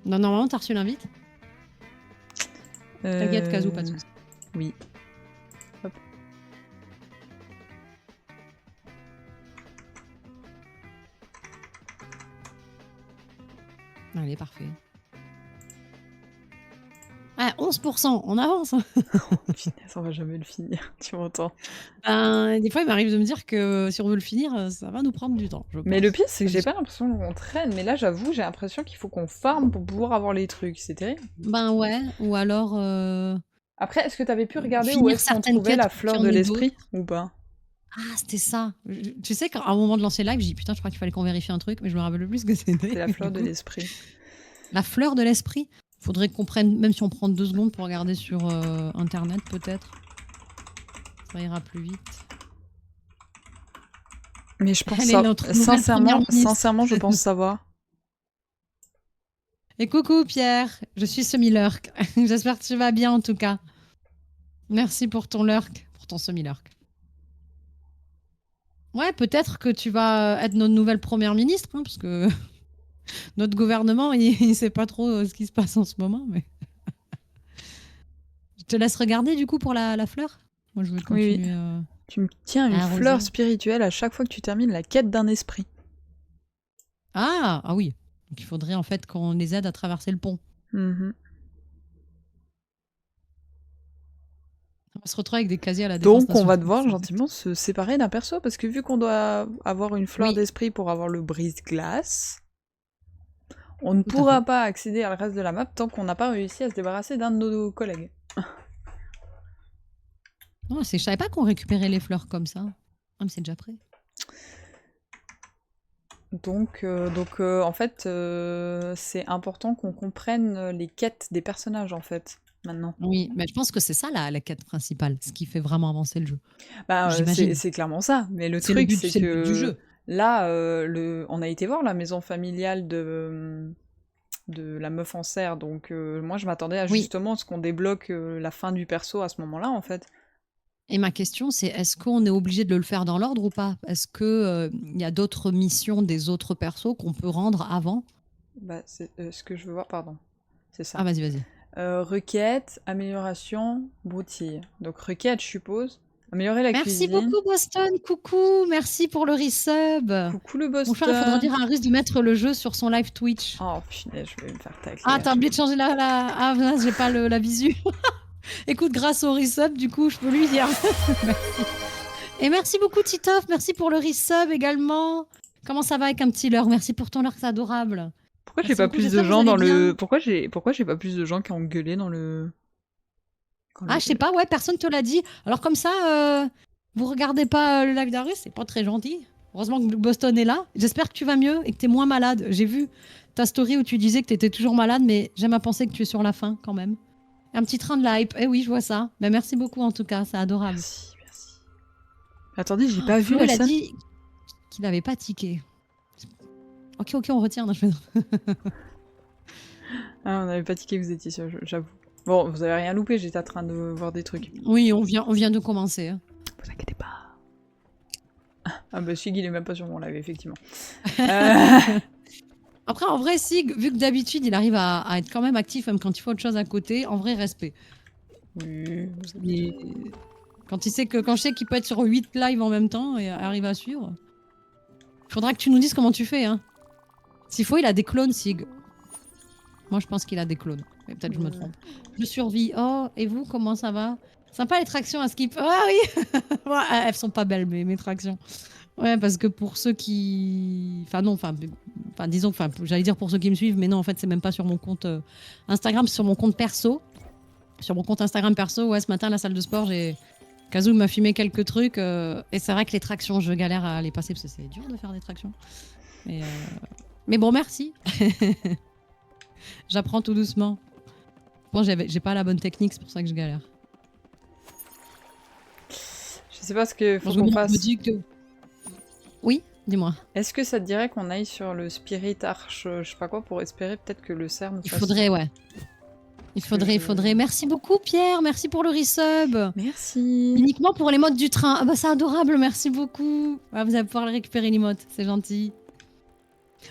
Non, normalement, t'as reçu l'invite. T'inquiète, Kazoo, pas de soucis. Oui. Hop. Allez, parfait. Ah, 11%, on avance. Punaise, on va jamais le finir, tu m'entends. Des fois, il m'arrive de me dire que si on veut le finir, ça va nous prendre du temps, je pense. Mais le pire, c'est que j'ai pas l'impression qu'on traîne. Mais là, j'avoue, j'ai l'impression qu'il faut qu'on farme pour pouvoir avoir les trucs. C'est terrible. Ben ouais, ou alors Après, est-ce que t'avais pu regarder où finir est-ce qu'on certaines trouvait quêtes la pour qu'il y fleur en de ait l'esprit d'autres. ou pas? Ah, c'était ça. Tu sais qu'à un moment de lancer le live, j'ai dit putain, je crois qu'il fallait qu'on vérifie un truc, mais je me rappelle plus ce que c'était. C'est la fleur de Du coup, l'esprit. la fleur de l'esprit. Faudrait qu'on prenne, même si on prend 2 secondes pour regarder sur internet, peut-être. Ça ira plus vite. Mais je pense Elle est ça. notre nouvelle première ministre. Sincèrement, je pense savoir. Et coucou Pierre, je suis semi-lurk. J'espère que tu vas bien en tout cas. Merci pour ton lurk, pour ton semi-lurk. Ouais, peut-être que tu vas être notre nouvelle première ministre, hein, parce que notre gouvernement, il sait pas trop ce qui se passe en ce moment. Mais je te laisse regarder du coup pour la fleur. Moi, je vais continuer. Oui. Tu me tiens une fleur spirituelle à chaque fois que tu termines la quête d'un esprit. Ah oui. Donc il faudrait en fait qu'on les aide à traverser le pont. Mm-hmm. On va se retrouver avec des casiers à la défense Donc on va nationale. devoir gentiment se séparer d'un perso parce que vu qu'on doit avoir une fleur d'esprit pour avoir le brise-glace, on ne pourra pas accéder à le reste de la map tant qu'on n'a pas réussi à se débarrasser d'un de nos collègues. Non, je savais pas qu'on récupérait les fleurs comme ça. Ah, mais c'est déjà prêt. Donc en fait, c'est important qu'on comprenne les quêtes des personnages en fait. Maintenant. Oui, mais je pense que c'est ça la quête principale, ce qui fait vraiment avancer le jeu. Bah, c'est clairement ça. Mais le truc, c'est que le but du jeu. Là, on a été voir la maison familiale de la meuf en serre, donc moi je m'attendais à justement ce qu'on débloque la fin du perso à ce moment-là en fait. Et ma question, c'est est-ce qu'on est obligé de le faire dans l'ordre ou pas? Est-ce qu'il y a d'autres missions des autres persos qu'on peut rendre avant? Bah, c'est ce que je veux voir, pardon. C'est ça. Ah, vas-y. Requête, amélioration, broutille. Donc requête, je suppose. Améliorer la cuisine. Merci beaucoup, Boston. Coucou, merci pour le resub. Coucou le Boston. Bon, il faudra dire à Russe de mettre le jeu sur son live Twitch. Oh punaise, je vais me faire tacler. Ah, t'as oublié de changer Ah, j'ai pas la visu. Écoute, grâce au resub, du coup, je peux lui dire. Merci. Et merci beaucoup, Titoff. Merci pour le resub également. Comment ça va avec un petit leurre? Merci pour ton leurre, c'est adorable. Pourquoi j'ai pas plus de gens dans le... Pourquoi j'ai pas plus de gens qui ont gueulé dans le... Ah, je sais pas, ouais, personne te l'a dit. Alors comme ça, vous regardez pas le live d'Arus, c'est pas très gentil. Heureusement que Boston est là. J'espère que tu vas mieux et que t'es moins malade. J'ai vu ta story où tu disais que t'étais toujours malade, mais j'aime à penser que tu es sur la fin quand même. Un petit train de la hype. Eh oui, je vois ça. Ben, merci beaucoup en tout cas, c'est adorable. Merci. Attendez, j'ai pas vu la scène. Il a dit qu'il n'avait pas tiqué. Ok, on retient. Non, je Ah, on n'avait pas tiqué, vous étiez sûr, j'avoue. Bon, vous avez rien loupé, j'étais en train de voir des trucs. Oui, on vient de commencer. Hein. Vous inquiétez pas. Ah bah Sig, il est même pas sur mon live, effectivement. Après, en vrai, Sig, vu que d'habitude, il arrive à être quand même actif, même quand il faut autre chose à côté, en vrai, respect. Oui. Quand je sais qu'il peut être sur 8 lives en même temps et arrive à suivre. Faudra que tu nous dises comment tu fais. Hein. S'il faut, il a des clones, Sig. Moi, je pense qu'il a des clones. Mais peut-être je me trompe. Je survis. Oh, et vous, comment ça va? Sympa les tractions à skip. Ah oui. Ouais, elles sont pas belles, mes tractions. Ouais, parce que pour ceux qui... disons, j'allais dire pour ceux qui me suivent, mais non, en fait, c'est même pas sur mon compte Instagram, c'est sur mon compte perso. Sur mon compte Instagram perso, ouais, ce matin, à la salle de sport, Kazoo m'a filmé quelques trucs. Et c'est vrai que les tractions, je galère à les passer parce que c'est dur de faire des tractions. Mais bon, merci. J'apprends tout doucement. Bon, j'ai pas la bonne technique, c'est pour ça que je galère. Je sais pas ce que faut qu'on fasse. Oui, dis-moi. Est-ce que ça te dirait qu'on aille sur le Spirit Arch, je sais pas quoi, pour espérer peut-être que le cerf nous fasse... Il faudrait, ouais. Il faudrait. Merci beaucoup, Pierre. Merci pour le resub. Merci. Uniquement pour les modes du train. Ah bah, c'est adorable. Merci beaucoup. Ah, vous allez pouvoir le récupérer, l'emote. C'est gentil.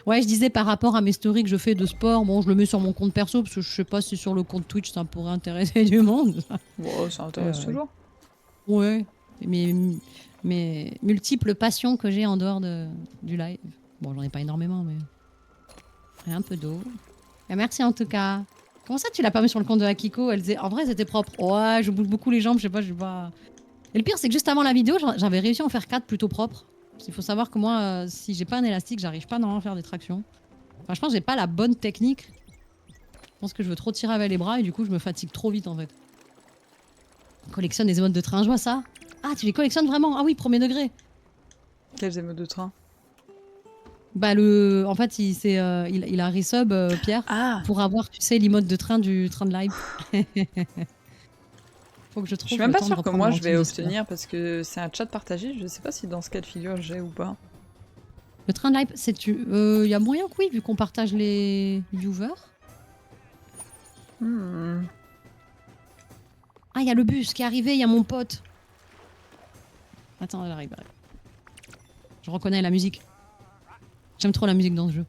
Ouais, je disais par rapport à mes stories que je fais de sport, bon, je le mets sur mon compte perso parce que je sais pas si sur le compte Twitch ça pourrait intéresser du monde. Bon, ça intéresse Euh, toujours. ouais, mes multiples passions que j'ai en dehors du live. Bon, j'en ai pas énormément, mais et un peu d'eau. Et merci en tout cas. Comment ça, tu l'as pas mis sur le compte de Akiko? Elle disait, en vrai, c'était propre. Ouais, je bouge beaucoup les jambes, je sais pas. Et le pire, c'est que juste avant la vidéo, j'avais réussi à en faire 4 plutôt propres. Parce qu'il faut savoir que moi, si j'ai pas un élastique, j'arrive pas normalement à faire des tractions. Enfin, je pense que j'ai pas la bonne technique. Je pense que je veux trop tirer avec les bras et du coup, je me fatigue trop vite en fait. On collectionne les émotes de train, je vois ça. Ah, tu les collectionnes vraiment? Ah oui, premier degré. Quels émotes de train? Bah, en fait, il a resub, Pierre, Ah! pour avoir, tu sais, l'emote de train du train de live. Faut que je Je suis trouve même le pas temps de sûre que reprendre moi je vais l'anti-despair. obtenir parce que c'est un chat partagé. Je sais pas si dans ce cas de figure j'ai ou pas. Le train de live, y a moyen que oui, vu qu'on partage les viewers. Ah, il y a le bus qui est arrivé, il y a mon pote. Attends, elle arrive. Je reconnais la musique. J'aime trop la musique dans ce jeu.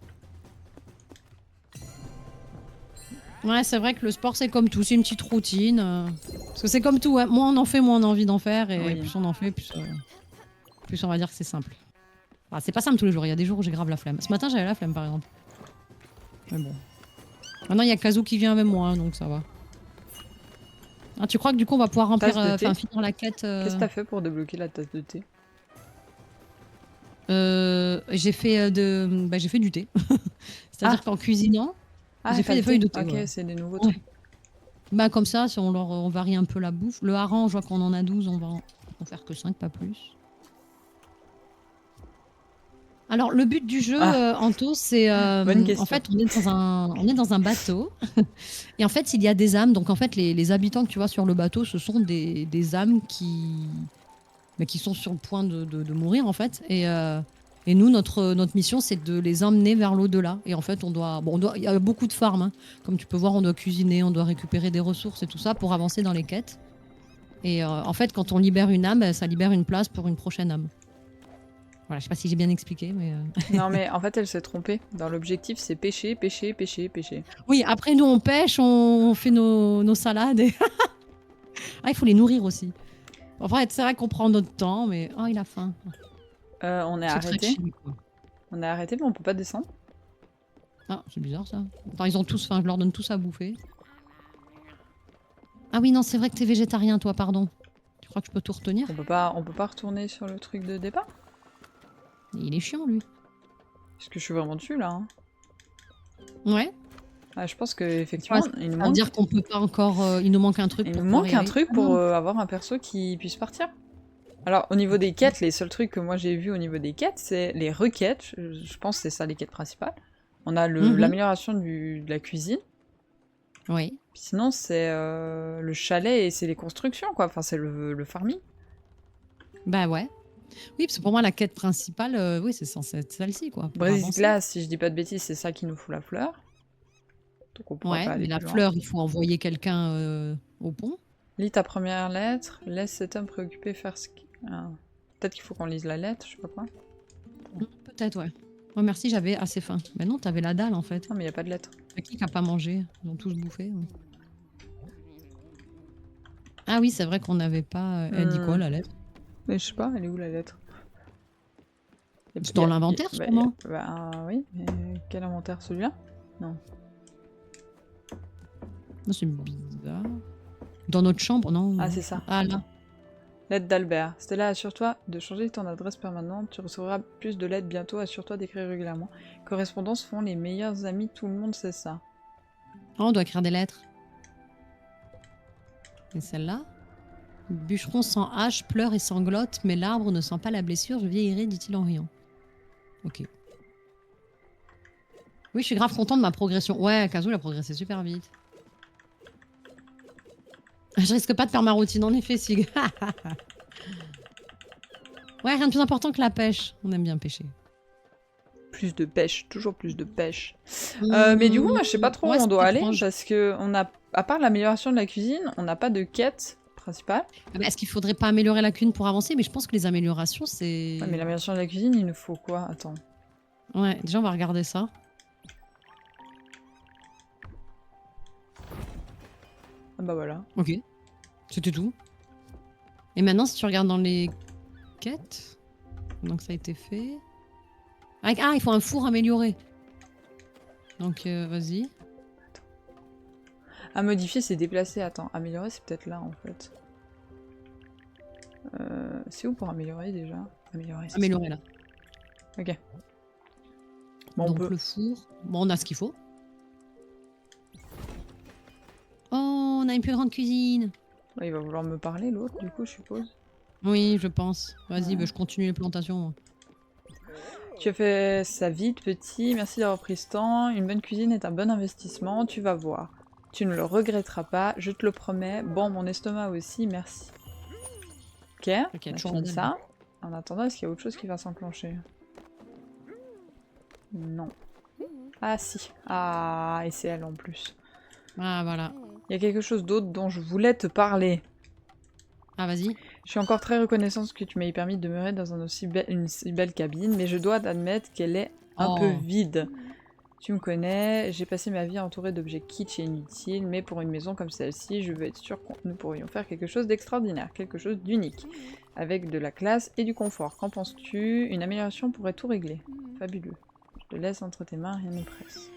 Ouais, c'est vrai que le sport, c'est comme tout, c'est une petite routine. Parce que c'est comme tout, ouais. Moins on en fait, moins on a envie d'en faire. Et Oui. plus on en fait, plus on va dire que c'est simple. Enfin, c'est pas simple tous les jours, il y a des jours où j'ai grave la flemme. Ce matin, j'avais la flemme, par exemple. Mais bon. Maintenant, il y a Kazoo qui vient avec moi, donc ça va. Ah, tu crois que du coup, on va pouvoir remplir, finir la quête Qu'est-ce que t'as fait pour débloquer la tasse de thé? J'ai fait j'ai fait du thé. C'est-à-dire qu'en cuisinant, j'ai fait des feuilles de thé. Ok, ouais. c'est des nouveaux Ouais. trucs. Bah comme ça, si on varie un peu la bouffe. Le hareng, je vois qu'on en a 12, on va en faire que 5, pas plus. Alors le but du jeu, Anto, c'est Bonne question. en fait on est dans un bateau et en fait il y a des âmes. Donc en fait les habitants que tu vois sur le bateau, ce sont des âmes qui sont sur le point de mourir en fait. Et nous, notre mission, c'est de les emmener vers l'au-delà. Et en fait, il y a beaucoup de farms. Hein. Comme tu peux voir, on doit cuisiner, on doit récupérer des ressources et tout ça pour avancer dans les quêtes. Et en fait, quand on libère une âme, ça libère une place pour une prochaine âme. Voilà, je sais pas si j'ai bien expliqué, mais... Non, mais en fait, elle s'est trompée. Dans l'objectif, c'est pêcher, pêcher, pêcher, pêcher. Oui, après, nous, on pêche, on fait nos salades. Et... ah, il faut les nourrir aussi. Enfin, c'est vrai qu'on prend notre temps, mais... oh, il a faim. On est arrêté. Chill, quoi. On est arrêté, mais on peut pas descendre. Ah, c'est bizarre, ça. Enfin, je leur donne tous à bouffer. Ah oui, non, c'est vrai que t'es végétarien, toi, pardon. Tu crois que je peux tout retenir? On peut pas retourner sur le truc de départ? Il est chiant, lui. Est-ce que je suis vraiment dessus, là hein? Ouais. Ah, je pense qu'effectivement, Ouais, ça veut dire qu'on peut pas encore... il nous manque un truc il pour nous pouvoir manque y un aller. truc pour avoir un perso qui puisse partir. Alors, au niveau des quêtes, les seuls trucs que moi j'ai vus au niveau des quêtes, c'est les requêtes. Je pense que c'est ça les quêtes principales. On a l'amélioration de la cuisine. Oui. Puis sinon, c'est le chalet et c'est les constructions, quoi. Enfin, c'est le farming. Bah ouais. Oui, parce que pour moi, la quête principale, oui, c'est censé être celle-ci, quoi. Brise-glace, si je dis pas de bêtises, c'est ça qui nous fout la fleur. Donc on pourra pas aller mais la plus loin. fleur, il faut envoyer quelqu'un au pont. Lis ta première lettre, laisse cet homme préoccupé faire ce qui... Ah. Peut-être qu'il faut qu'on lise la lettre, je sais pas quoi. Peut-être, ouais. Oh, merci, j'avais assez faim. Mais non, t'avais la dalle, en fait. Non, mais il a pas de lettre. Qui n'a pas mangé? Ils ont tous bouffé. Ah oui, c'est vrai qu'on n'avait pas... Elle dit quoi, la lettre? Mais je sais pas, elle est où la lettre? C'est dans l'inventaire, sûrement. Bah oui, mais quel inventaire? Celui-là? Non. C'est bizarre. Dans notre chambre, non? Ah, c'est ça. Ah, là. Lettre d'Albert. Stella, assure-toi de changer ton adresse permanente. Tu recevras plus de lettres bientôt. Assure-toi d'écrire régulièrement. Correspondances font les meilleurs amis. Tout le monde sait ça. Oh, on doit écrire des lettres. Et celle-là? Bûcheron sans hache, pleure et sanglote, mais l'arbre ne sent pas la blessure. Je vieillirai, dit-il en riant. Ok. Oui, je suis grave content de ma progression. Ouais, Kazoo, elle a progressé super vite. Je risque pas de faire ma routine, en effet, Sig. Ouais, rien de plus important que la pêche. On aime bien pêcher. Plus de pêche, toujours plus de pêche. Mais du coup, moi, je sais pas trop où on doit aller, parce que on a, à part l'amélioration de la cuisine, on n'a pas de quête principale. Est-ce qu'il faudrait pas améliorer la cuisine pour avancer? Mais je pense que les améliorations, c'est... Ouais, mais l'amélioration de la cuisine, il nous faut quoi? Attends. Ouais, déjà on va regarder ça. Ah bah voilà. Ok. C'était tout. Et maintenant, si tu regardes dans les quêtes, donc ça a été fait. Ah, il faut un four amélioré. Donc vas-y. À modifier, c'est déplacer. Attends, améliorer, c'est peut-être là en fait. C'est où pour améliorer déjà? Améliorer, c'est Amélioré là. ça. Ok. Bon, Donc on peut. le four. Bon, on a ce qu'il faut. Oh, on a une plus grande cuisine. Ouais, il va vouloir me parler l'autre, du coup, je suppose. Oui, je pense. Vas-y, Ouais. bah, je continue les plantations. Moi. Tu as fait ça vite, petit. Merci d'avoir pris ce temps. Une bonne cuisine est un bon investissement. Tu vas voir. Tu ne le regretteras pas, je te le promets. Bon, mon estomac aussi, merci. Ok, Ok, on a toujours fini la dalle. ça. En attendant, est-ce qu'il y a autre chose qui va s'enclencher? Non. Ah si. Ah, et c'est elle en plus. Ah, voilà. Il y a quelque chose d'autre dont je voulais te parler. Ah, vas-y. Je suis encore très reconnaissante que tu m'aies permis de demeurer dans une si belle cabine, mais je dois admettre qu'elle est un peu Oh. vide. Tu me connais, j'ai passé ma vie entourée d'objets kitsch et inutiles, mais pour une maison comme celle-ci, je veux être sûre que nous pourrions faire quelque chose d'extraordinaire, quelque chose d'unique, avec de la classe et du confort. Qu'en penses-tu? Une amélioration pourrait tout régler. Fabuleux. Je te laisse entre tes mains, rien ne presse.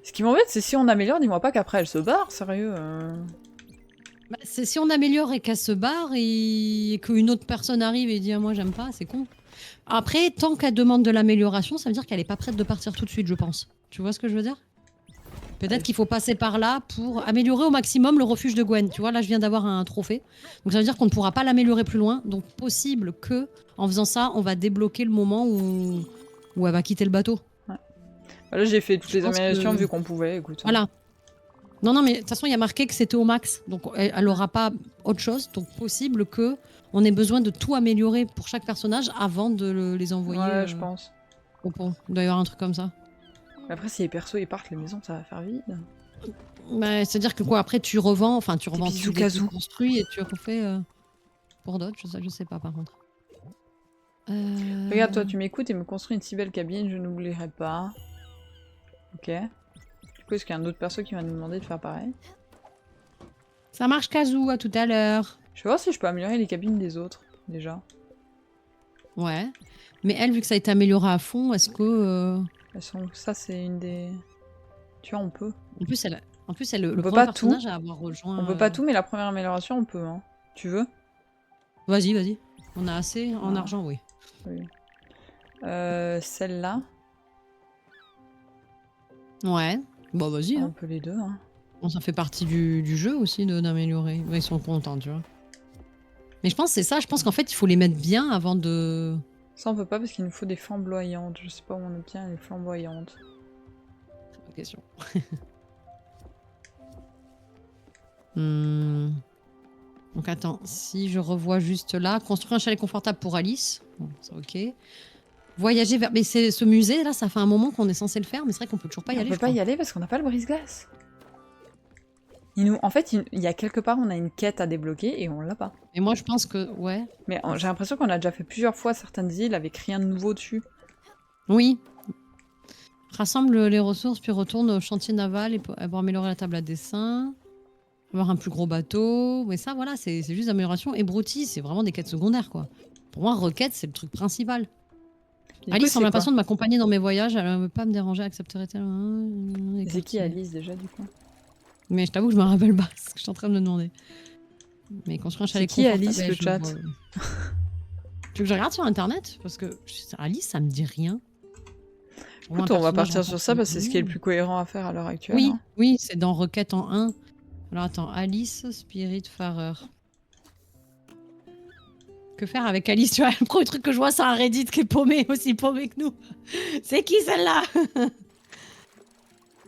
Ce qui m'embête, c'est si on améliore, dis-moi pas qu'après elle se barre, sérieux. Bah, si on améliore et qu'elle se barre et qu'une autre personne arrive et dit ah, moi j'aime pas, c'est con. Après, tant qu'elle demande de l'amélioration, ça veut dire qu'elle est pas prête de partir tout de suite, je pense. Tu vois ce que je veux dire? Peut-être qu'il faut passer par là pour améliorer au maximum le refuge de Gwen. Tu vois, là je viens d'avoir un trophée. Donc ça veut dire qu'on ne pourra pas l'améliorer plus loin. Donc possible que, en faisant ça, on va débloquer le moment où elle va quitter le bateau. Ouais. Là, j'ai fait toutes Je les pense améliorations que... vu qu'on pouvait, écoute. Voilà. Non, mais de toute façon, il y a marqué que c'était au max. Donc, elle n'aura pas autre chose. Donc, possible que on ait besoin de tout améliorer pour chaque personnage avant de les envoyer Ouais, je pense. au pont. Il doit y avoir un truc comme ça. Après, si les persos ils partent, les maisons, ça va faire vide. Bah, c'est-à-dire que quoi, après, tu revends, tu bisous, des casou. construis et tu refais pour d'autres. Je sais pas, par contre. Regarde, toi, tu m'écoutes et me construis une si belle cabine, je n'oublierai pas. Ok. Du coup, est-ce qu'il y a un autre perso qui va nous demander de faire pareil? Ça marche, Kazoo, à tout à l'heure. Je vais voir si je peux améliorer les cabines des autres, déjà. Ouais. Mais elle, vu que ça a été amélioré à fond, est-ce que... Elles sont... Ça, c'est une des... Tu vois, on peut. En plus, le On peut premier pas tout. personnage à avoir rejoint... On peut pas tout, mais la première amélioration, on peut. Hein. Tu veux? Vas-y, vas-y. On a assez en argent, oui. Oui. Celle-là. Ouais. Bon, vas-y. On Hein. peut les deux. Hein. Bon, ça fait partie du jeu aussi d'améliorer. Ouais, ils sont contents, tu vois. Mais je pense que c'est ça. Je pense qu'en fait, il faut les mettre bien avant de... Ça, on peut pas parce qu'il nous faut des flamboyantes. Je sais pas où on obtient les flamboyantes. Bonne question. Donc attends, si je revois juste là, construire un chalet confortable pour Alice. Bon, c'est ok. Voyager vers... Mais c'est ce musée, là, ça fait un moment qu'on est censé le faire, mais c'est vrai qu'on peut toujours pas y aller, On peut pas y aller parce qu'on n'a pas le brise-glace. En fait, il y a quelque part, on a une quête à débloquer et on l'a pas. Et moi, je pense que... Ouais. Mais j'ai l'impression qu'on a déjà fait plusieurs fois certaines îles avec rien de nouveau dessus. Oui. Rassemble les ressources, puis retourne au chantier naval pour améliorer la table à dessin. Avoir un plus gros bateau. Mais ça, voilà, c'est juste d'amélioration. Et Brouty, c'est vraiment des quêtes secondaires, quoi. Pour moi, requête, c'est le truc principal. Alice semble impatiente de m'accompagner dans mes voyages. Elle ne veut pas me déranger, accepterait-elle. C'est qui Alice, déjà, du coup? Mais je t'avoue que je me rappelle pas ce que je suis en train de me demander. Mais construire un chalet confortable... C'est qui Alice, le chat? Tu veux que je regarde sur Internet? Parce que Alice, ça me dit rien. Écoute, on va partir sur ça parce que c'est ce qui est le plus cohérent à faire à l'heure actuelle. Oui, hein. oui, c'est dans Requête en 1. Alors attends, Alice, Spiritfarer. Que faire avec Alice? Tu vois, le premier truc que je vois, c'est un Reddit qui est paumé, aussi paumé que nous. C'est qui celle-là?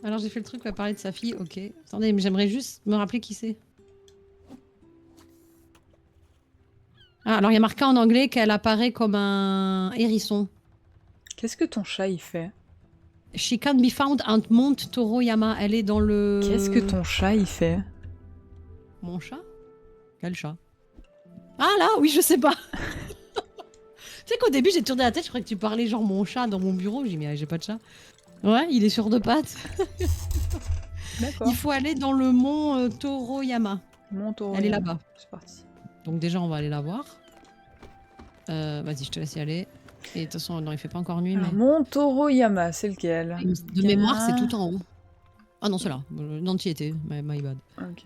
Alors j'ai fait le truc, on va parler de sa fille, ok. Attendez, mais j'aimerais juste me rappeler qui c'est. Ah, alors il y a marqué en anglais qu'elle apparaît comme un hérisson. Qu'est-ce que ton chat il fait? She can be found at Mount Toroyama. Elle est dans le... Qu'est-ce que ton chat il fait? Mon chat? Quel chat? Ah là, oui, je sais pas. sais qu'au début, j'ai tourné la tête, je croyais que tu parlais genre mon chat dans mon bureau. J'ai dit, mais j'ai pas de chat. Ouais, il est sur deux pattes. D'accord. Il faut aller dans le mont Toroyama. Mont Toroyama. Elle est là-bas. C'est parti. Donc déjà, on va aller la voir. Vas-y, je te laisse y aller. Et de toute façon, non, il fait pas encore nuit. Alors, Mais... Mont Toroyama, c'est lequel? De mémoire, c'est tout en haut. Ah non, c'est là. Non, tu y étais. My bad. Ok.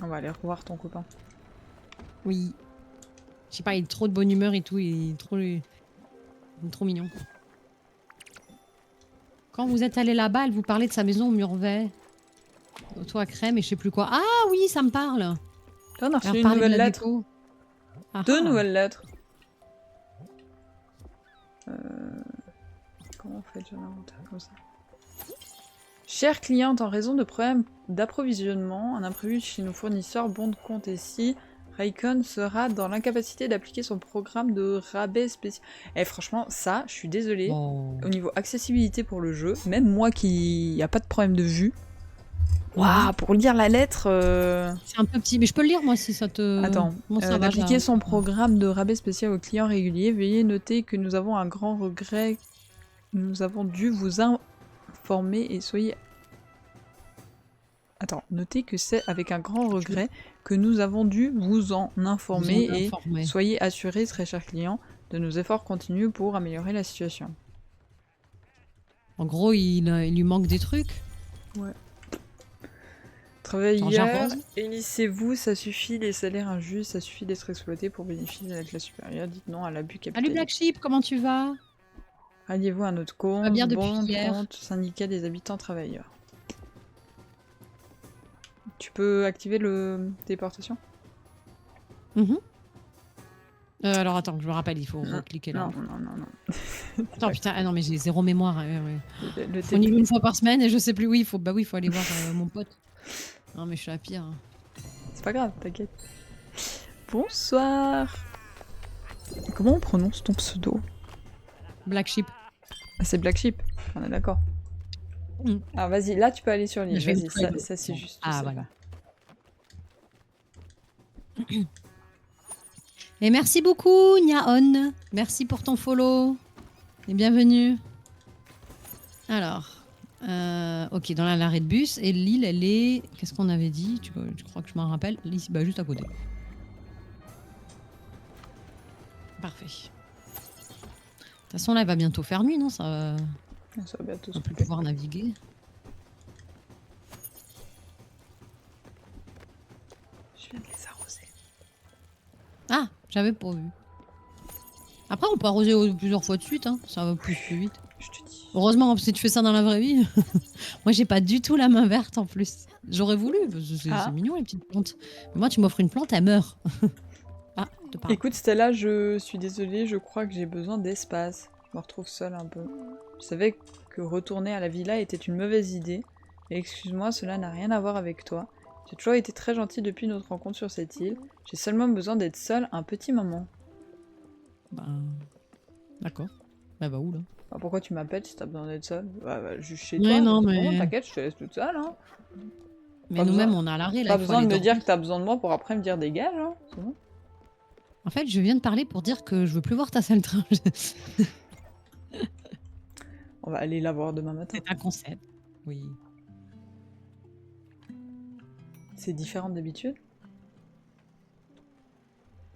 On va aller revoir ton copain. Oui. Je sais pas, il est trop de bonne humeur et tout. Il est trop mignon. Quand vous êtes allé là-bas, elle vous parlait de sa maison au Murvet. Au toit à crème et je sais plus quoi. Ah oui, ça me parle. On a reçu Elle une parlait de nouvelle la lettre. déco. Ah Deux ah. nouvelles lettres. Comment on fait déjà l'inventaire comme ça? Chère cliente, en raison de problèmes d'approvisionnement, un imprévu chez nos fournisseurs, bon de compte ici, Raycon sera dans l'incapacité d'appliquer son programme de rabais spécial. Eh franchement, ça, je suis désolée. Bon. Au niveau accessibilité pour le jeu, même moi qui a pas de problème de vue, waouh, pour lire la lettre... C'est un peu petit, mais je peux le lire moi si ça te... Attends, Bon, ça va, d'appliquer je son programme de rabais spécial aux clients réguliers, veuillez noter que nous avons un grand regret. Nous avons dû vous informer et soyez... Attends, notez que c'est avec un grand regret que nous avons dû vous en informer et soyez assurés, très chers clients, de nos efforts continus pour améliorer la situation. En gros, il lui manque des trucs. Ouais. Travailleurs, élissez-vous, ça suffit, les salaires injustes, ça suffit d'être exploité pour bénéficier de la classe supérieure, dites non à l'abus capitaliste. Salut Black Sheep, comment tu vas? Alliez-vous à notre compte, va bien depuis bon hier. compte, syndicat des habitants travailleurs. Tu peux activer le téléportation? Alors attends, je me rappelle, il faut cliquer là. Non. Attends, putain, ah non, mais j'ai zéro mémoire. Le On y va une fois par semaine et je sais plus où il faut. Bah oui, il faut aller voir mon pote. Non, mais je suis la pire. C'est pas grave, t'inquiète. Bonsoir. Comment on prononce ton pseudo? Black Sheep. Ah, c'est Black Sheep, on est d'accord. Ah, vas-y, là tu peux aller sur l'île, vas-y, ça c'est juste. Ah, voilà. Et merci beaucoup, Nyaon. Merci pour ton follow. Et bienvenue. Alors, ok, dans l'arrêt de bus. Et l'île, elle est... Qu'est-ce qu'on avait dit? Tu crois que je m'en rappelle? Ici, bah, juste à côté. Parfait. De toute façon, là, elle va bientôt faire nuit, non? Ça va bientôt on peut pouvoir naviguer. Je viens de les arroser. Ah, j'avais pas vu. Après, on peut arroser plusieurs fois de suite, hein. Ça va plus vite. Je te dis. Heureusement, si tu fais ça dans la vraie vie. Moi, j'ai pas du tout la main verte en plus. J'aurais voulu, parce que c'est mignon les petites plantes. Mais moi, tu m'offres une plante, elle meurt. Ah, te parle. Écoute, Stella, je suis désolée, je crois que j'ai besoin d'espace. Je me retrouve seule un peu. Je savais que retourner à la villa était une mauvaise idée. Mais excuse-moi, cela n'a rien à voir avec toi. J'ai toujours été très gentille depuis notre rencontre sur cette île. J'ai seulement besoin d'être seule un petit moment. D'accord. Bah où là? Bah, pourquoi tu m'appelles si t'as besoin d'être seule? Bah, juste chez Ouais, toi. non, mais... T'inquiète, je te laisse toute seule. Hein. Mais nous-mêmes, on est à l'arrêt là. Pas besoin de me dire que t'as besoin de moi pour après me dire dégage. Hein. C'est bon. En fait, je viens de parler pour dire que je veux plus voir ta salle train. On va aller la voir demain matin. C'est un concept. Oui. C'est différent d'habitude?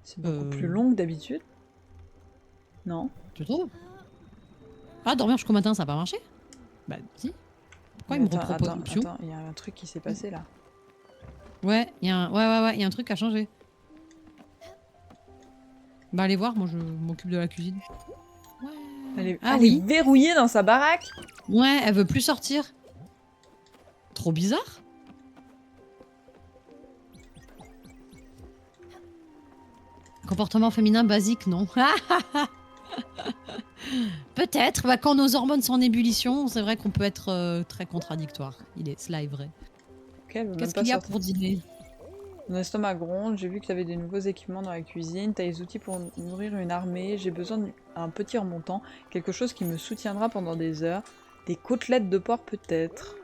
C'est beaucoup plus long que d'habitude? Non? Tu trouves? Ah, dormir jusqu'au matin, ça a pas marché? Bah, si. Pourquoi il me repropose l'option? Attends, il y a un truc qui s'est passé là. Ouais, il y a un truc qui a changé. Bah, allez voir, moi je m'occupe de la cuisine. Ouais. Elle est verrouillée dans sa baraque? Ouais, elle veut plus sortir. Trop bizarre. Comportement féminin basique, non. Peut-être, bah, quand nos hormones sont en ébullition, c'est vrai qu'on peut être très contradictoire. Cela est vrai. Okay, qu'est-ce qu'il y a pour dîner? Mon estomac gronde, j'ai vu que tu avais des nouveaux équipements dans la cuisine, tu as les outils pour nourrir une armée, j'ai besoin d'un petit remontant, quelque chose qui me soutiendra pendant des heures, des côtelettes de porc peut-être.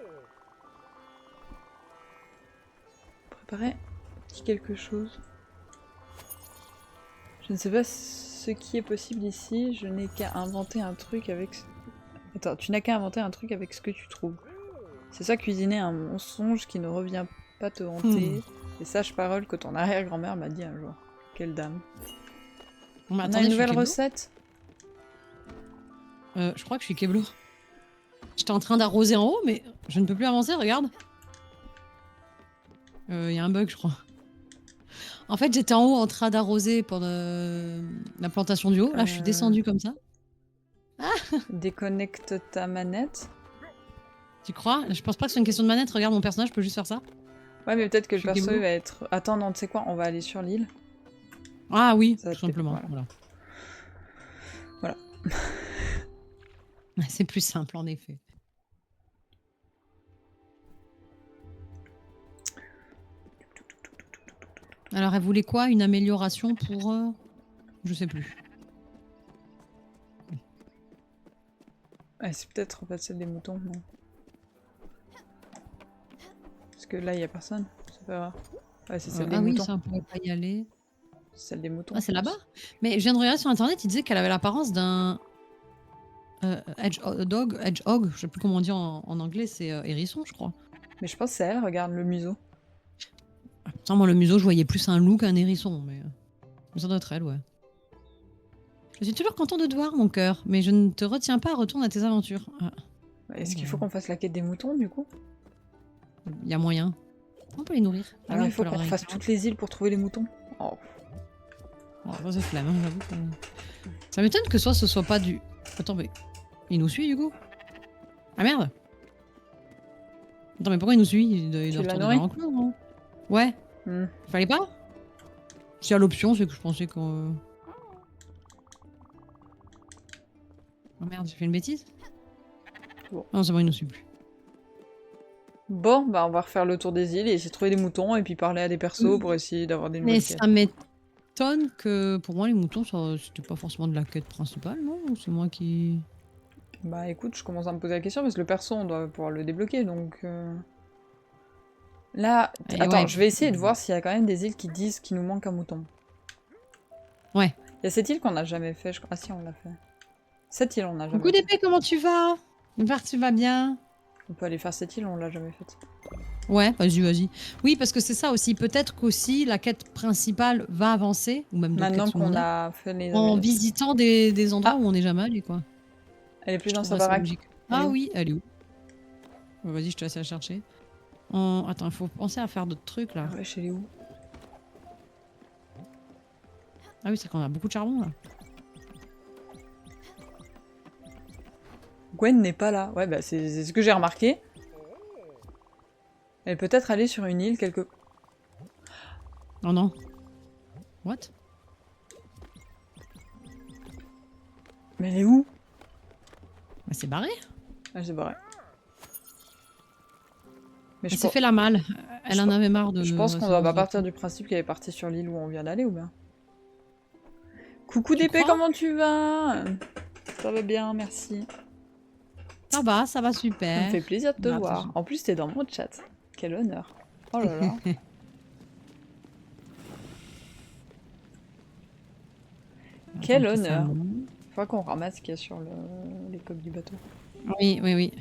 Préparer un petit quelque chose. Je ne sais pas ce qui est possible ici, je n'ai qu'à inventer un truc avec... Attends, tu n'as qu'à inventer un truc avec ce que tu trouves. C'est ça, cuisiner un mensonge qui ne revient pas te hanter. Les sages paroles que ton arrière-grand-mère m'a dit un jour. Quelle dame. Bon, mais On a attendez, une je suis nouvelle Keblo. recette. Je crois que je suis Keblo. J'étais en train d'arroser en haut, mais je ne peux plus avancer, regarde. Il y a un bug, je crois. En fait, j'étais en haut en train d'arroser pendant la plantation du haut. Là, je suis descendue comme ça. Déconnecte ta manette. Tu crois? Je pense pas que c'est une question de manette. Regarde mon personnage, je peux juste faire ça. Ouais, mais peut-être que le Je suis perso Keblo. il va être... Attends, non, tu sais quoi, on va aller sur l'île. Ah oui, Ça va tout peut-être- simplement. voilà. Voilà. C'est plus simple, en effet. Alors, elle voulait quoi? Une amélioration pour... je sais plus. Ouais, c'est peut-être en fait celle des moutons, non? Parce que là, il y a personne. C'est pas grave. Ouais, c'est celle des Ah oui, moutons. ça, on pourrait pas y aller. C'est celle des moutons. Ah, c'est je pense. là-bas? Mais je viens de regarder sur internet, il disait qu'elle avait l'apparence d'un... hedgehog, je sais plus comment on dit en anglais, c'est hérisson, je crois. Mais je pense que c'est elle, regarde le museau. Pourtant, moi, le museau, je voyais plus un loup qu'un hérisson, mais ça doit être elle, ouais. Je suis toujours content de te voir, mon cœur, mais je ne te retiens pas, retourne à tes aventures. Ah, Est-ce qu'il faut qu'on fasse la quête des moutons, du coup? y a moyen. On peut les nourrir. Alors oui, il faut leur qu'on donner fasse des toutes les îles pour trouver les moutons. Oh. carottes. Oh, c'est flemme, hein, j'avoue. Ça m'étonne que ce soit pas du... Attends, mais... Il nous suit, du coup? Ah, merde! Attends, mais pourquoi il nous suit? Il doit Tu l'as retourner nourri? vers l'enclos, non? Ouais. Hmm. Fallait pas? Si à l'option, c'est que je pensais qu'on... Oh merde, j'ai fait une bêtise? Bon. Non, c'est bon, il nous suit plus. Bon, bah on va refaire le tour des îles et essayer de trouver des moutons et puis parler à des persos pour essayer d'avoir des Mais nouvelles quêtes. ça m'étonne que pour moi les moutons c'était pas forcément de la quête principale, non? Ou c'est moi qui... Bah écoute, je commence à me poser la question parce que le perso on doit pouvoir le débloquer donc... Là, Et attends, ouais, je vais essayer de voir s'il y a quand même des îles qui disent qu'il nous manque un mouton. Ouais. Il y a cette île qu'on n'a jamais fait, je crois. Ah si, on l'a fait. Cette île on n'a jamais Coucou fait. d'épée, comment tu vas? J'espère que tu vas bien. On peut aller faire cette île, on l'a jamais faite. Ouais, vas-y, vas-y. Oui, parce que c'est ça aussi. Peut-être qu'aussi la quête principale va avancer, ou même d'autres Maintenant quêtes qu'on secondaires, a fait les... en visitant des endroits Ah. où on n'est jamais allé, quoi. Elle est plus Je dans sa trouve ça baraque. logique. Elle est Ah où? oui, elle est où? Vas-y, je te laisse la chercher. Attends, il faut penser à faire d'autres trucs, là. Ouais, elle est où? Ah oui, c'est qu'on a beaucoup de charbon, là. Gwen n'est pas là. Ouais, bah c'est ce que j'ai remarqué. Elle peut être allée sur une île quelque... Non, non. What? Mais elle est où? Bah, c'est barré. Ah, j'ai barré. Mais Elle s'est fait la malle. Elle en avait marre de... Je pense qu'on doit pas partir du principe qu'elle est partie sur l'île où on vient d'aller, ou bien? Coucou Tu d'épée, crois? comment tu vas? Ça va bien, merci. Ça va Ça me super. fait plaisir de te Bah, voir. En plus, t'es dans mon chat. Quel honneur. Oh là là. Quel Attends que ça honneur. monte. Faut qu'on ramasse ce qu'il y a sur les coques du bateau. Oui, oui, oui.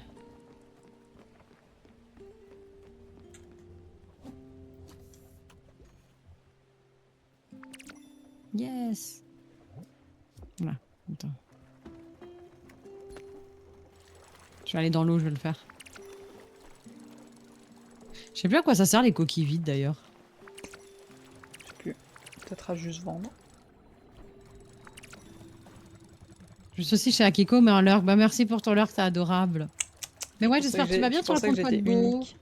Yes. Voilà. Attends. Je vais aller dans l'eau, je vais le faire. Je sais plus à quoi ça sert les coquilles vides d'ailleurs. Je sais plus. Peut-être à juste vendre. Je suis aussi chez Akiko, mais en lurk. Bah merci pour ton lurk, c'est adorable. Mais ouais, j'espère que tu vas bien, tu pensais que racontes quoi de j'étais beau. unique.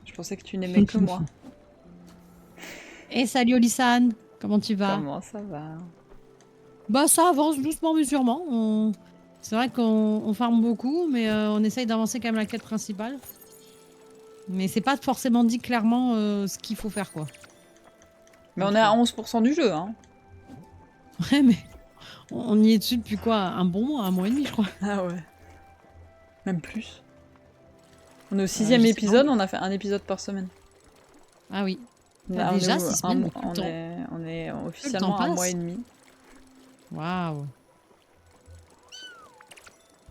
Je pensais que tu n'aimais que moi. Et salut Olisan, comment tu vas? Comment ça va? Bah ça avance doucement mais sûrement. C'est vrai qu'on farme beaucoup, mais on essaye d'avancer quand même la quête principale. Mais c'est pas forcément dit clairement ce qu'il faut faire, quoi. Mais on est à 11% du jeu, hein. Ouais, mais on y est dessus depuis quoi? Un bon mois, un mois et demi, je crois. Ah ouais. Même plus. On est au 6e je sais épisode, pas. on a fait un épisode par semaine. Ah oui. Là, Déjà, on est 6 semaines, beaucoup de temps. on est Le officiellement temps à un mois passe. et demi. Waouh.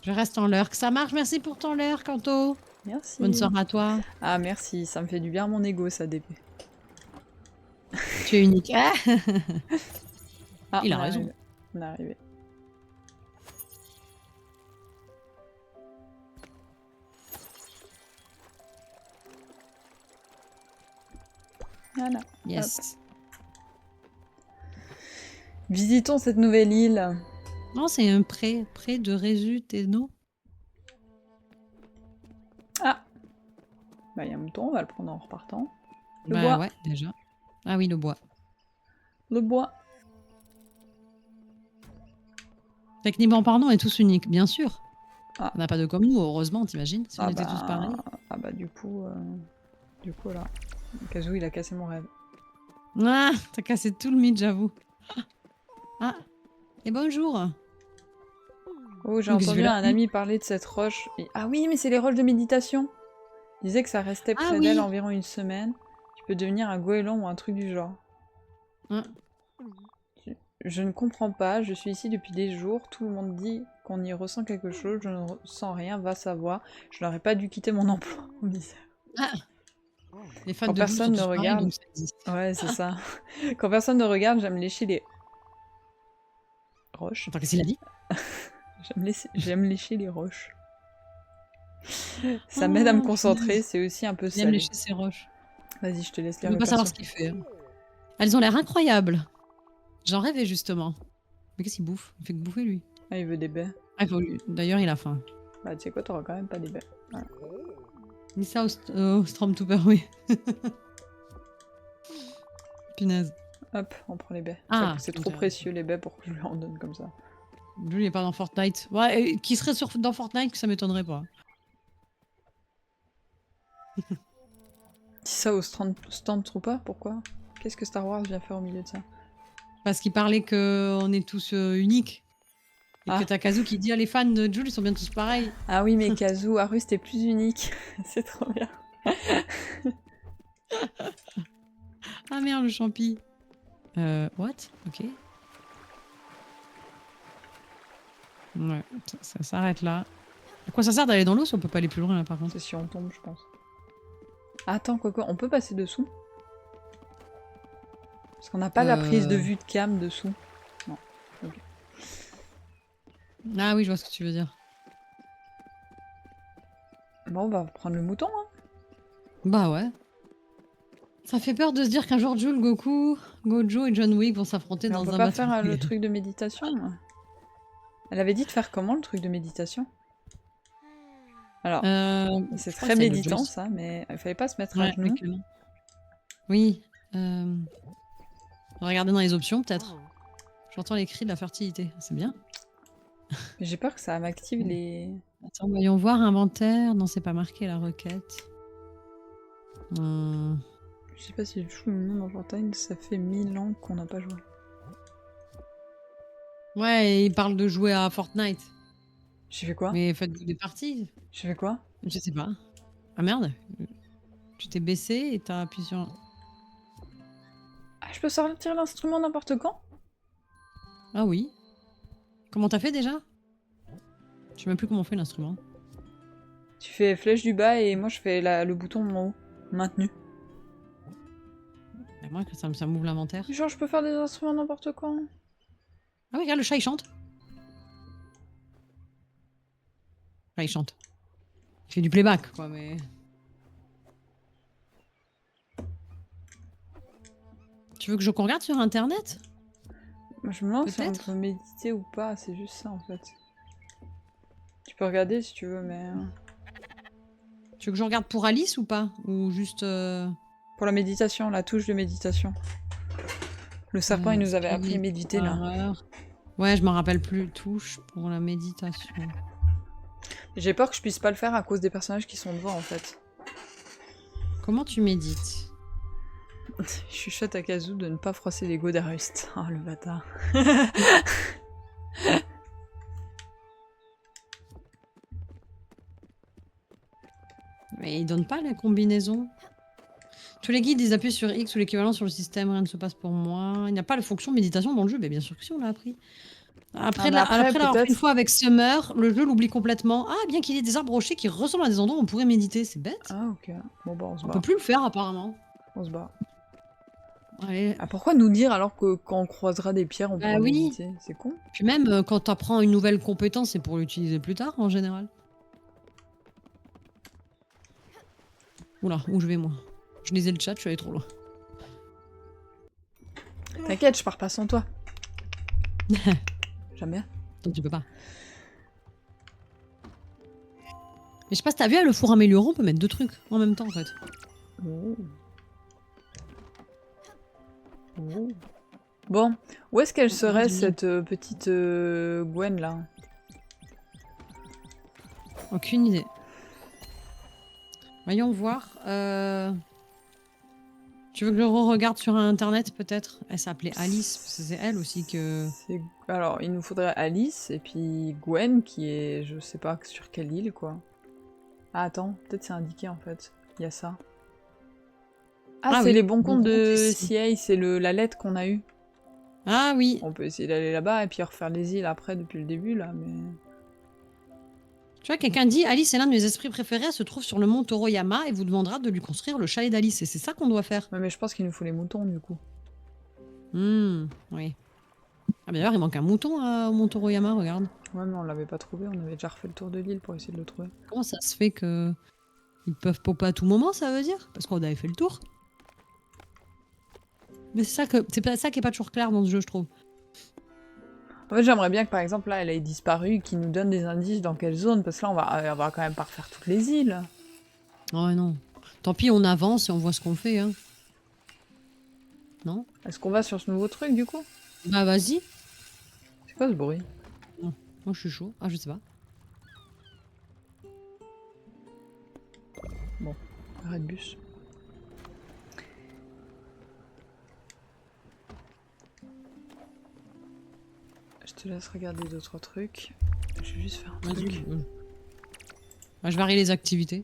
Je reste en lurk. Ça marche, merci pour ton lurk, Kanto. Merci. Bonne soirée à toi. Ah, merci, ça me fait du bien à mon ego, ça, DP. Tu es unique. Ah, Ah, il on a est raison. arrivé. On est arrivé. Voilà. Yes. Visitons cette nouvelle île. Non, c'est un pré de Résu-Téno. Ah. Bah, il y a un mouton, on va le prendre en repartant. Le Bah bois. ouais, déjà. Ah oui, le bois. Le bois. Techniquement parlant, on est tous uniques, bien sûr. Ah. On n'a pas de comme nous, heureusement, t'imagines, si on était tous pareils. Ah bah du coup là. Kazoo, il a cassé mon rêve. Ah, t'as cassé tout le mythe, j'avoue. Ah, et bonjour. Oh, j'ai Donc, je entendu vais la un nuit. ami parler de cette roche. Ah oui, mais c'est les roches de méditation. Il disait que ça restait Ah près oui. d'elle environ une semaine. Tu peux devenir un goéland ou un truc du genre. Ah. Je ne comprends pas, je suis ici depuis des jours, tout le monde dit qu'on y ressent quelque chose, je ne ressens rien, va savoir. Je n'aurais pas dû quitter mon emploi. Bizarre. Ah. Les fans Quand de Jules sont personne ne tous pareils, regarde. donc ça existe. Ouais, c'est ça. Quand personne ne regarde, j'aime lécher les roches. Attends, qu'est-ce qu'il a dit? J'aime lécher les roches. Ça m'aide à me concentrer, c'est aussi un peu Il aime salé. lécher ses roches. Vas-y, je te laisse Je lire veux le pas savoir ce perso. qu'il fait. Elles ont l'air incroyables. J'en rêvais justement. Mais qu'est-ce qu'il bouffe? Il fait que bouffer lui. Ah, il veut des baies. Ah, d'ailleurs, il a faim. Bah, tu sais quoi, t'auras quand même pas des baies. Voilà. Dis ça au Stormtrooper, oui. Punaise. Hop, on prend les baies. Ah, c'est trop ok. précieux les baies pour que je lui en donne comme ça. Lui, il est pas dans Fortnite. Ouais, qui serait dans Fortnite, ça m'étonnerait pas. Dis ça au Stormtrooper, pourquoi? Qu'est-ce que Star Wars vient faire au milieu de ça? Parce qu'il parlait qu'on est tous uniques. Et que t'as Kazoo qui dit, ah, les fans de Jules, ils sont bien tous pareils. Ah oui, mais Kazoo, Arus, t'es plus unique. C'est trop bien. Ah merde, le champi. What? Ok. Ouais, ça s'arrête là. À quoi ça sert d'aller dans l'eau si on peut pas aller plus loin là par contre? C'est si on tombe, je pense. Attends, quoi, on peut passer dessous? Parce qu'on n'a pas la prise de vue de cam dessous. Non. Ok. Ah oui, je vois ce que tu veux dire. Bon, on va prendre le mouton, hein. Bah ouais. Ça fait peur de se dire qu'un jour Jules, Goku, Gojo et John Wick vont s'affronter Mais dans on peut un pas bateau. faire le truc de méditation. Elle avait dit de faire comment le truc de méditation? Alors, c'est je crois très que c'est le méditant joystick. ça, mais il fallait pas se mettre à Ouais, genoux. avec le nom. Oui. Regardez dans les options peut-être. J'entends les cris de la fertilité. C'est bien. J'ai peur que ça m'active les... Attends, voyons voir inventaire. Non, c'est pas marqué la requête. Je sais pas si je joue ou non dans Fortnite, ça fait 1000 ans qu'on n'a pas joué. Ouais, il parle de jouer à Fortnite. J'ai fait quoi? Mais faites-vous des parties. J'ai fait quoi? Je sais pas. Ah merde. Tu t'es baissé et t'as appuyé sur... Ah, je peux sortir l'instrument n'importe quand? Ah oui. Comment t'as fait déjà? Je sais même plus comment on fait l'instrument. Tu fais flèche du bas et moi je fais le bouton en haut. Maintenu. Bah, moi, que ça m'ouvre l'inventaire. Genre je peux faire des instruments n'importe quand. Ah oui, regarde, le chat, il chante. Enfin, il chante. Il fait du playback, quoi, mais... Tu veux que qu'on regarde sur Internet? Moi je me lance si on Peut-être. peut méditer ou pas, c'est juste ça en fait. Tu peux regarder si tu veux, mais... Tu veux que je regarde pour Alice ou pas? Ou juste... Pour la méditation, la touche de méditation. Le serpent il nous avait appris à méditer là. Ouais, je m'en rappelle plus. Touche pour la méditation. J'ai peur que je puisse pas le faire à cause des personnages qui sont devant en fait. Comment tu médites? Je chuchote à Kazoo de ne pas froisser l'ego d'Arust. Oh le bâtard. Mais il donne pas la combinaison. Tous les guides, ils appuient sur X ou l'équivalent sur le système, rien ne se passe pour moi. Il n'y a pas la fonction méditation dans le jeu, mais bien sûr que si, on l'a appris. Après, mais après, l'avoir fait une peut-être- fois avec Summer, le jeu l'oublie complètement. Ah, bien qu'il y ait des arbres rochers qui ressemblent à des endroits où on pourrait méditer, c'est bête. Ah, ok. Bon, bah, on se On bat. peut plus le faire apparemment. On se bat. Allez. Ah, pourquoi nous dire alors que quand on croisera des pierres, on Bah pourra oui. méditer? C'est con. Puis même quand t'apprends une nouvelle compétence, c'est pour l'utiliser plus tard en général. Oula, où je vais moi? Je lisais le chat, je suis allée trop loin. T'inquiète, je pars pas sans toi. Jamais. Donc tu peux pas. Mais je sais pas si t'as vu, à le four amélioré, on peut mettre deux trucs en même temps en fait. Oh. Oh. Bon, où est-ce qu'elle serait cette petite Gwen là? Aucune idée. Voyons voir. Tu veux que je re-regarde sur internet peut-être? Elle s'appelait Alice, parce que c'est elle aussi que... Alors, il nous faudrait Alice et puis Gwen qui est, je sais pas sur quelle île quoi. Ah attends, peut-être c'est indiqué en fait. Il y a ça. Ah, c'est oui, les bons comptes de ici. CA, c'est la lettre qu'on a eue. Ah oui. On peut essayer d'aller là-bas et puis refaire les îles après depuis le début là, mais... Tu vois, quelqu'un dit Alice est l'un de mes esprits préférés, elle se trouve sur le mont Toroyama et vous demandera de lui construire le chalet d'Alice. Et c'est ça qu'on doit faire. Ouais, mais je pense qu'il nous faut les moutons du coup. Oui. Ah, d'ailleurs, il manque un mouton au mont Toroyama, regarde. Ouais, mais on l'avait pas trouvé, on avait déjà refait le tour de l'île pour essayer de le trouver. Comment ça se fait que ils peuvent popper à tout moment, ça veut dire? Parce qu'on avait fait le tour. Mais c'est pas ça qui est pas toujours clair dans ce jeu, je trouve. En fait, j'aimerais bien que par exemple là, elle ait disparu, qu'il nous donne des indices dans quelle zone, parce que là, on va quand même pas refaire toutes les îles. Oh non. Tant pis, on avance et on voit ce qu'on fait, hein. Non? Est-ce qu'on va sur ce nouveau truc du coup? Bah vas-y. C'est quoi ce bruit? Moi je suis chaud. Ah je sais pas. Bon, arrêt de bus. Je te laisse regarder d'autres trucs. Je vais juste faire un truc. Bah, je varie les activités.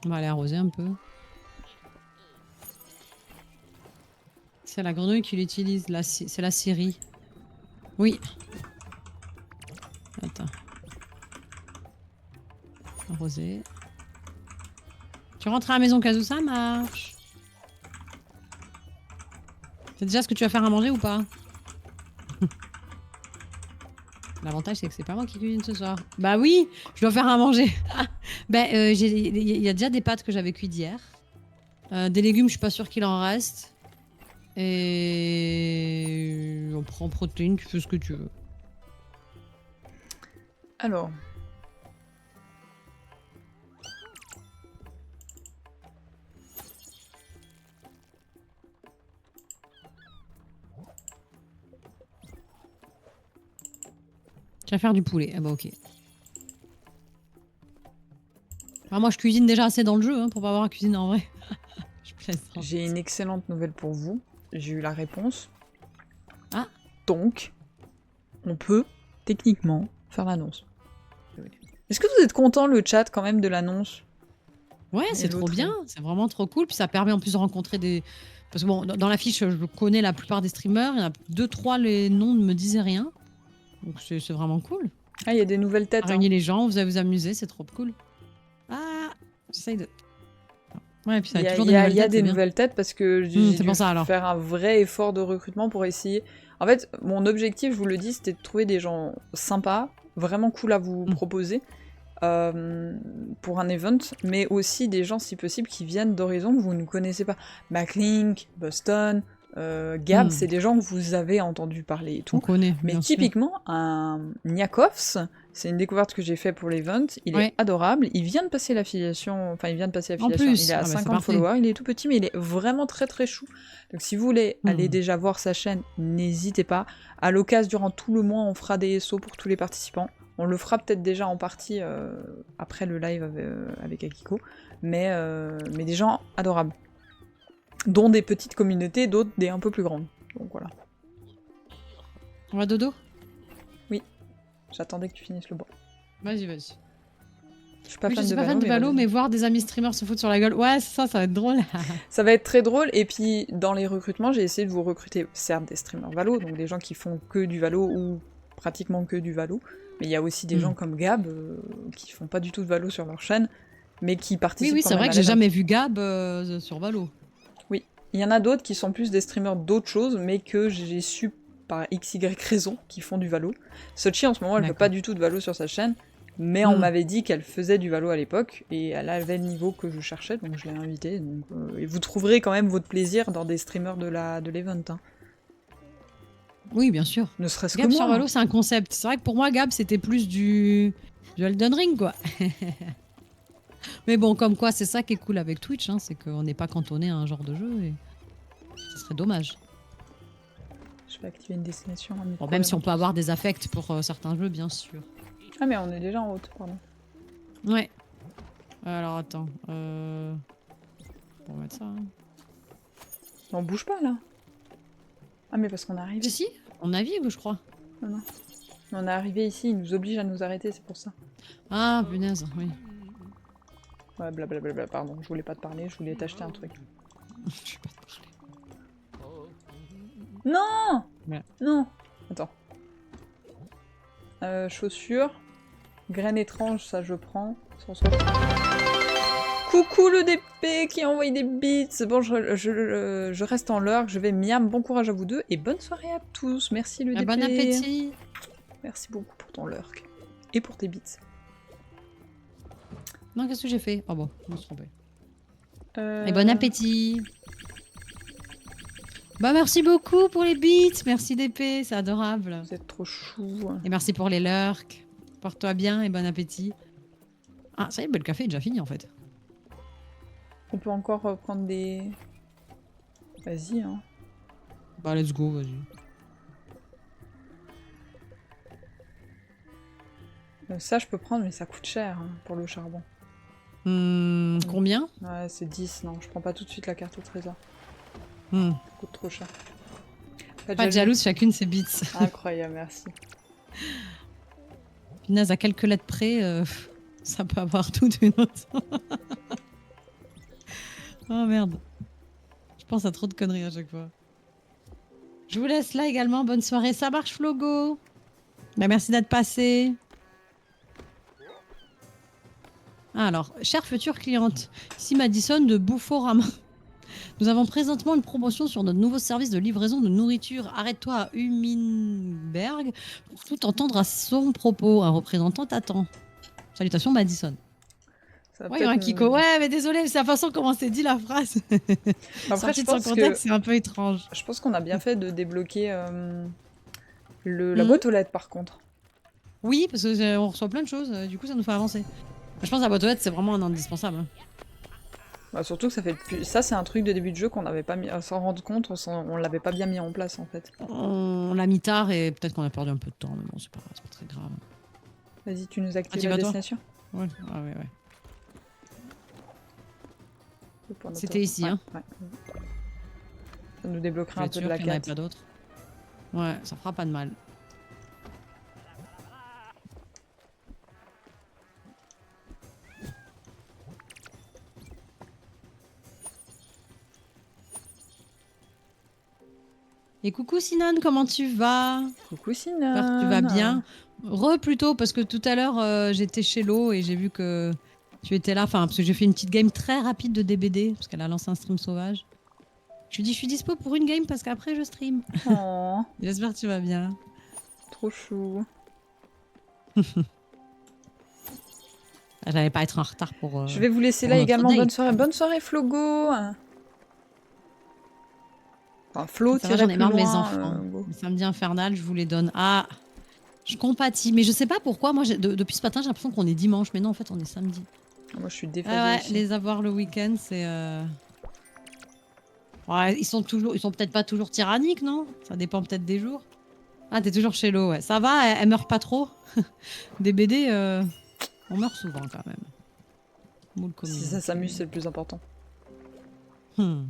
On va aller arroser un peu. C'est la grenouille qui l'utilise. C'est la Syrie. Oui. Attends. Arroser. Tu rentres à la maison cas où ça marche. C'est déjà ce que tu vas faire à manger ou pas? L'avantage c'est que c'est pas moi qui cuisine ce soir. Bah oui, je dois faire à manger. Ben il y a déjà des pâtes que j'avais cuites hier. Des légumes, je suis pas sûre qu'il en reste. Et on prend protéines, tu fais ce que tu veux. Alors. Tu vas faire du poulet. Ah bah ok. Enfin, moi je cuisine déjà assez dans le jeu hein, pour pas avoir à cuisiner en vrai. Je plaisante. J'ai une excellente nouvelle pour vous. J'ai eu la réponse. Ah. Donc, on peut techniquement faire l'annonce. Est-ce que vous êtes content le chat quand même de l'annonce? Ouais, c'est trop bien, c'est vraiment trop cool. Puis ça permet en plus de rencontrer des... Parce que bon, dans la fiche, je connais la plupart des streamers. Il y en a 2-3, les noms ne me disaient rien. Donc c'est vraiment cool. Ah, il y a des nouvelles têtes. Réunir les gens, vous allez vous amuser, c'est trop cool. Ah, j'essaye de... Ouais, puis ça Il y a, toujours des nouvelles têtes. Il y a des nouvelles têtes parce que j'ai dû faire un vrai effort de recrutement pour essayer. En fait, mon objectif, je vous le dis, c'était de trouver des gens sympas, vraiment cool à vous proposer pour un event, mais aussi des gens, si possible, qui viennent d'horizons que vous ne connaissez pas. Maclink, Boston, Gab, c'est des gens que vous avez entendu parler et tout. On connaît, mais typiquement, un Niakovs, c'est une découverte que j'ai fait pour l'event, il est adorable, il vient de passer l'affiliation, il est à 50 followers, il est tout petit mais il est vraiment très très chou. Donc si vous voulez aller déjà voir sa chaîne, n'hésitez pas. À l'occasion, durant tout le mois, on fera des SO pour tous les participants. On le fera peut-être déjà en partie après le live avec Akiko, mais des gens adorables. dont des petites communautés, d'autres des un peu plus grandes. Donc voilà. On va dodo? J'attendais que tu finisses le bois. Vas-y. Je suis pas Oui, je fan suis de pas fan Valo, de Valo, vas-y. mais voir des amis streamers se foutre sur la gueule, ouais, ça va être drôle. Ça va être très drôle, et puis dans les recrutements, j'ai essayé de vous recruter, certes, des streamers Valo, donc des gens qui font que du Valo ou pratiquement que du Valo, mais il y a aussi des gens comme Gab qui font pas du tout de Valo sur leur chaîne, mais qui participent Oui, quand c'est même vrai à que j'ai l'event. jamais vu Gab sur Valo. Oui, il y en a d'autres qui sont plus des streamers d'autres choses, mais que j'ai su par XY raison qui font du Valo. Sochi en ce moment, elle fait pas du tout de Valo sur sa chaîne, mais on m'avait dit qu'elle faisait du Valo à l'époque, et elle avait le niveau que je cherchais, donc je l'ai invitée. Donc, et vous trouverez quand même votre plaisir dans des streamers de l'event. Hein. Oui, bien sûr. Ne serait-ce que Gab sur moi. Valo, c'est un concept. C'est vrai que pour moi, Gab, c'était plus du Elden Ring, quoi. Mais bon, comme quoi, c'est ça qui est cool avec Twitch, hein, c'est qu'on n'est pas cantonné à un genre de jeu, et ce serait dommage. Je vais activer une destination. Bon, même si on peut avoir des affects pour certains jeux, bien sûr. Ah mais on est déjà en haute, pardon. Ouais. Alors attends. On va mettre ça. Hein. On bouge pas là. Ah mais parce qu'on est arrivé. Si, on navigue, je crois. Non. On est arrivé ici, ils nous obligent à nous arrêter, c'est pour ça. Ah, punaise, oui. Ouais, blablabla, pardon, je voulais pas te parler, je voulais t'acheter un truc. Je vais pas te parler. Non Ouais. Non Attends. Chaussures. Graines étranges, ça je prends. Coucou le DP qui a envoyé des bits. Bon, je reste en lurk, je vais miam. Bon courage à vous deux et bonne soirée à tous. Merci le DP. Bon appétit. Merci beaucoup pour ton lurk. Et pour tes bits. Non, qu'est-ce que j'ai fait? Oh bon, je me suis trompée. Et bon appétit. Bah merci beaucoup pour les bits. Merci DP, c'est adorable. Vous êtes trop chou. Et merci pour les lurks. Porte-toi bien et bon appétit. Ah, ça y est, le café est déjà fini en fait. On peut encore prendre des... Vas-y, hein. Bah let's go, vas-y. Ça, je peux prendre, mais ça coûte cher hein, pour le charbon. Combien? Ouais, c'est 10. Non, je prends pas tout de suite la carte au trésor. Ça coûte trop cher. Pas de jalouse, chacune ses bits. Incroyable, merci. Punaise, à quelques lettres près, ça peut avoir toute une autre. Oh merde. Je pense à trop de conneries à chaque fois. Je vous laisse là également. Bonne soirée. Ça marche, Flogo. Bah, merci d'être passé. Alors, chère future cliente, ici Madison de Boufforama. Nous avons présentement une promotion sur notre nouveau service de livraison de nourriture. Arrête-toi à Huminberg pour tout entendre à son propos. Un représentant t'attend. Salutations Madison. Ouais, il y aura un Kiko. Ouais, mais désolé, c'est la façon comment c'est dit la phrase. Après, je de son pense contexte, c'est un peu étrange. Je pense qu'on a bien fait de débloquer la boîte aux lettres, par contre. Oui, parce qu'on reçoit plein de choses, du coup ça nous fait avancer. Je pense que la boîte aux lettres, c'est vraiment un indispensable. Hein. Bah, surtout que ça fait depuis... Ça, c'est un truc de début de jeu qu'on n'avait pas mis... Sans rendre compte, on l'avait pas bien mis en place, en fait. On l'a mis tard et peut-être qu'on a perdu un peu de temps, mais bon, c'est pas très grave. Vas-y, tu nous actives la destination. Ouais, ouais. Notre... C'était ici, hein. Ouais. Ça nous débloquera un peu de la carte. Pas d'autres. Ouais, ça fera pas de mal. Et coucou Sinan, comment tu vas? Coucou Sinan. J'espère que tu vas bien. Plutôt, parce que tout à l'heure, j'étais chez Lo et j'ai vu que tu étais là. Enfin, parce que j'ai fait une petite game très rapide de DBD, parce qu'elle a lancé un stream sauvage. Je lui dis, je suis dispo pour une game parce qu'après, je stream. Oh. J'espère que tu vas bien. Trop chou. J'allais pas être en retard pour... je vais vous laisser là également. Bonne soirée. Bonne soirée, Flogo. Enfin, Flo, j'en ai marre de mes enfants. Le samedi infernal, je vous les donne. Ah, je compatis. Mais je sais pas pourquoi. Moi, depuis ce matin, j'ai l'impression qu'on est dimanche. Mais non, en fait, on est samedi. Moi, je suis déphasée. Ouais, les avoir le week-end, c'est... Ouais, ils sont peut-être pas toujours tyranniques, non? Ça dépend peut-être des jours. Ah, t'es toujours chez Lo, ouais. Ça va, elle meurt pas trop. Des BD, on meurt souvent quand même. Si ça s'amuse, c'est le plus important. Hmm.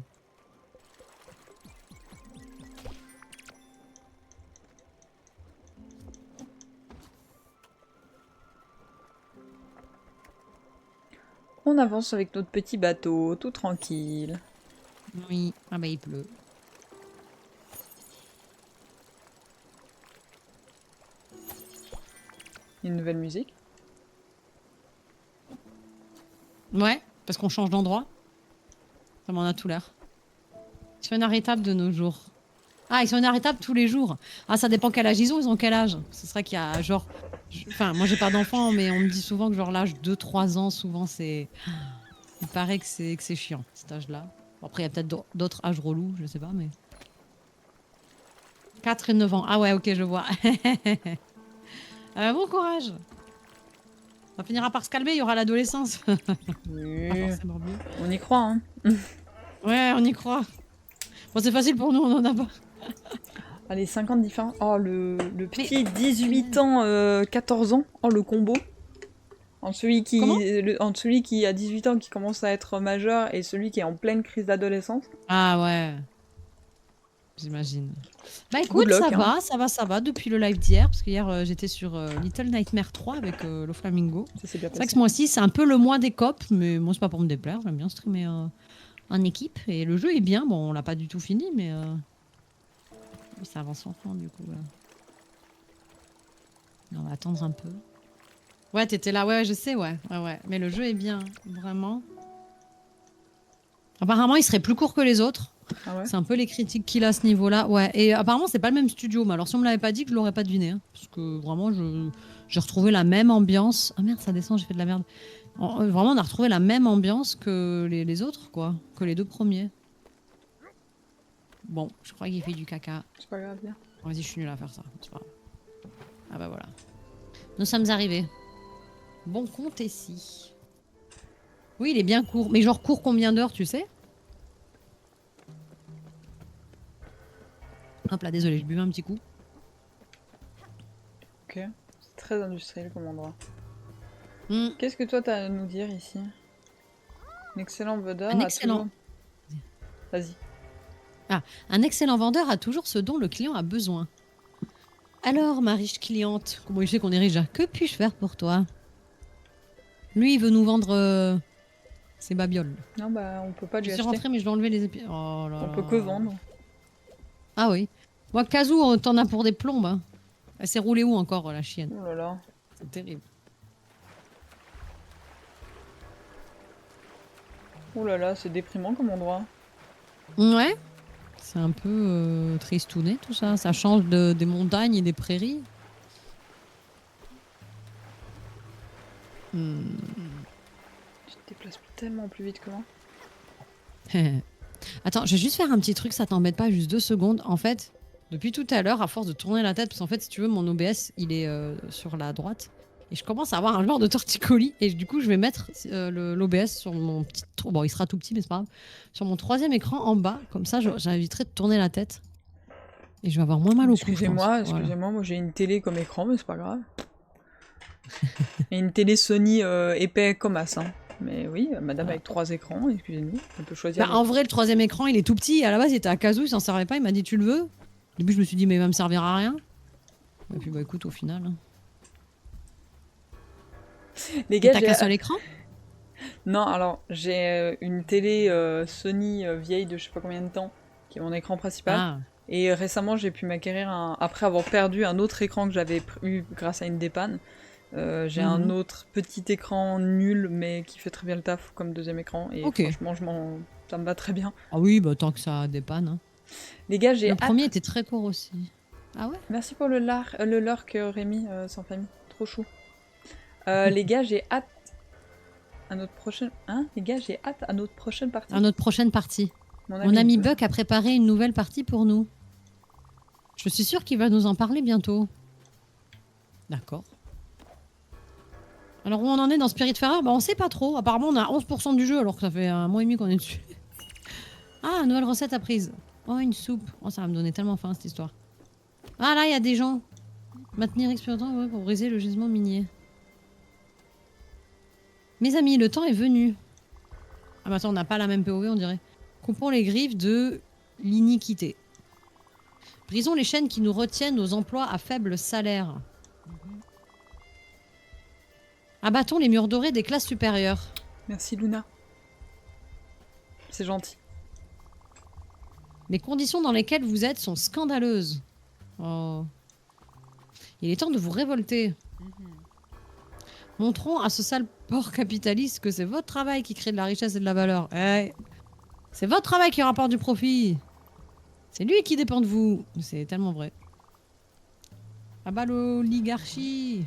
On avance avec notre petit bateau, tout tranquille. Oui. Ah bah il pleut. Une nouvelle musique. Ouais, parce qu'on change d'endroit. Ça m'en a tout l'air. Ils sont inarrêtables de nos jours. Ah, ils sont inarrêtables tous les jours. Ah, ça dépend quel âge ils ont quel âge. Ce serait qu'il y a genre... Enfin, moi j'ai pas d'enfant, mais on me dit souvent que genre l'âge 2-3 ans, souvent c'est... Il paraît que c'est chiant, cet âge-là. Bon, après, il y a peut-être d'autres âges relous, je sais pas, mais... 4 et 9 ans. Ah ouais, ok, je vois. Bon courage. Ça finira par se calmer, il y aura l'adolescence. Oui. Pas forcément mieux. On y croit, hein. Ouais, on y croit. Bon, c'est facile pour nous, on en a pas. Allez, 50 différents. Oh, le petit 18 ans, 14 ans. Oh, le combo. Entre celui entre celui qui a 18 ans, qui commence à être majeur, et celui qui est en pleine crise d'adolescence. Ah ouais. J'imagine. Bah Good écoute, luck, ça va depuis le live d'hier, parce qu'hier j'étais sur Little Nightmare 3 avec le Flamingo. Ça s'est bien C'est vrai que passé. ce mois-ci c'est un peu le mois des copes, mais moi c'est pas pour me déplaire, j'aime bien streamer en équipe. Et le jeu est bien, bon on l'a pas du tout fini, mais ça avance enfin du coup. On va attendre un peu. Ouais, t'étais là, ouais, je sais, ouais. Mais le jeu est bien, vraiment. Apparemment, il serait plus court que les autres. Ah ouais. C'est un peu les critiques qu'il a à ce niveau-là. Ouais. Et apparemment, c'est pas le même studio. Mais alors, si on me l'avait pas dit, je l'aurais pas deviné. Hein, parce que vraiment, j'ai retrouvé la même ambiance. Ah merde, ça descend, j'ai fait de la merde. Vraiment, on a retrouvé la même ambiance que les autres, quoi. Que les deux premiers. Bon, je crois qu'il fait du caca. C'est pas grave, bien. Vas-y, je suis nulle à faire ça. C'est pas grave. Ah bah voilà. Nous sommes arrivés. Bon compte ici. Oui, il est bien court. Mais genre court combien d'heures, tu sais? Hop là, désolé, je buvais un petit coup. Ok. C'est très industriel comme endroit. Hmm. Qu'est-ce que toi t'as à nous dire ici? Un excellent vendeur. Un excellent. Vas-y. Un excellent vendeur a toujours ce dont le client a besoin. Alors, ma riche cliente, comment il sait qu'on est riche? Que puis-je faire pour toi? Lui, il veut nous vendre ses babioles. Non, bah, on peut pas lui Je suis acheter. rentrée, mais je vais enlever les épis. Oh là On là. peut que vendre. Ah oui. Moi, Kazoo, t'en as pour des plombes. Hein. Elle s'est roulée où encore, la chienne? Oh là là. C'est terrible. Oh là là, c'est déprimant comme endroit. Ouais. C'est un peu tristouné, tout ça. Ça change des montagnes et des prairies. Hmm. Tu te déplaces tellement plus vite que moi. Attends, je vais juste faire un petit truc, ça t'embête pas, juste 2 secondes. En fait, depuis tout à l'heure, à force de tourner la tête, parce qu'en fait, si tu veux, mon OBS, il est sur la droite. Et je commence à avoir un genre de torticolis. Et du coup, je vais mettre l'OBS sur mon petit... Bon, il sera tout petit, mais c'est pas grave. Sur mon 3e écran en bas. Comme ça, j'inviterai de tourner la tête. Et je vais avoir moins mal au cou. Excusez-moi, moi j'ai une télé comme écran, mais c'est pas grave. Et une télé Sony épais comme as. Hein. Mais oui, madame avec 3 écrans, excusez-nous, on peut choisir. Bah, en vrai, le 3e écran, il est tout petit. À la base, il était à Kazoo, il s'en servait pas. Il m'a dit, tu le veux? Au début, je me suis dit, mais il va me servir à rien. Et puis, bah écoute, au final. Hein. Les gars, t'as qu'un seul écran? Non, alors j'ai une télé Sony vieille de je sais pas combien de temps, qui est mon écran principal. Ah. Et récemment, j'ai pu m'acquérir après avoir perdu un autre écran que j'avais eu grâce à une dépanne. J'ai un autre petit écran nul, mais qui fait très bien le taf comme 2e écran. Et franchement, ça me va très bien. Ah oui, bah tant que ça dépanne. Hein. Les gars, j'ai Le premier était très court aussi. Ah ouais? Merci pour le lurk, Rémi, sans famille. Trop chou. Les gars, j'ai hâte à notre prochaine... Hein? Les gars, j'ai hâte à notre prochaine partie. À notre prochaine partie. Mon ami Buck a préparé une nouvelle partie pour nous. Je suis sûre qu'il va nous en parler bientôt. D'accord. Alors où on en est dans Spiritfarer? Bah on sait pas trop. Apparemment on a 11% du jeu alors que ça fait un mois et demi qu'on est dessus. Ah, nouvelle recette apprise. Oh, une soupe. Oh, ça va me donner tellement faim cette histoire. Ah là, il y a des gens. Maintenir exploitant pour briser le gisement minier. Mes amis, le temps est venu. Ah mais attends, on n'a pas la même POV on dirait. Coupons les griffes de l'iniquité. Brisons les chaînes qui nous retiennent aux emplois à faible salaire. Abattons les murs dorés des classes supérieures. Merci Luna. C'est gentil. Les conditions dans lesquelles vous êtes sont scandaleuses. Oh. Il est temps de vous révolter. Montrons à ce sale porc capitaliste que c'est votre travail qui crée de la richesse et de la valeur. Eh, c'est votre travail qui rapporte du profit. C'est lui qui dépend de vous. C'est tellement vrai. Ah bah l'oligarchie.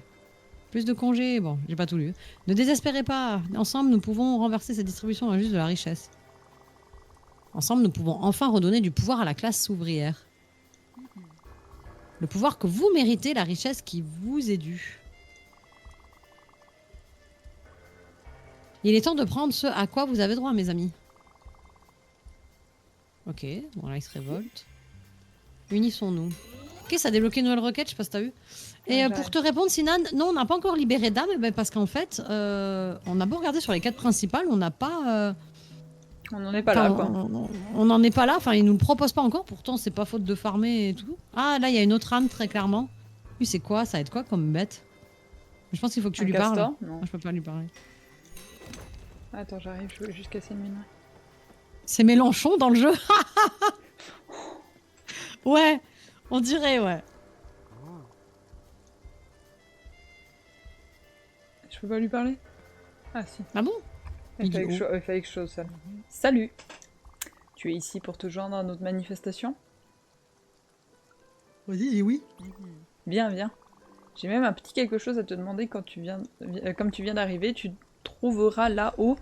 Plus de congés. Bon, j'ai pas tout lu. Ne désespérez pas. Ensemble, nous pouvons renverser cette distribution injuste de la richesse. Ensemble, nous pouvons enfin redonner du pouvoir à la classe ouvrière. Le pouvoir que vous méritez, la richesse qui vous est due. Il est temps de prendre ce à quoi vous avez droit, mes amis. Ok, bon là, il se révolte. Unissons-nous. Ok, ça a débloqué une nouvelle requête, je sais pas si t'as vu. Et pour te répondre, Sinan, non, on n'a pas encore libéré Dame, ben, parce qu'en fait, on a beau regarder sur les quêtes principales, on n'a pas... On n'en est pas là, quoi. On n'en est pas là, enfin, ils nous le proposent pas encore, pourtant, c'est pas faute de farmer et tout. Ah, là, il y a une autre âme, très clairement. Lui, c'est quoi? Ça va être quoi comme bête? Je pense qu'il faut que tu lui parles. Non. Moi, je peux pas lui parler. Attends, j'arrive, je veux juste casser une mine. C'est Mélenchon dans le jeu. Ouais, on dirait, ouais. Je peux pas lui parler? Ah si. Ah bon? Il fallait que je chose ça. Salut! Tu es ici pour te joindre à notre manifestation? Vas-y, dis oui. Viens, viens. J'ai même un petit quelque chose à te demander quand tu viens... Comme tu viens d'arriver, tu trouveras là-haut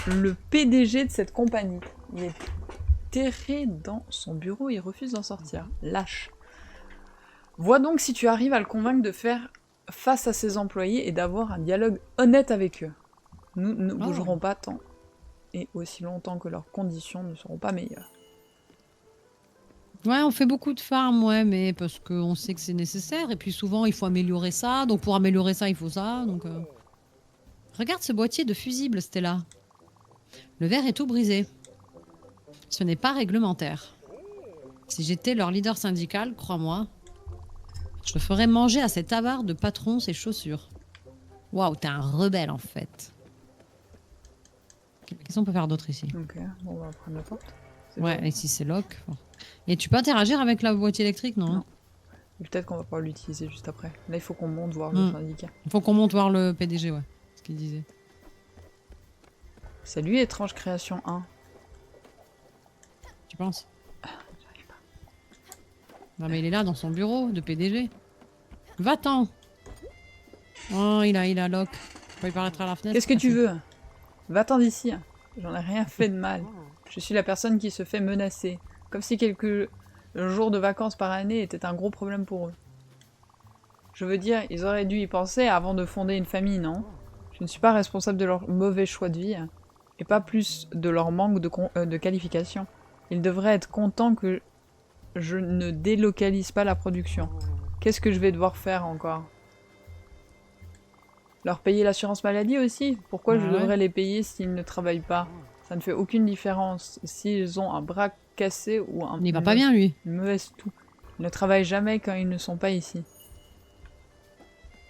le PDG de cette compagnie. Il est terré dans son bureau, il refuse d'en sortir. Lâche. Vois donc si tu arrives à le convaincre de faire face à ses employés et d'avoir un dialogue honnête avec eux. Nous ne bougerons pas tant et aussi longtemps que leurs conditions ne seront pas meilleures. Ouais, on fait beaucoup de farm, ouais, mais parce qu'on sait que c'est nécessaire. Et puis souvent, il faut améliorer ça. Donc pour améliorer ça, il faut ça. Donc regarde ce boîtier de fusibles, Stella. Le verre est tout brisé. Ce n'est pas réglementaire. Si j'étais leur leader syndical, crois-moi, je ferais manger à cet avare de patron ses chaussures. Waouh, t'es un rebelle en fait. Qu'est-ce qu'on peut faire d'autre ici? Ok, bon, on va prendre la porte. Ouais, ici c'est lock. Et tu peux interagir avec la boîtier électrique, non? Non. Peut-être qu'on va pouvoir l'utiliser juste après. Là, il faut qu'on monte voir le syndicat. Il faut qu'on monte voir le PDG, ouais. Ce qu'il disait. Salut, étrange création 1. Tu penses? J'arrive pas. Non, mais il est là dans son bureau de PDG. Va-t'en! Oh, il a lock. On peut lui paraître à la fenêtre. Qu'est-ce que tu veux? Va-t'en d'ici. J'en ai rien fait de mal. Je suis la personne qui se fait menacer. Comme si quelques jours de vacances par année étaient un gros problème pour eux. Je veux dire, ils auraient dû y penser avant de fonder une famille, non? Je ne suis pas responsable de leur mauvais choix de vie, et pas plus de leur manque de qualification. Ils devraient être contents que je ne délocalise pas la production. Qu'est-ce que je vais devoir faire encore? Leur payer l'assurance maladie aussi? Pourquoi je devrais les payer s'ils ne travaillent pas? Ça ne fait aucune différence. S'ils ont un bras cassé ou un... Il va pas bien, lui. Une mauvaise toux. Ils ne travaillent jamais quand ils ne sont pas ici.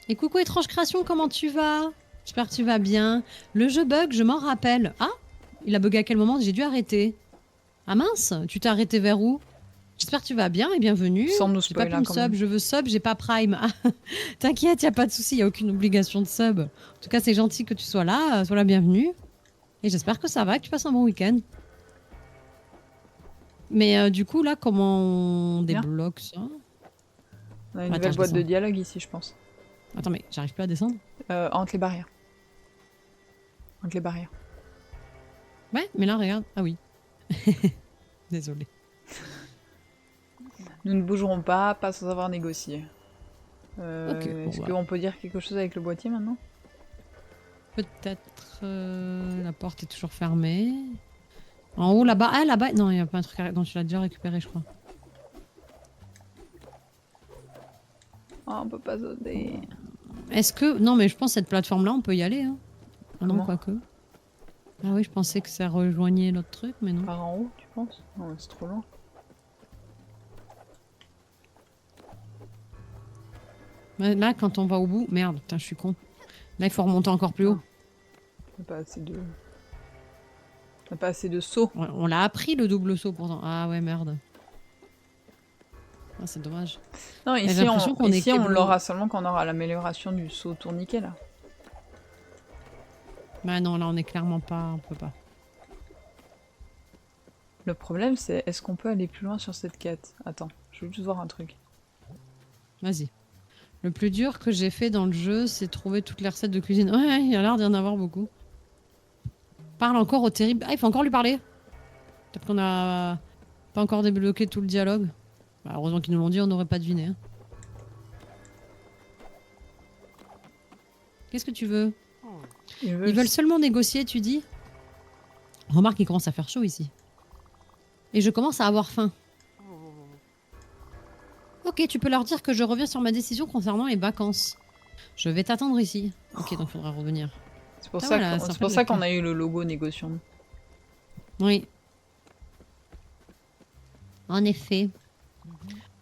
Et coucou étrange création, comment tu vas? J'espère que tu vas bien. Le jeu bug, je m'en rappelle. Ah, il a bugué à quel moment? J'ai dû arrêter. Ah mince, tu t'es arrêté vers où? J'espère que tu vas bien et bienvenue. Sans nous J'ai pas spoiler pu me quand sub, même. je veux sub, j'ai pas Prime. Ah, t'inquiète, y a pas de souci, y a aucune obligation de sub. En tout cas, c'est gentil que tu sois là, sois la bienvenue. Et j'espère que ça va, que tu passes un bon week-end. Mais du coup, là, comment on débloque ça? On a une nouvelle boîte de dialogue ici, je pense. Attends, mais j'arrive plus à descendre. Entre les barrières. Entre les barrières. Ouais, mais là, regarde. Ah oui. Désolée. Nous ne bougerons pas sans avoir négocié. Okay, Est-ce qu'on peut dire quelque chose avec le boîtier maintenant? Peut-être... la porte est toujours fermée. En haut, là-bas. Ah, là-bas. Non, il n'y a pas un truc dont tu l'as déjà récupéré, je crois. Oh, on peut pas sauter. Est-ce que... Non, mais je pense que cette plateforme-là, on peut y aller. Hein. Ah non, Comment? quoique. Ah oui, je pensais que ça rejoignait l'autre truc, mais non. Par en haut, tu penses? Non, c'est trop loin. Là, quand on va au bout... Merde, putain, je suis con. Là, il faut remonter encore plus haut. On n'a pas assez de... On n'a pas assez de sauts. On l'a appris le double saut pourtant. Ah ouais, merde. Ah, c'est dommage. Non, J'ai ici, l'impression qu'on est ici on Keblo. l'aura seulement quand on aura l'amélioration du saut tourniquet, là. Bah non, là on est clairement pas... On peut pas. Le problème, c'est est-ce qu'on peut aller plus loin sur cette quête? Attends, je veux juste voir un truc. Vas-y. Le plus dur que j'ai fait dans le jeu, c'est trouver toutes les recettes de cuisine. Ouais, il y a l'air d'y en avoir beaucoup. Parle encore au terrible... Ah, il faut encore lui parler. Peut-être qu'on a pas encore débloqué tout le dialogue. Bah, heureusement qu'ils nous l'ont dit, on n'aurait pas deviné. Hein. Qu'est-ce que tu veux? Ils veulent seulement négocier, tu dis? Remarque, il commence à faire chaud ici. Et je commence à avoir faim. Ok, tu peux leur dire que je reviens sur ma décision concernant les vacances. Je vais t'attendre ici. Ok, donc il faudra revenir. C'est pour Ah, ça voilà, qu'on- ça c'est pour fait ça le qu'on cul. a eu le logo négociant. Oui. En effet.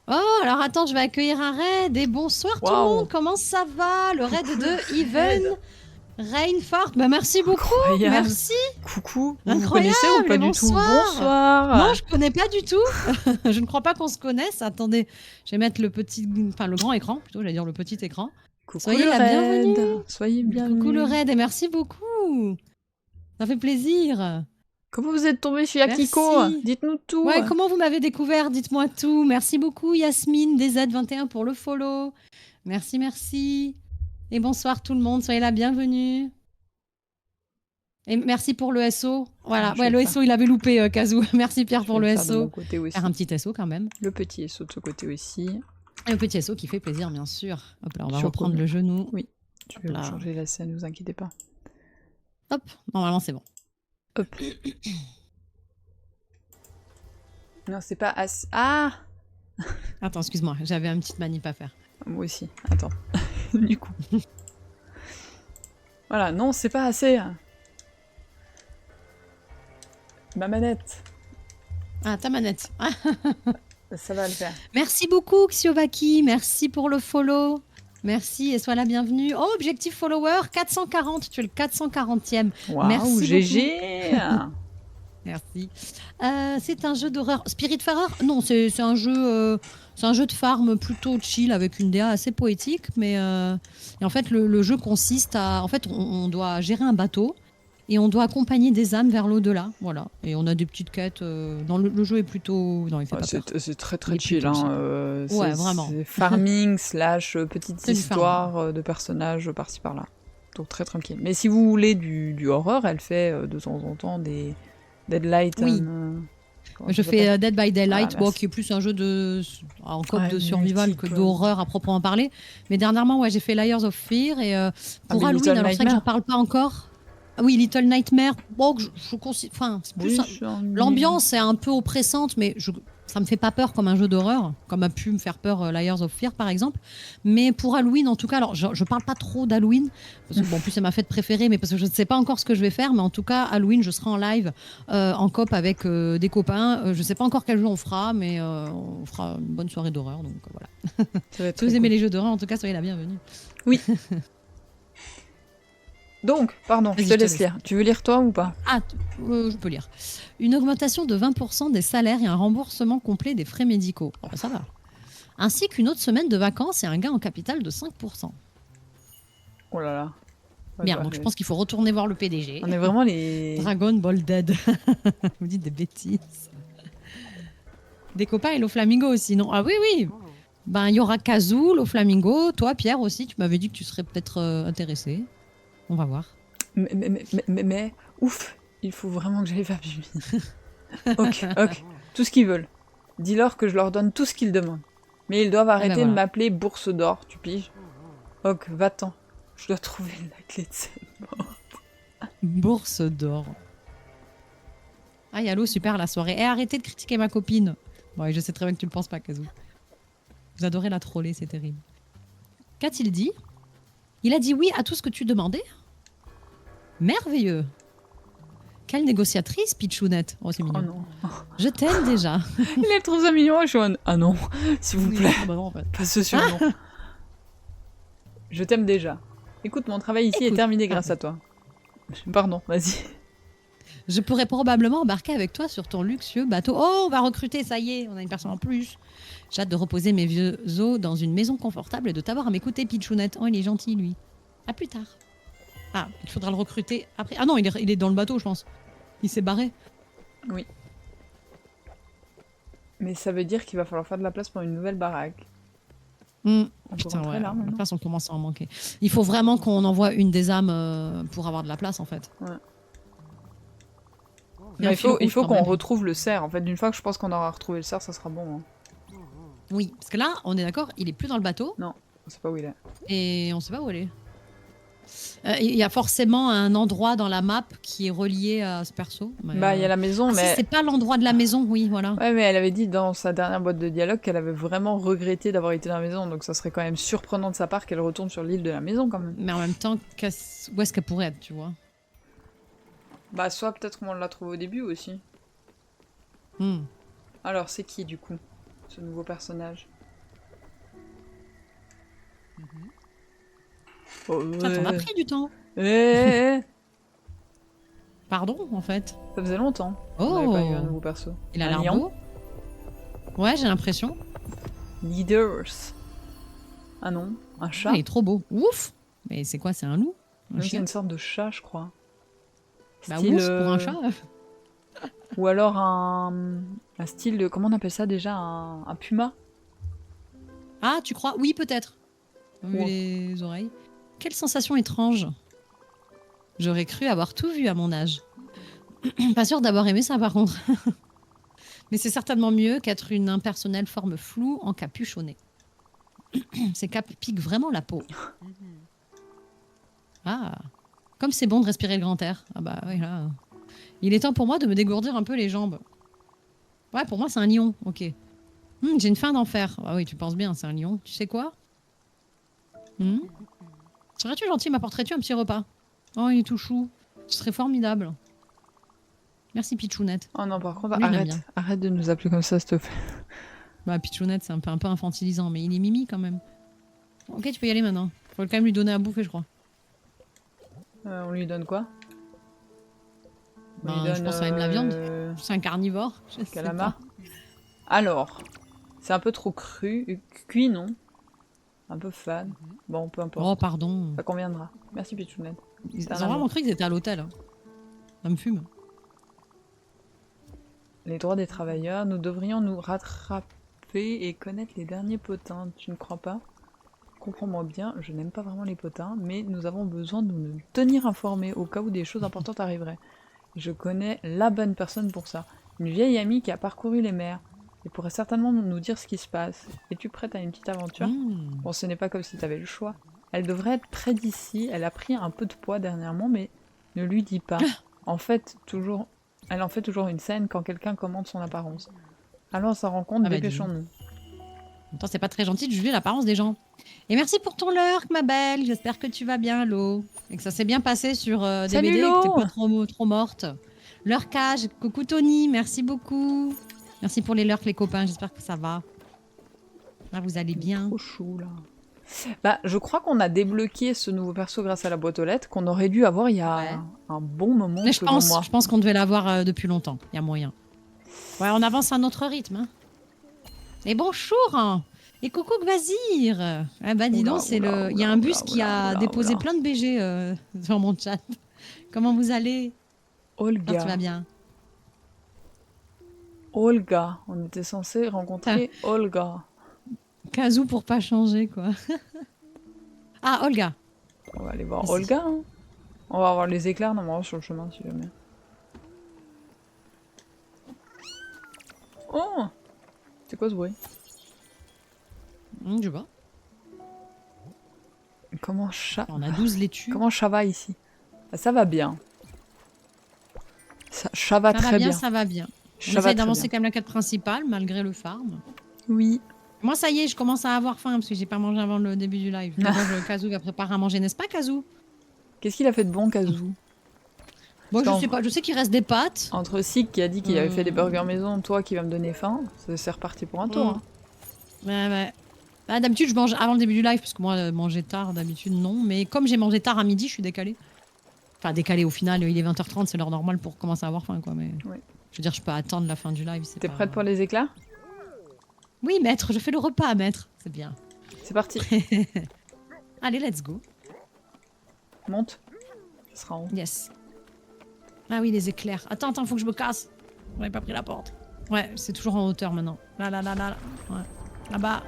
Oh, alors attends, je vais accueillir un raid. Et bonsoir tout le Waouh. monde, comment ça va? Le raid de Even Reinfart. Bah merci beaucoup, Incroyable. merci. Coucou, vous Incroyable, connaissez ou pas et du tout? bonsoir. Bonsoir. Non, je connais pas du tout. Je ne crois pas qu'on se connaisse. Attendez, je vais mettre le petit, enfin le grand écran, plutôt, j'allais dire le petit écran. Coucou Soyez le la raid. bienvenue. Soyez bienvenue. Coucou le raid et merci beaucoup. Ça fait plaisir. Comment vous êtes tombé chez Akiko? Merci. Dites-nous tout. Ouais, comment vous m'avez découvert? Dites-moi tout. Merci beaucoup Yasmine DZ21 pour le follow. Merci, merci. Et bonsoir tout le monde, soyez la bienvenue. Et merci pour le SO. Voilà, Je ouais, vais le le faire. SO, il avait loupé, Kazoo. Merci Pierre Je pour vais le le faire de mon SO. côté aussi. Faire un petit SO quand même. Le petit SO de ce côté aussi. Et le petit SO qui fait plaisir, bien sûr. Hop là, on va Sur reprendre combien? le genou. Oui. Je vais Hop là. changer la scène, ne vous inquiétez pas. Hop, normalement c'est bon. Hop. Non, c'est pas assez. Ah! Attends, excuse-moi, j'avais une petite manip à faire. Moi aussi. Attends. Du coup. Voilà, non, c'est pas assez. Ma manette. Ah, ta manette. Ah, Ça va le faire. merci beaucoup, Xiovaki. Merci pour le follow. Merci et sois la bienvenue. Oh, objectif follower 440. Tu es le 440e. Waouh, Merci GG! Merci. C'est un jeu d'horreur. Spiritfarer? Non, c'est un jeu. C'est un jeu de farm plutôt chill avec une DA assez poétique, mais et en fait le jeu consiste à, en fait on doit gérer un bateau et on doit accompagner des âmes vers l'au-delà, voilà. Et on a des petites quêtes. Dans le jeu est plutôt, non il fait pas peur. C'est très Il très est chill. plutôt chill. Ouais, C'est- vraiment. C'est farming slash petite C'est du histoire de personnages par-ci par-là. Donc très tranquille. Mais si vous voulez du horreur, elle fait de temps en temps des Deadlight. Oui. Comment Je ça fais s'appelle Dead by Daylight, Ah, bon, merci. qui est plus un jeu de, en coop Ouais, de survival multi, que quoi. d'horreur à proprement parler. Mais dernièrement, ouais, j'ai fait Layers of Fear et pour mais Halloween, Little alors c'est vrai que Nightmare. j'en parle pas encore. Ah oui, Little Nightmare, bon, je considère, enfin, c'est plus Oui, l'ambiance est un peu oppressante, mais ça me fait pas peur comme un jeu d'horreur, comme a pu me faire peur Layers of Fear par exemple. Mais pour Halloween, en tout cas, alors je parle pas trop d'Halloween, parce que bon, en plus c'est ma fête préférée, mais parce que je ne sais pas encore ce que je vais faire, mais en tout cas, Halloween, je serai en live en coop avec des copains. Je sais pas encore quel jeu on fera, mais on fera une bonne soirée d'horreur, donc voilà. Ça va être Si vous très aimez cool. les jeux d'horreur, en tout cas, soyez la bienvenue. Oui. Donc, pardon, Vas-y, je je te te laisse laisse. lire. Tu veux lire toi ou pas? Ah, je peux lire. Une augmentation de 20% des salaires et un remboursement complet des frais médicaux. Oh, ça va. Ainsi qu'une autre semaine de vacances et un gain en capital de 5%. Oh là là. Ouais, Bien, bah, donc je pense qu'il faut retourner voir le PDG. On est vraiment les... Dragon Ball Dead. Vous dites des bêtises. Des copains et Flamingo aussi, non? Ah oui, oui. Ben, il y aura Kazoo, Flamingo, toi, Pierre aussi. Tu m'avais dit que tu serais peut-être intéressé. On va voir. Mais, ouf, il faut vraiment que j'aille faire pipi. Ok. Tout ce qu'ils veulent. Dis-leur que je leur donne tout ce qu'ils demandent. Mais ils doivent arrêter de voilà. m'appeler Bourse d'Or, tu piges? Ok, va-t'en. Je dois trouver la clé de cette mort. Bourse d'or. Ah, Yallo, super la soirée. Et arrêtez de critiquer ma copine. Ouais, je sais très bien que tu le penses pas, Kazoo. Vous adorez la troller, c'est terrible. Qu'a-t-il dit? Il a dit oui à tout ce que tu demandais. Merveilleux. Quelle négociatrice, Pichounette. Oh, c'est Oh mignon. non. Je t'aime déjà. Il trouve ça mignon, je suis en... Ah non, s'il vous plaît. Ah bah non, en fait. Pas ce surnom. Je t'aime déjà. Écoute, mon travail ici est Écoute. terminé grâce à toi. Pardon, vas-y. Je pourrais probablement embarquer avec toi sur ton luxueux bateau. Oh, on va recruter, ça y est, on a une personne en plus. J'ai hâte de reposer mes vieux os dans une maison confortable et de t'avoir à m'écouter, Pichounette. Oh, il est gentil, lui. À plus tard. Ah, il faudra le recruter après. Ah non, il est dans le bateau, je pense. Il s'est barré. Oui. Mais ça veut dire qu'il va falloir faire de la place pour une nouvelle baraque. On peut Putain, rentrer ouais, là, la maintenant. place, on commence à en manquer. Il faut vraiment qu'on envoie une des âmes pour avoir de la place, en fait. Ouais. Et un Mais fil rouge, il faut quand qu'on même. retrouve le cerf. En fait, d'une fois que je pense qu'on aura retrouvé le cerf, ça sera bon. Hein. Oui, parce que là, on est d'accord, il est plus dans le bateau Non, on sait pas où il est. et on sait pas où il est. Il y a forcément un endroit dans la map qui est relié à ce perso. Mais Bah, il y a la maison, ah, mais... si, c'est pas l'endroit de la maison, oui, voilà. Ouais, mais elle avait dit dans sa dernière boîte de dialogue qu'elle avait vraiment regretté d'avoir été dans la maison, donc ça serait quand même surprenant de sa part qu'elle retourne sur l'île de la maison, quand même. Mais en même temps, où est-ce qu'elle pourrait être, tu vois? Bah, soit peut-être qu'on l'a trouvé au début aussi. Alors, c'est qui, du coup, ce nouveau personnage? Oh, Ça t'en a pris du temps. Eh, Pardon, en fait. ça faisait longtemps Oh, qu'on n'avait pas eu un nouveau perso. il a Un l'air lion. beau. Ouais, j'ai l'impression. Leaders. Ah non, un chat. Ah, il est trop beau. Ouf. Mais c'est quoi, c'est un loup? Un Oui, c'est chien? une sorte de chat, je crois. Bah Style, ouf, pour un chat. Ou alors un style de... Comment on appelle ça déjà? Un puma? Ah, tu crois? Oui, peut-être. Vu Ouais. les oreilles. Quelle sensation étrange. J'aurais cru avoir tout vu à mon âge. Pas sûr d'avoir aimé ça, par contre. Mais c'est certainement mieux qu'être une impersonnelle forme floue encapuchonnée. Ces capes piquent vraiment la peau. Ah, comme c'est bon de respirer le grand air. Ah bah oui, là. Il est temps pour moi de me dégourdir un peu les jambes. Ouais, pour moi, c'est un lion. Ok. J'ai une faim d'enfer. Ah oui, tu penses bien, c'est un lion. Tu sais quoi? Serais-tu gentil, m'apporterais-tu un petit repas? Oh, il est tout chou. Ce serait formidable. Merci, Pichounette. Oh non, par contre, Lui, il aime bien. arrête de nous appeler comme ça, s'il te plaît. Bah, Pichounette, c'est un peu infantilisant, mais il est mimi quand même. Ok, tu peux y aller maintenant. Faut quand même lui donner à bouffer, je crois. On lui donne quoi? On Ben, je pense que ça aime la viande. C'est un carnivore. Je sais Calamar. pas. Alors, c'est un peu trop cuit, non? Un peu fade. Bon, peu importe. Oh, pardon. Ça conviendra. Merci, Pichounette. Ils C'est un ont vraiment amour. cru qu'ils étaient à l'hôtel. Hein. Ça me fume. Les droits des travailleurs, nous devrions nous rattraper et connaître les derniers potins. Tu ne crois pas? Comprends-moi bien, je n'aime pas vraiment les potins, mais nous avons besoin de nous tenir informés au cas où des choses importantes arriveraient. Je connais la bonne personne pour ça. Une vieille amie qui a parcouru les mers. Elle pourrait certainement nous dire ce qui se passe. Es-tu prête à une petite aventure? Bon, ce n'est pas comme si tu avais le choix. Elle devrait être près d'ici. Elle a pris un peu de poids dernièrement, mais ne lui dis pas. Elle en fait toujours une scène quand quelqu'un commente son apparence. Allons à sa rencontre, Ah bah, dépêchons-nous. En même temps, c'est pas très gentil de juger l'apparence des gens. Et merci pour ton lurk, ma belle. J'espère que tu vas bien, Lo. Et que ça s'est bien passé sur Salut, DBD, Lo. que t'es pas trop morte. Lurkage, coucou Tony, merci beaucoup. Merci pour les lurks, les copains. J'espère que ça va. Là, vous allez bien. Trop chou, là. Bah, je crois qu'on a débloqué ce nouveau perso grâce à la boîte aux lettres qu'on aurait dû avoir il y a un bon moment. Mais selon moi. je pense qu'on devait l'avoir depuis longtemps. Il y a moyen. Ouais, on avance à notre rythme. Hein. Et bonjour hein. Et coucou Gvazir. Ah bah dis donc, il y a un bus qui a déposé plein de BG sur mon chat. Comment vous allez? Olga. Ah, tu vas bien. Olga. On était censé rencontrer Olga. Kazoo pour pas changer, quoi. Ah, Olga. On va aller voir Ici. Olga. Hein. On va avoir les éclairs normalement sur le chemin si jamais. Oh! C'est quoi ce bruit? Je sais pas. Comment chat... On a 12 laitues. Comment chat va ici? Ah, ça va bien. Chat va très bien. Ça va bien. On Chat va essaye très d'avancer bien. quand même la quête principale, malgré le farm. Oui. Moi, ça y est, je commence à avoir faim, parce que j'ai pas mangé avant le début du live. Kazoo va préparer à manger, n'est-ce pas, Kazoo? Qu'est-ce qu'il a fait de bon, Kazoo? Bon, je sais pas, je sais qu'il reste des pâtes. Entre Sik qui a dit qu'il avait fait des burgers maison, toi qui va me donner faim, c'est reparti pour un tour. Hein. Ouais. Bah, d'habitude, je mange avant le début du live, parce que moi, manger tard, d'habitude, non. Mais comme j'ai mangé tard à midi, je suis décalée. Enfin, décalé au final, il est 20h30, c'est l'heure normale pour commencer à avoir faim, quoi. Mais Ouais. je veux dire, je peux attendre la fin du live. T'es prête pour les éclats? Oui, maître, je fais le repas, maître. C'est bien. C'est parti. Allez, let's go. Monte. Ça sera en haut. Yes. Ah oui, les éclairs. Attends, faut que je me casse. J'avais pas pris la porte. Ouais, c'est toujours en hauteur maintenant. Là. Ouais. Là-bas.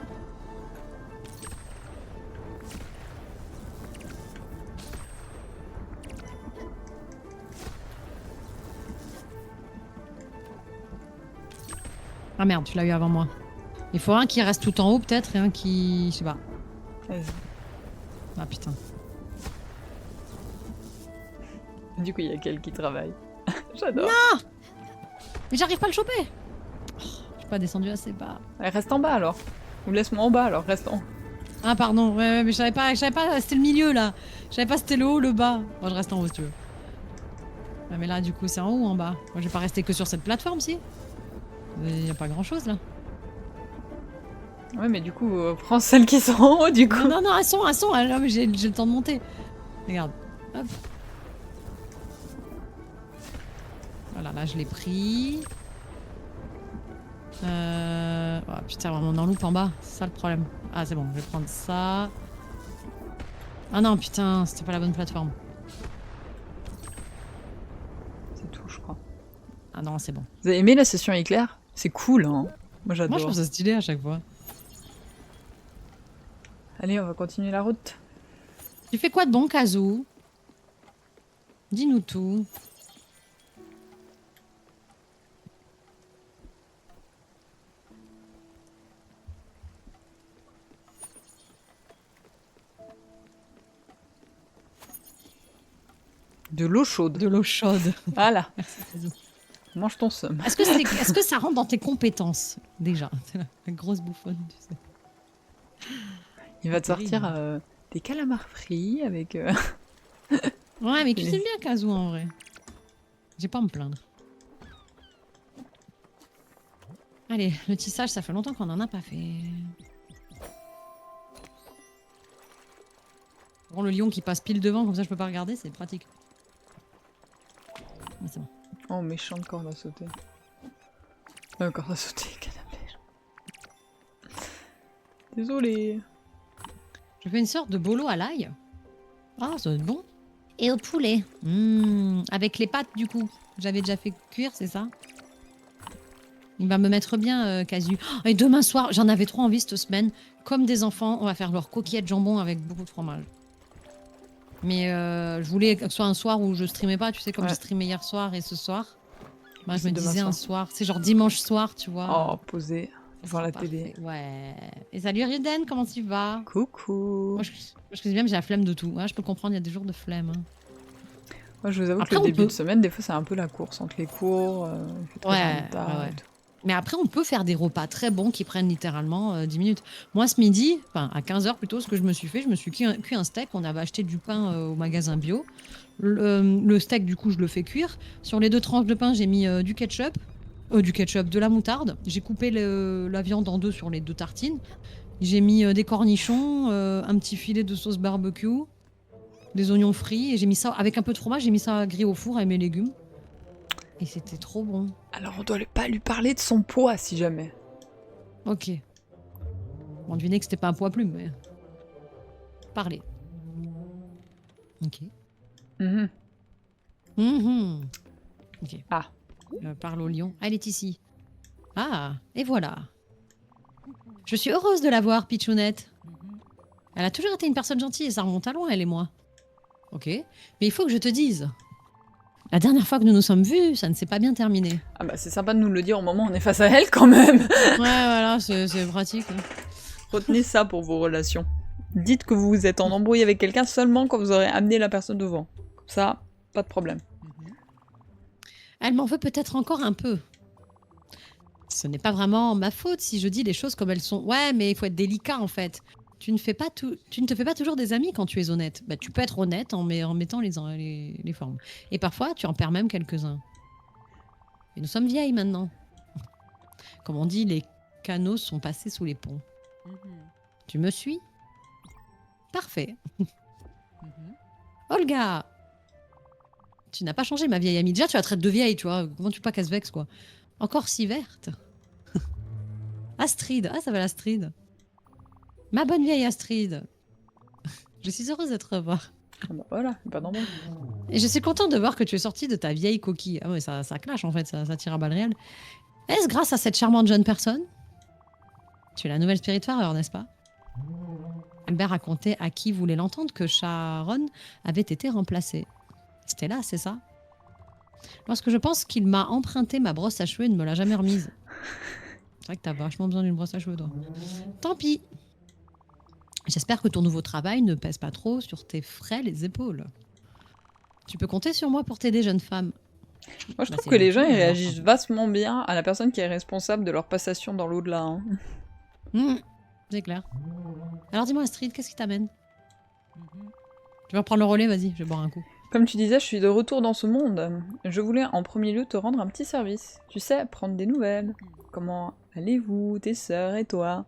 Ah merde, tu l'as eu avant moi. Il faut un qui reste tout en haut peut-être et un qui... Je sais pas. Vas-y. Ah putain. Du coup, il y a quelqu'un qui travaille. J'adore. Mais j'arrive pas à le choper. Oh, je suis pas descendu assez bas. Allez, reste en bas alors. Ou laisse-moi en bas alors, reste en haut. Ah pardon, ouais, mais je savais pas, c'était le milieu là. Je savais pas c'était le haut, le bas. Bon, je reste en haut si tu veux. Ouais, mais là du coup c'est en haut ou en bas? Moi je vais pas rester que sur cette plateforme si. Il y a pas grand chose là. Ouais, mais du coup, prends celles qui sont en haut du coup. Non, elles sont, là, mais j'ai le temps de monter. Regarde. Hop. Voilà, là je l'ai pris. Oh putain, vraiment on en loupe en bas, c'est ça le problème. Ah c'est bon, je vais prendre ça. Ah non putain, c'était pas la bonne plateforme. C'est tout, je crois. Ah non, c'est bon. Vous avez aimé la session éclair? C'est cool, hein. Moi j'adore. Moi je trouve ça stylé à chaque fois. Allez, on va continuer la route. Tu fais quoi de bon, Kazoo? Dis-nous tout. De l'eau chaude. De l'eau chaude. Voilà. Merci, Kazoo. Mange ton seum. Est-ce que ça rentre dans tes compétences déjà? C'est la grosse bouffonne, tu sais. Il va te Terrible. sortir des calamars frits avec... Ouais, mais cuisine bien, Kazoo, en vrai. J'ai pas à me plaindre. Allez, le tissage, ça fait longtemps qu'on en a pas fait. Bon, le lion qui passe pile devant, comme ça je peux pas regarder, c'est pratique. Ah, c'est bon. Oh, méchante corde à sauter. Corde à sauter, canne à pêche. Désolée. Je fais une sorte de bolo à l'ail. Ah, ça va être bon. Et au poulet. Avec les pâtes, du coup. J'avais déjà fait cuire, c'est ça? Il va me mettre bien, Casu. Oh, et demain soir, j'en avais trop envie cette semaine. Comme des enfants, on va faire leur coquillette jambon avec beaucoup de fromage. Mais je voulais que ce soit un soir où je streamais pas, tu sais, comme j'ai streamé hier soir et ce soir. Bah, je me disais un soir, c'est genre dimanche soir, tu vois. Oh, posé devant la télé. Ouais. Et salut Ryuden, comment tu vas? Coucou. Moi, je cuisine bien, mais j'ai la flemme de tout. Ouais, je peux comprendre, il y a des jours de flemme. Hein. Moi, je vous avoue Après, que le début de semaine, des fois, c'est un peu la course entre les cours. Il fait très tard et tout. Mais après, on peut faire des repas très bons qui prennent littéralement 10 minutes. Moi, ce midi, enfin à 15h plutôt, ce que je me suis fait, je me suis cuit un steak. On avait acheté du pain au magasin bio. Le steak, du coup, je le fais cuire. Sur les 2 tranches de pain, j'ai mis du ketchup, de la moutarde. J'ai coupé la viande en 2 sur les 2 tartines. J'ai mis des cornichons, un petit filet de sauce barbecue, des oignons frits. Et j'ai mis ça, avec un peu de fromage, j'ai mis ça grillé au four avec mes légumes. Et c'était trop bon. Alors, on doit pas lui parler de son poids, si jamais. Ok. On devinait que c'était pas un poids plume, mais... Parler. Ok. Ok. Ah. Parle au lion. Elle est ici. Ah, et voilà. Je suis heureuse de la voir, Pichounette. Elle a toujours été une personne gentille et ça remonte à loin, elle et moi. Ok. Mais il faut que je te dise... La dernière fois que nous nous sommes vus, ça ne s'est pas bien terminé. Ah bah c'est sympa de nous le dire au moment où on est face à elle quand même. Ouais, voilà, c'est pratique. Hein. Retenez ça pour vos relations. Dites que vous êtes en embrouille avec quelqu'un seulement quand vous aurez amené la personne devant. Comme ça, pas de problème. Elle m'en veut peut-être encore un peu. Ce n'est pas vraiment ma faute si je dis les choses comme elles sont. Ouais, mais il faut être délicat en fait. Tu ne te fais pas toujours des amis quand tu es honnête. Bah, tu peux être honnête en mettant les formes. Et parfois, tu en perds même quelques-uns. Et nous sommes vieilles maintenant. Comme on dit, les canaux sont passés sous les ponts. Tu me suis? Parfait. Olga! Tu n'as pas changé, ma vieille amie. Déjà, tu la traites de vieille, tu vois. Comment tu veux pas qu'elle se vexe, quoi. Encore si verte. Astrid. Ah, ça va l'Astrid. Ma bonne vieille Astrid. Je suis heureuse de te revoir. Ah bah voilà, pas normal. Et je suis contente de voir que tu es sortie de ta vieille coquille. Ah ouais, ça clash en fait, ça tire à balles réelles. Est-ce grâce à cette charmante jeune personne? Tu es la nouvelle spiritoire, n'est-ce pas? Albert racontait à qui voulait l'entendre que Sharon avait été remplacée. C'était là, c'est ça? Lorsque je pense qu'il m'a emprunté ma brosse à cheveux et ne me l'a jamais remise. C'est vrai que t'as vachement besoin d'une brosse à cheveux, toi. Tant pis. J'espère que ton nouveau travail ne pèse pas trop sur tes frêles épaules. Tu peux compter sur moi pour t'aider, jeune femme. Moi, je trouve que les gens, ils réagissent vachement bien à la personne qui est responsable de leur passation dans l'au-delà. Hein. C'est clair. Alors dis-moi, Astrid, qu'est-ce qui t'amène? Tu vas reprendre le relais, vas-y, je vais boire un coup. Comme tu disais, je suis de retour dans ce monde. Je voulais en premier lieu te rendre un petit service. Tu sais, prendre des nouvelles. Comment allez-vous, tes sœurs et toi?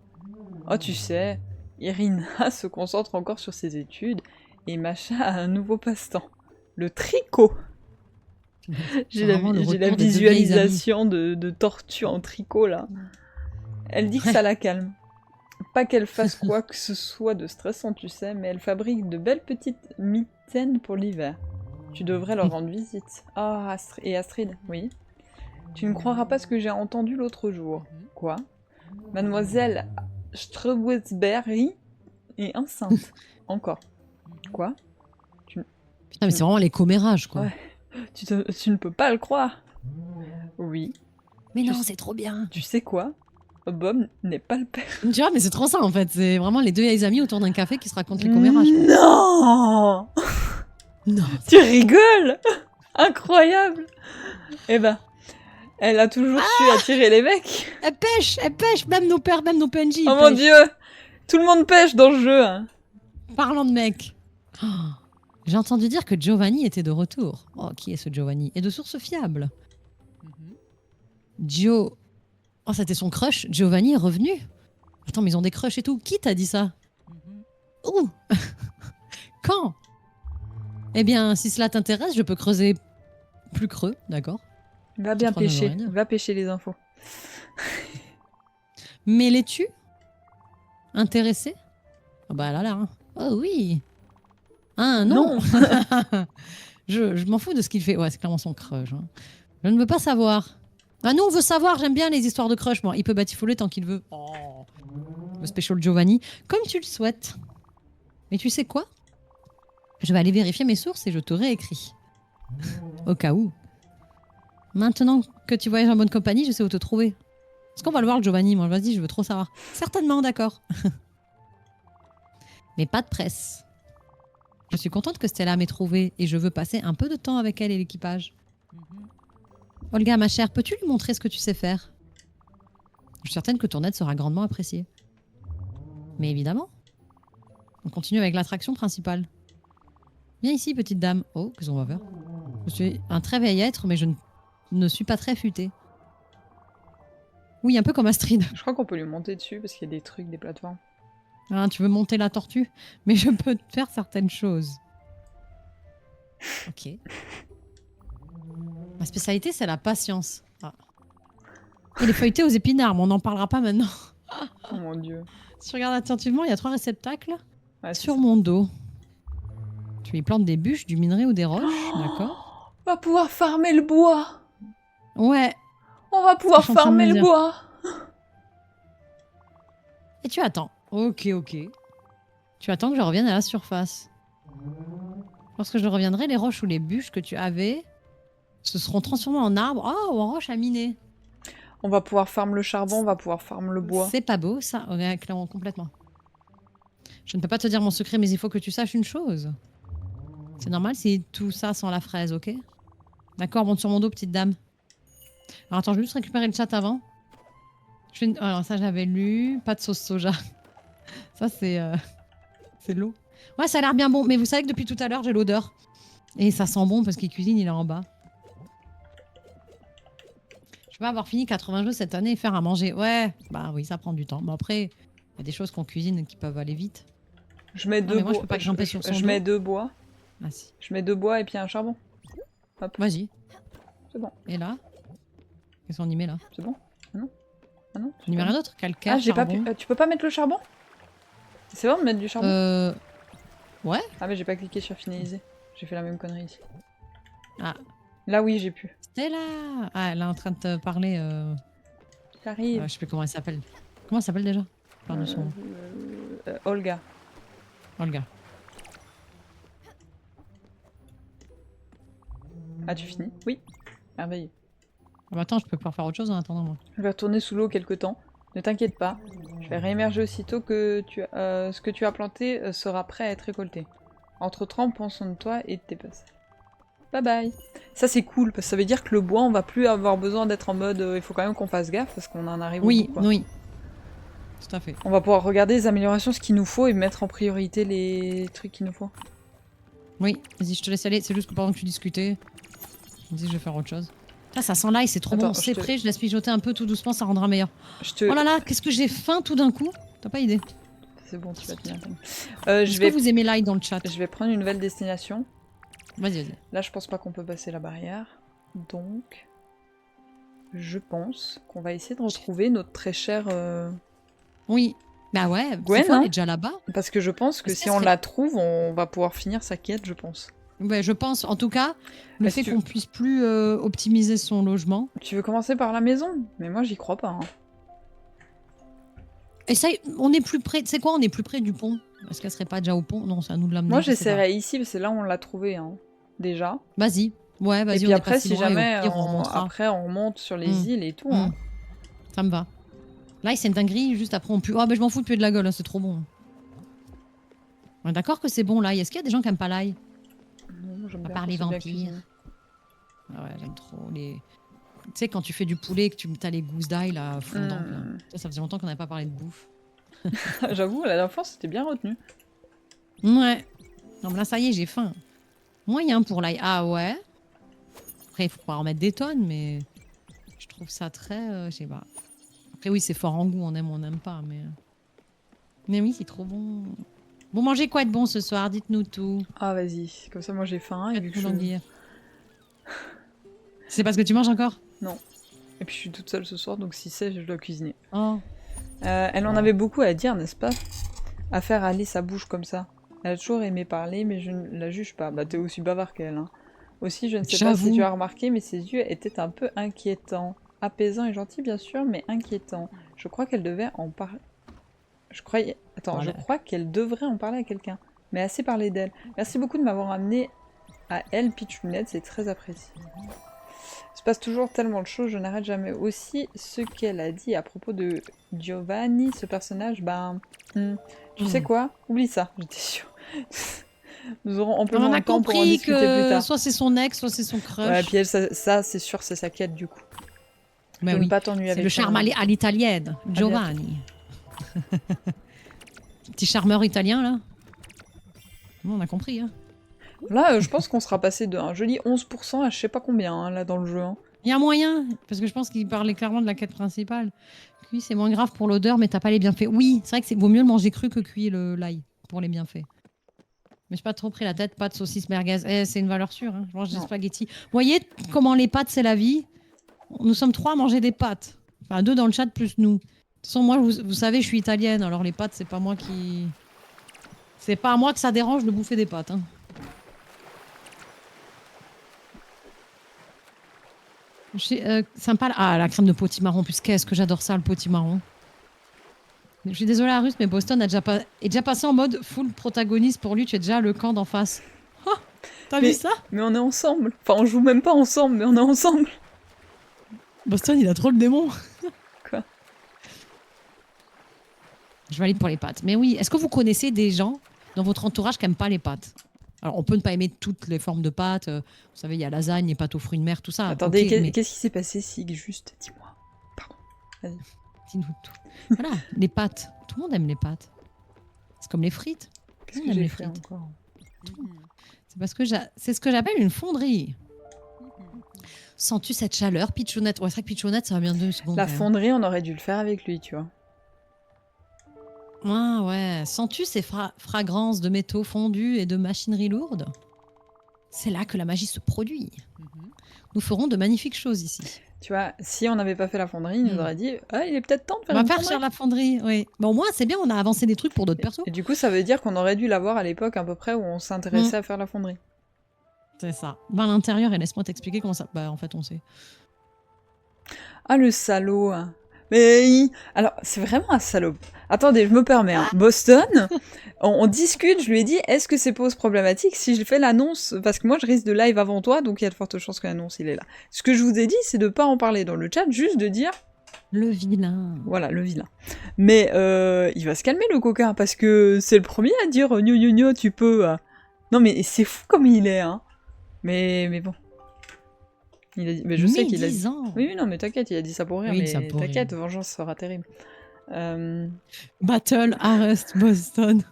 Oh, tu sais, Irina se concentre encore sur ses études et Macha a un nouveau passe-temps. Le tricot. J'ai la visualisation de tortue en tricot, là. Elle dit que ça la calme. Pas qu'elle fasse quoi que ce soit de stressant, tu sais, mais elle fabrique de belles petites mitaines pour l'hiver. Tu devrais leur rendre visite. Ah, et Astrid, oui. Tu ne croiras pas ce que j'ai entendu l'autre jour. Quoi? Mademoiselle Strewesberry est enceinte. Encore. Quoi? Putain, mais c'est vraiment les commérages, quoi. Ouais. Tu ne peux pas le croire. Oui. Mais non, c'est trop bien. Tu sais quoi? Bob n'est pas le père. Tu vois, mais c'est trop ça, en fait. C'est vraiment les deux vieilles amies autour d'un café qui se racontent les commérages. Non. Non. Tu rigoles? Incroyable. Eh ben, elle a toujours su attirer les mecs. Elle pêche, même nos pères, même nos PNJ. Oh mon dieu, tout le monde pêche dans le jeu. Hein. Parlant de mecs. Oh, j'ai entendu dire que Giovanni était de retour. Oh, qui est ce Giovanni? Et de source fiable. Gio... Oh, c'était son crush. Giovanni est revenu. Attends, mais ils ont des crushs et tout. Qui t'a dit ça? Où? Quand? Eh bien, si cela t'intéresse, je peux creuser plus creux, d'accord? Va bien pêcher. Va pêcher les infos. Mais l'es-tu intéressé? Oh bah là là. Hein. Oh oui. Ah non. Je m'en fous de ce qu'il fait. Ouais, c'est clairement son crush. Hein. Je ne veux pas savoir. Ah nous, on veut savoir. J'aime bien les histoires de crush. Bon, il peut batifoler tant qu'il veut. Oh. Le special Giovanni. Comme tu le souhaites. Mais tu sais quoi? Je vais aller vérifier mes sources et je te réécris. Au cas où. Maintenant que tu voyages en bonne compagnie, je sais où te trouver. Est-ce qu'on va le voir, le Giovanni? Moi, vas-y, je veux trop savoir. Certainement, d'accord. Mais pas de presse. Je suis contente que Stella m'ait trouvée et je veux passer un peu de temps avec elle et l'équipage. Olga, ma chère, peux-tu lui montrer ce que tu sais faire? Je suis certaine que ton aide sera grandement appréciée. Mais évidemment. On continue avec l'attraction principale. Viens ici, petite dame. Oh, qu'est-ce qu'on va faire? Je suis un très vieil être, mais je ne suis pas très futée. Oui, un peu comme Astrid. Je crois qu'on peut lui monter dessus parce qu'il y a des trucs, des plateformes. Ah, tu veux monter la tortue? Mais je peux te faire certaines choses. Ok. Ma spécialité, c'est la patience. Ah. Et les feuilletés aux épinards, mais on n'en parlera pas maintenant. Oh mon dieu. Si tu regardes attentivement, il y a 3 réceptacles sur ça. mon dos. Tu y plantes des bûches, du minerai ou des roches, d'accord? On va pouvoir farmer le bois. Ouais. On va pouvoir farmer le bois. Et tu attends. Ok. Tu attends que je revienne à la surface. Lorsque je reviendrai, les roches ou les bûches que tu avais se seront transformées en arbres ou en roches à miner. On va pouvoir farmer le charbon, on va pouvoir farmer le bois. C'est pas beau, ça? Ouais, clairement, complètement. Je ne peux pas te dire mon secret, mais il faut que tu saches une chose. C'est normal si tout ça sans la fraise, ok? D'accord, monte sur mon dos, petite dame. Alors attends, je vais juste récupérer le chat avant. Alors ça, j'avais lu. Pas de sauce soja. Ça, c'est l'eau. Ouais, ça a l'air bien bon. Mais vous savez que depuis tout à l'heure, j'ai l'odeur. Et ça sent bon parce qu'il cuisine, il est en bas. Je vais avoir fini 80 jeux cette année et faire à manger. Ouais, bah oui, ça prend du temps. Mais après, il y a des choses qu'on cuisine qui peuvent aller vite. Je mets 2 bois. Moi, je peux pas grimper sur son dos. Je mets 2 bois. Ah si. Je mets 2 bois et puis un charbon. Hop, Vas-y. c'est bon. Et là? Qu'est-ce qu'on y met là? C'est bon? Ah non? Ah non? On y met rien d'autre? Calcaire, Ah, j'ai pas pu... charbon. tu peux pas mettre le charbon? C'est bon de mettre du charbon? Ouais. Ah mais j'ai pas cliqué sur finaliser. J'ai fait la même connerie ici. Ah. Là oui, j'ai pu. Stella! Ah, elle est en train de te parler. J'arrive. Je sais plus comment elle s'appelle. Comment elle s'appelle déjà? J'ai perdu son nom. Olga. Olga. As-tu fini? Oui. Merveilleux. Ah bah attends, je peux pas faire autre chose en attendant moi. Je vais retourner sous l'eau quelque temps. Ne t'inquiète pas. Je vais réémerger aussitôt que ce que tu as planté sera prêt à être récolté. Entre-temps, prends soin de toi et de tes passages. Bye bye. Ça c'est cool, parce que ça veut dire que le bois, on va plus avoir besoin d'être en mode il faut quand même qu'on fasse gaffe, parce qu'on en arrive au bout, quoi. Oui. Tout à fait. On va pouvoir regarder les améliorations, ce qu'il nous faut, et mettre en priorité les trucs qu'il nous faut. Oui, vas-y, je te laisse aller. C'est juste que pendant que tu discutais, je me dis je vais faire autre chose. Là, ça sent l'ail, c'est trop bon. C'est prêt, je laisse mijoter un peu tout doucement, ça rendra meilleur. Oh là là, qu'est-ce que j'ai faim tout d'un coup. T'as pas idée. C'est bon, tu vas tenir. Est-ce que vous aimez l'ail dans le chat? Je vais prendre une nouvelle destination. Vas-y. Là, je pense pas qu'on peut passer la barrière. Donc, je pense qu'on va essayer de retrouver notre très cher... Oui. Bah ouais, Gwen, elle est déjà là-bas. Parce que je pense que si on la trouve, on va pouvoir finir sa quête, je pense. Ouais, je pense. En tout cas, le fait qu'on puisse plus optimiser son logement. Tu veux commencer par la maison? Mais moi, j'y crois pas. Hein. Essaye, on est plus près. Tu sais quoi, on est plus près du pont. Est-ce qu'elle serait pas déjà au pont? Non, c'est à nous de l'amener. Moi, j'essaierai ici, parce que là, on l'a trouvé, hein, déjà. Vas-y. Ouais, vas-y. Et puis après, si jamais, après, on remonte sur les îles et tout. Hein. Ça me va. Là, c'est une dinguerie. Juste après, on pue. Oh, mais je m'en fous de puer de la gueule. Hein, c'est trop bon. On est d'accord que c'est bon l'ail. Est-ce qu'il y a des gens qui aiment pas l'ail? À part les vampires. Ah ouais, j'aime trop les. Tu sais, quand tu fais du poulet, que tu as les gousses d'ail là, fondantes. Là. Ça faisait longtemps qu'on n'avait pas parlé de bouffe. J'avoue, la dernière fois, c'était bien retenu. Ouais. Non, mais là, ça y est, j'ai faim. Moyen pour l'ail. Ah ouais. Après, il faut pas en mettre des tonnes, mais je trouve ça très. Je sais pas. Après, oui, c'est fort en goût. On aime ou on n'aime pas, mais. Mais oui, c'est trop bon. Vous mangez quoi de bon ce soir? Dites-nous tout. Ah, vas-y. Comme ça, moi, j'ai faim. Et vu que c'est parce que tu manges encore? Non. Et puis, je suis toute seule ce soir, donc si c'est, je dois cuisiner. Oh. Elle en avait beaucoup à dire, n'est-ce pas? À faire aller sa bouche comme ça. Elle a toujours aimé parler, mais je ne la juge pas. Bah, t'es aussi bavard qu'elle, hein. Aussi, je ne sais pas si tu as remarqué, mais ses yeux étaient un peu inquiétants. Apaisant et gentil, bien sûr, mais inquiétant. Je crois qu'elle devait en parler... Je crois qu'elle devrait en parler à quelqu'un. Mais assez parler d'elle. Merci beaucoup de m'avoir amené à elle, Pitchounette, c'est très apprécié. Il se passe toujours tellement de choses, je n'arrête jamais. Aussi, ce qu'elle a dit à propos de Giovanni, ce personnage, tu sais quoi? Oublie ça, j'étais sûre. Nous aurons amplement le temps pour en discuter plus tard. Soit c'est son ex, soit c'est son crush. Ouais, puis elle, ça c'est sûr, c'est sa quête du coup. Bah oui. Ne pas t'ennuyer avec c'est le charme à l'italienne, Giovanni. Petit charmeur italien, là. Bon, on a compris, hein. Là, je pense qu'on sera passé d'un joli 11% à je sais pas combien, hein, là, dans le jeu. Hein. Il y a moyen, parce que je pense qu'il parlait clairement de la quête principale. Cuit, c'est moins grave pour l'odeur, mais t'as pas les bienfaits. Oui, c'est vrai que c'est vaut mieux le manger cru que cuit l'ail, pour les bienfaits. Mais j'ai pas trop pris la tête, pâtes, saucisses, merguez. C'est une valeur sûre, hein. Je mange des spaghettis. Vous voyez comment les pâtes, c'est la vie? Nous sommes 3 à manger des pâtes. Enfin, 2 dans le chat, plus nous. De toute façon, moi, vous savez, je suis italienne, alors les pâtes, c'est pas moi qui... C'est pas à moi que ça dérange de bouffer des pâtes, hein. Sympa. Ah, la crème de potimarron. En plus, qu'est-ce que j'adore ça, le potimarron. Je suis désolée, Arus, mais Boston est déjà passé en mode full protagoniste pour lui. Tu es déjà le camp d'en face. Oh, t'as vu ça? Mais on est ensemble. Enfin, on joue même pas ensemble, mais on est ensemble. Boston, il a trop le démon. Quoi? Je valide pour les pâtes. Mais oui, est-ce que vous connaissez des gens dans votre entourage qui n'aiment pas les pâtes? Alors, on peut ne pas aimer toutes les formes de pâtes. Vous savez, il y a lasagne, les pâtes aux fruits de mer, tout ça. Attendez, qu'est-ce qui s'est passé, Sig? Juste, dis-moi. Pardon. Vas-y. Dis-nous tout. Voilà, les pâtes. Tout le monde aime les pâtes. C'est comme les frites. Qu'est-ce que j'ai fait encore? C'est parce que c'est ce que j'appelle une fonderie. Sens-tu cette chaleur, Pitchounette? Ouais, c'est vrai que Pitchounette, ça va bien 2 secondes. La fonderie, on aurait dû le faire avec lui, tu vois. Ah ouais. Sens-tu ces fragrances de métaux fondus et de machinerie lourde? C'est là que la magie se produit. Nous ferons de magnifiques choses ici. Tu vois, si on n'avait pas fait la fonderie, il nous aurait dit « Ah, il est peut-être temps de faire On va une faire fonderie. sur la fonderie, oui. Bon, au moins, c'est bien, on a avancé des trucs pour d'autres persos. Et du coup, ça veut dire qu'on aurait dû l'avoir à l'époque à peu près où on s'intéressait à faire la fonderie. C'est ça. Va à l'intérieur et laisse-moi t'expliquer comment ça... Bah, en fait, on sait. Ah, le salaud. Mais alors, c'est vraiment un salaud. Attendez, je me permets. Boston, on discute, je lui ai dit, est-ce que c'est pose problématique si je fais l'annonce? Parce que moi, je risque de live avant toi, donc il y a de fortes chances que l'annonce, il est là. Ce que je vous ai dit, c'est de pas en parler dans le chat, juste de dire... Le vilain. Voilà, le vilain. Mais il va se calmer, le coquin, parce que c'est le premier à dire « Gno gno gno, tu peux... Non, mais c'est fou comme il est, hein. Mais bon. Il a dit... Mais je sais qu'il a dit... Oui, non, mais t'inquiète, il a dit ça pour rire, Oui, mais t'inquiète, vengeance sera terrible. Battle, arrest, Boston.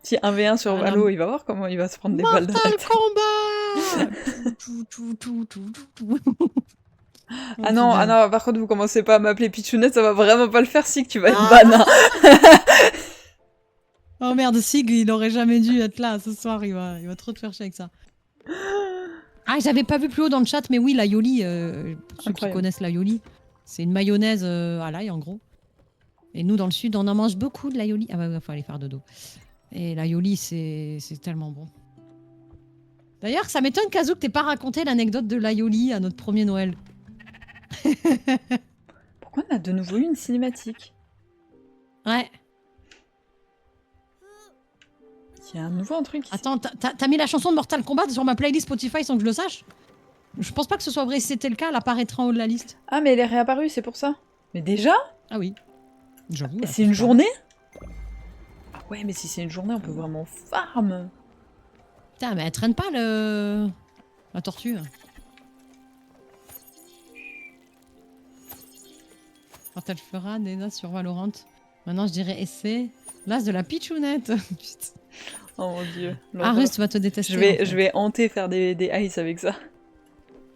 Petit 1v1 sur Valo, il va voir comment il va se prendre des balles dans la tête. Combat. Ah non, par contre, vous commencez pas à m'appeler Pichounette, ça va vraiment pas le faire, Sig, tu vas être ban. Oh merde, Sig, il aurait jamais dû être là ce soir, il va trop te faire chier avec ça. Ah, j'avais pas vu plus haut dans le chat, mais oui, l'aioli, pour ceux qui connaissent l'aioli, c'est une mayonnaise à l'ail en gros. Et nous, dans le sud, on en mange beaucoup de l'aioli. Ah bah, il faut aller faire dodo. Et l'aioli, c'est tellement bon. D'ailleurs, ça m'étonne, Kazoo, que t'aies pas raconté l'anecdote de l'aioli à notre premier Noël. Pourquoi on a de nouveau eu une cinématique? Ouais. Il y a un nouveau truc. Attends, t'as mis la chanson de Mortal Kombat sur ma playlist Spotify sans que je le sache? Je pense pas que ce soit vrai. Si c'était le cas, elle apparaîtra en haut de la liste. Ah, mais elle est réapparue, c'est pour ça. Mais déjà? Ah oui. J'avoue. C'est une journée? Ah ouais, mais si c'est une journée, on peut vraiment farm. Putain, mais elle traîne pas la tortue. Quand elle fera des notes sur Valorant. Maintenant, je dirais essai. L'as de la pitchounette. Putain. Oh mon dieu. Arus, tu vas te détester. Je vais hanter faire des ice avec ça.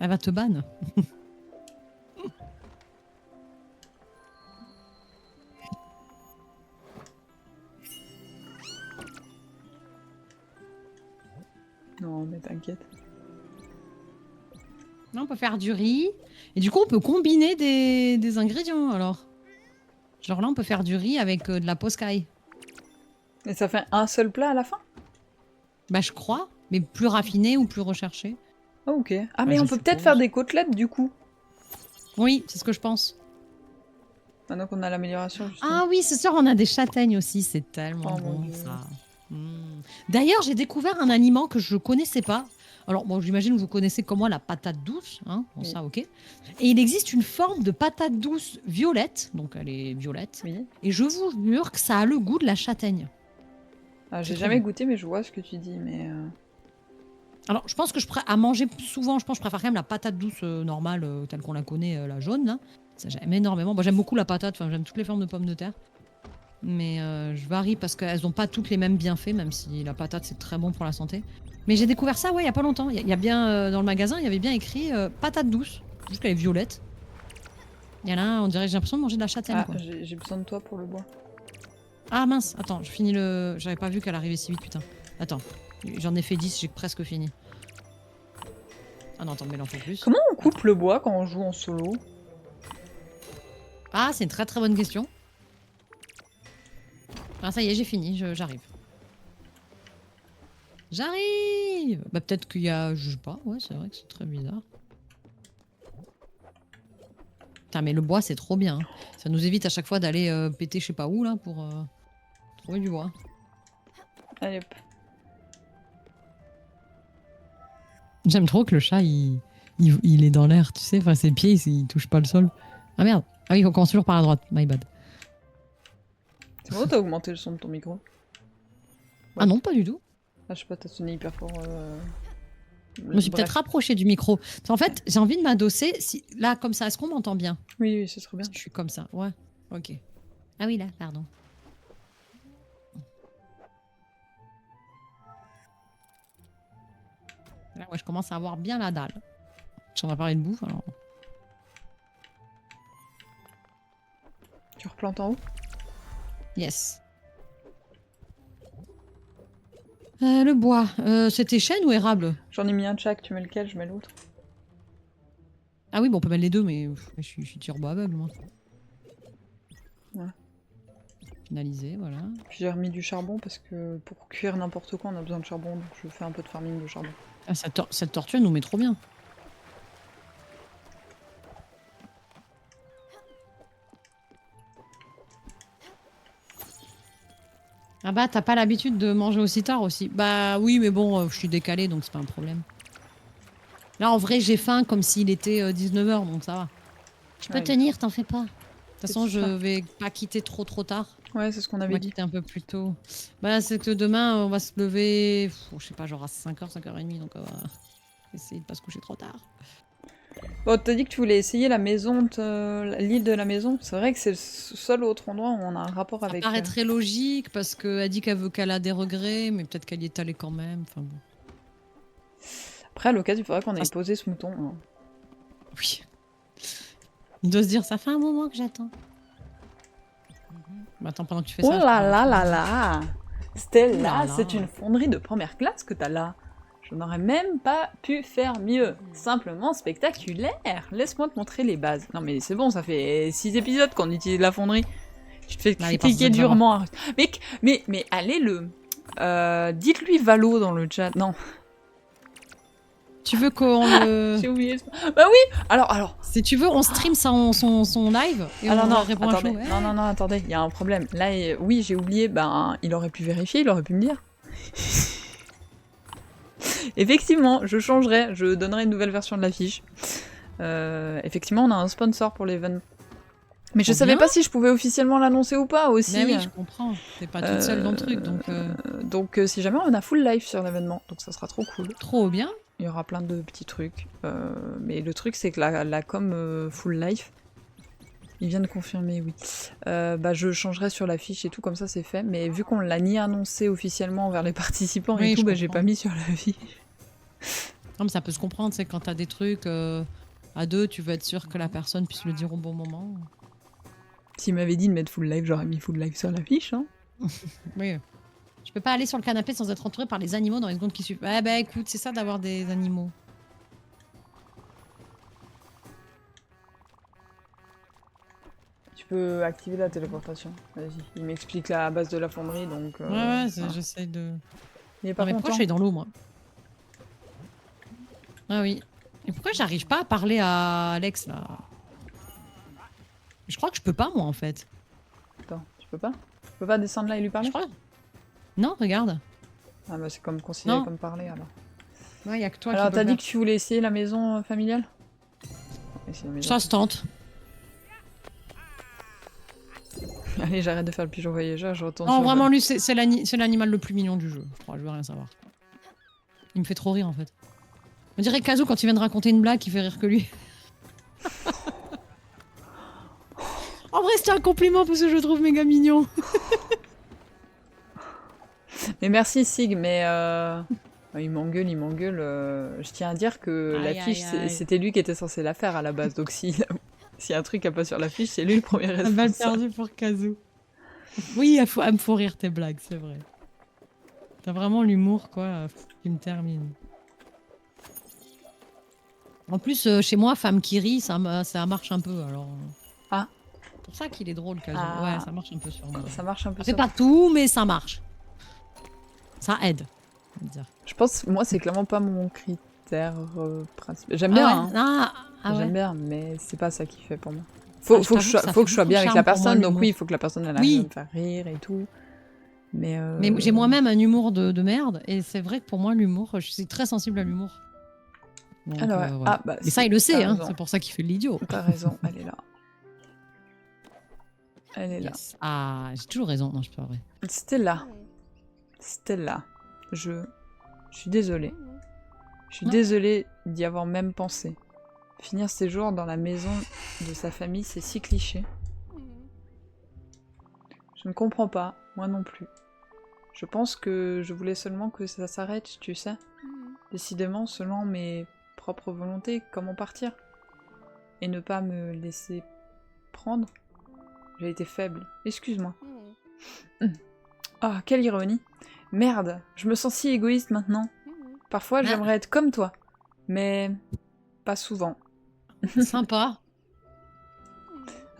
Elle va te ban. Non, mais t'inquiète. Là, on peut faire du riz. Et du coup, on peut combiner des ingrédients, alors. Genre là, on peut faire du riz avec de la poscaille. Et ça fait un seul plat à la fin? Bah, je crois. Mais plus raffiné ou plus recherché. Oh, ok. Ah, mais on peut peut-être faire des côtelettes, du coup. Oui, c'est ce que je pense. Maintenant qu'on a l'amélioration. Ah oui, ce soir, on a des châtaignes aussi. C'est tellement bon, ça. D'ailleurs, j'ai découvert un aliment que je connaissais pas. Alors, bon, j'imagine que vous connaissez comme moi la patate douce. Hein, bon, ça, ok. Et il existe une forme de patate douce violette. Donc, elle est violette. Oui. Et je vous jure que ça a le goût de la châtaigne. Ah, j'ai jamais goûté, mais je vois ce que tu dis. Mais alors, je pense que à manger souvent, je préfère quand même la patate douce normale, telle qu'on la connaît, la jaune. Là. Ça, j'aime énormément. Bon, j'aime beaucoup la patate. Enfin, j'aime toutes les formes de pommes de terre. Mais je varie parce qu'elles n'ont pas toutes les mêmes bienfaits, même si la patate, c'est très bon pour la santé. Mais j'ai découvert ça, ouais, il y a pas longtemps. Il y a bien, dans le magasin, il y avait bien écrit patate douce. Juste qu'elle est violette. Il y en a un, on dirait, j'ai l'impression de manger de la châtaigne. Ah, j'ai besoin de toi pour le bois. Ah mince, attends, je finis le... J'avais pas vu qu'elle arrivait si vite, putain. Attends, j'en ai fait 10, j'ai presque fini. Ah non, attends, mais il en faut plus. Comment on coupe le bois quand on joue en solo? Ah, c'est une très très bonne question. Ah, ça y est, j'ai fini, j'arrive. J'arrive! Bah, peut-être qu'il y a. Je sais pas, ouais, c'est vrai que c'est très bizarre. Putain, mais le bois, c'est trop bien. Hein. Ça nous évite à chaque fois d'aller péter je sais pas où, là, pour trouver du bois. Allez, hop. J'aime trop que le chat, il est dans l'air, tu sais. Enfin, ses pieds, il touche pas le sol. Ah merde! Ah oui, on commence toujours par la droite, my bad. C'est bon, t'as augmenté le son de ton micro? Ouais. Ah non, pas du tout. Ah, je sais pas, t'as sonné hyper fort. Je me suis peut-être rapprochée du micro. En fait, j'ai envie de m'adosser. Là, comme ça, est-ce qu'on m'entend bien? Oui, oui, ce serait bien. Je suis comme ça, ouais. Ok. Ah oui, là, pardon. Là, ouais, je commence à avoir bien la dalle. J'en ai parlé de bouffe, alors. Tu replantes en haut? Yes. Le bois, c'était chêne ou érable? J'en ai mis un de chaque, tu mets lequel, je mets l'autre. Ah oui, bon, on peut mettre les deux, mais je suis tire-bois aveugle, moi. Ouais. Finalisé, voilà. Puis j'ai remis du charbon parce que pour cuire n'importe quoi, on a besoin de charbon, donc je fais un peu de farming de charbon. Ah, cette tortue, elle nous met trop bien. Ah bah, t'as pas l'habitude de manger aussi tard aussi? Bah oui, mais bon, je suis décalée, donc c'est pas un problème. Là, en vrai, j'ai faim comme s'il était 19h, donc ça va. Je peux Ouais, tenir, t'en fais pas. De toute façon, c'est je ça. vais pas quitter trop tard. Ouais, c'est ce qu'on On avait va dit. quitter un peu plus tôt. Bah, c'est que demain, on va se lever, je sais pas, genre à 5h, 5h30, donc on va essayer de pas se coucher trop tard. Bon, t'as dit que tu voulais essayer la maison, l'île de la maison. C'est vrai que c'est le seul autre endroit où on a un rapport Ça avec... paraît très logique parce qu'elle dit qu'elle a des regrets, mais peut-être qu'elle y est allée quand même. Enfin bon. Après, à l'occasion, il faudrait qu'on ait posé ce mouton. Hein. Oui. Il doit se dire, ça fait un moment que j'attends. Bah, attends, pendant que tu fais Oh ça. là là là là Stella, là là. c'est une fonderie de première classe que t'as là. Je n'aurais même pas pu faire mieux. Simplement spectaculaire. Laisse-moi te montrer les bases. Non mais c'est bon, ça fait 6 épisodes qu'on utilise la fonderie. Tu te fais critiquer durement. Mais allez-le. Dites-lui Valo dans le chat. Non. Tu veux qu'on le... J'ai oublié. Bah oui. Alors. Si tu veux, on stream son live et on répond à chaud. Ouais. Non, attendez. Il y a un problème. Là, oui, j'ai oublié. Ben, il aurait pu vérifier. Il aurait pu me dire. Effectivement, je changerai. Je donnerai une nouvelle version de l'affiche. Effectivement, on a un sponsor pour l'événement. Mais je savais pas si je pouvais officiellement l'annoncer ou pas aussi. Mais oui, je comprends. T'es pas toute seule dans le truc, donc... Donc si jamais on a full live sur l'événement, donc ça sera trop cool. Trop bien. Il y aura plein de petits trucs. Mais le truc, c'est que la com full live, il vient de confirmer, oui. Bah, je changerai sur l'affiche et tout, comme ça c'est fait. Mais vu qu'on l'a ni annoncé officiellement envers les participants et tout, bah, j'ai pas mis sur l'affiche. Non, mais ça peut se comprendre, c'est quand t'as des trucs à deux, tu veux être sûr que la personne puisse le dire au bon moment. S'il m'avait dit de mettre full live, j'aurais mis full live sur l'affiche. Hein. Oui. Je peux pas aller sur le canapé sans être entourée par les animaux dans les secondes qui suivent. Ah bah écoute, c'est ça d'avoir des animaux. Tu peux activer la téléportation. Vas-y. Il m'explique la base de la fonderie, donc... Ouais, j'essaie de... Il est pas non, mais pourquoi je suis dans l'eau, moi? Ah oui. Et pourquoi j'arrive pas à parler à Alex, là? Je crois que je peux pas, moi, en fait. Attends, tu peux pas? Tu peux pas descendre là et lui parler? Je crois. Non, regarde. Ah bah c'est comme considéré comme parler, alors. Ouais, y a que toi alors, qui t'as dit que tu voulais essayer la maison familiale? Ça se tente. Allez, j'arrête de faire le pigeon voyageur, je retourne Non, vraiment, lui, c'est l'animal le plus mignon du jeu. Je crois, je veux rien savoir. Il me fait trop rire, en fait. On dirait Kazoo, quand il vient de raconter une blague, il fait rire que lui. En vrai, c'était un compliment parce que je le trouve méga mignon. Mais merci Sig, mais il m'engueule. Je tiens à dire que l'affiche, c'était lui qui était censé la faire à la base. Donc si un truc a pas sur l'affiche, c'est lui le premier responsable. Mal perdu pour Kazoo. Oui, elle me faut rire tes blagues, c'est vrai. T'as vraiment l'humour, quoi, qui me termine. En plus, chez moi, femme qui rit, ça marche un peu, alors... Ah. C'est pour ça qu'il est drôle, Kazoo. Ah. Ouais, ça marche un peu sur moi. Ça marche un peu C'est pas tout, mais ça marche. Ça aide, on va dire. Je pense, moi, c'est clairement pas mon critère principal. J'aime bien, hein. J'aime bien, mais c'est pas ça qui fait pour moi. Faut que je sois bien avec la personne, donc oui, il faut que la personne elle arrive à me faire rire et tout. Mais j'ai moi-même un humour de merde, et c'est vrai que pour moi, l'humour, je suis très sensible à l'humour. Donc, alors, ouais. voilà. Bah, et ça, il le sait, hein, c'est pour ça qu'il fait l'idiot. T'as raison, elle est là. Elle est là. Ah, j'ai toujours raison, non, je peux pas vrai. Stella, je suis désolée. Je suis désolée d'y avoir même pensé. Finir ses jours dans la maison de sa famille, c'est si cliché. Je ne comprends pas, moi non plus. Je pense que je voulais seulement que ça s'arrête, tu sais. Décidément, selon mes propres volontés, comment partir? Et ne pas me laisser prendre? J'ai été faible, excuse-moi. Ah, quelle ironie. Merde, je me sens si égoïste maintenant. Parfois, j'aimerais être comme toi. Mais pas souvent. Sympa.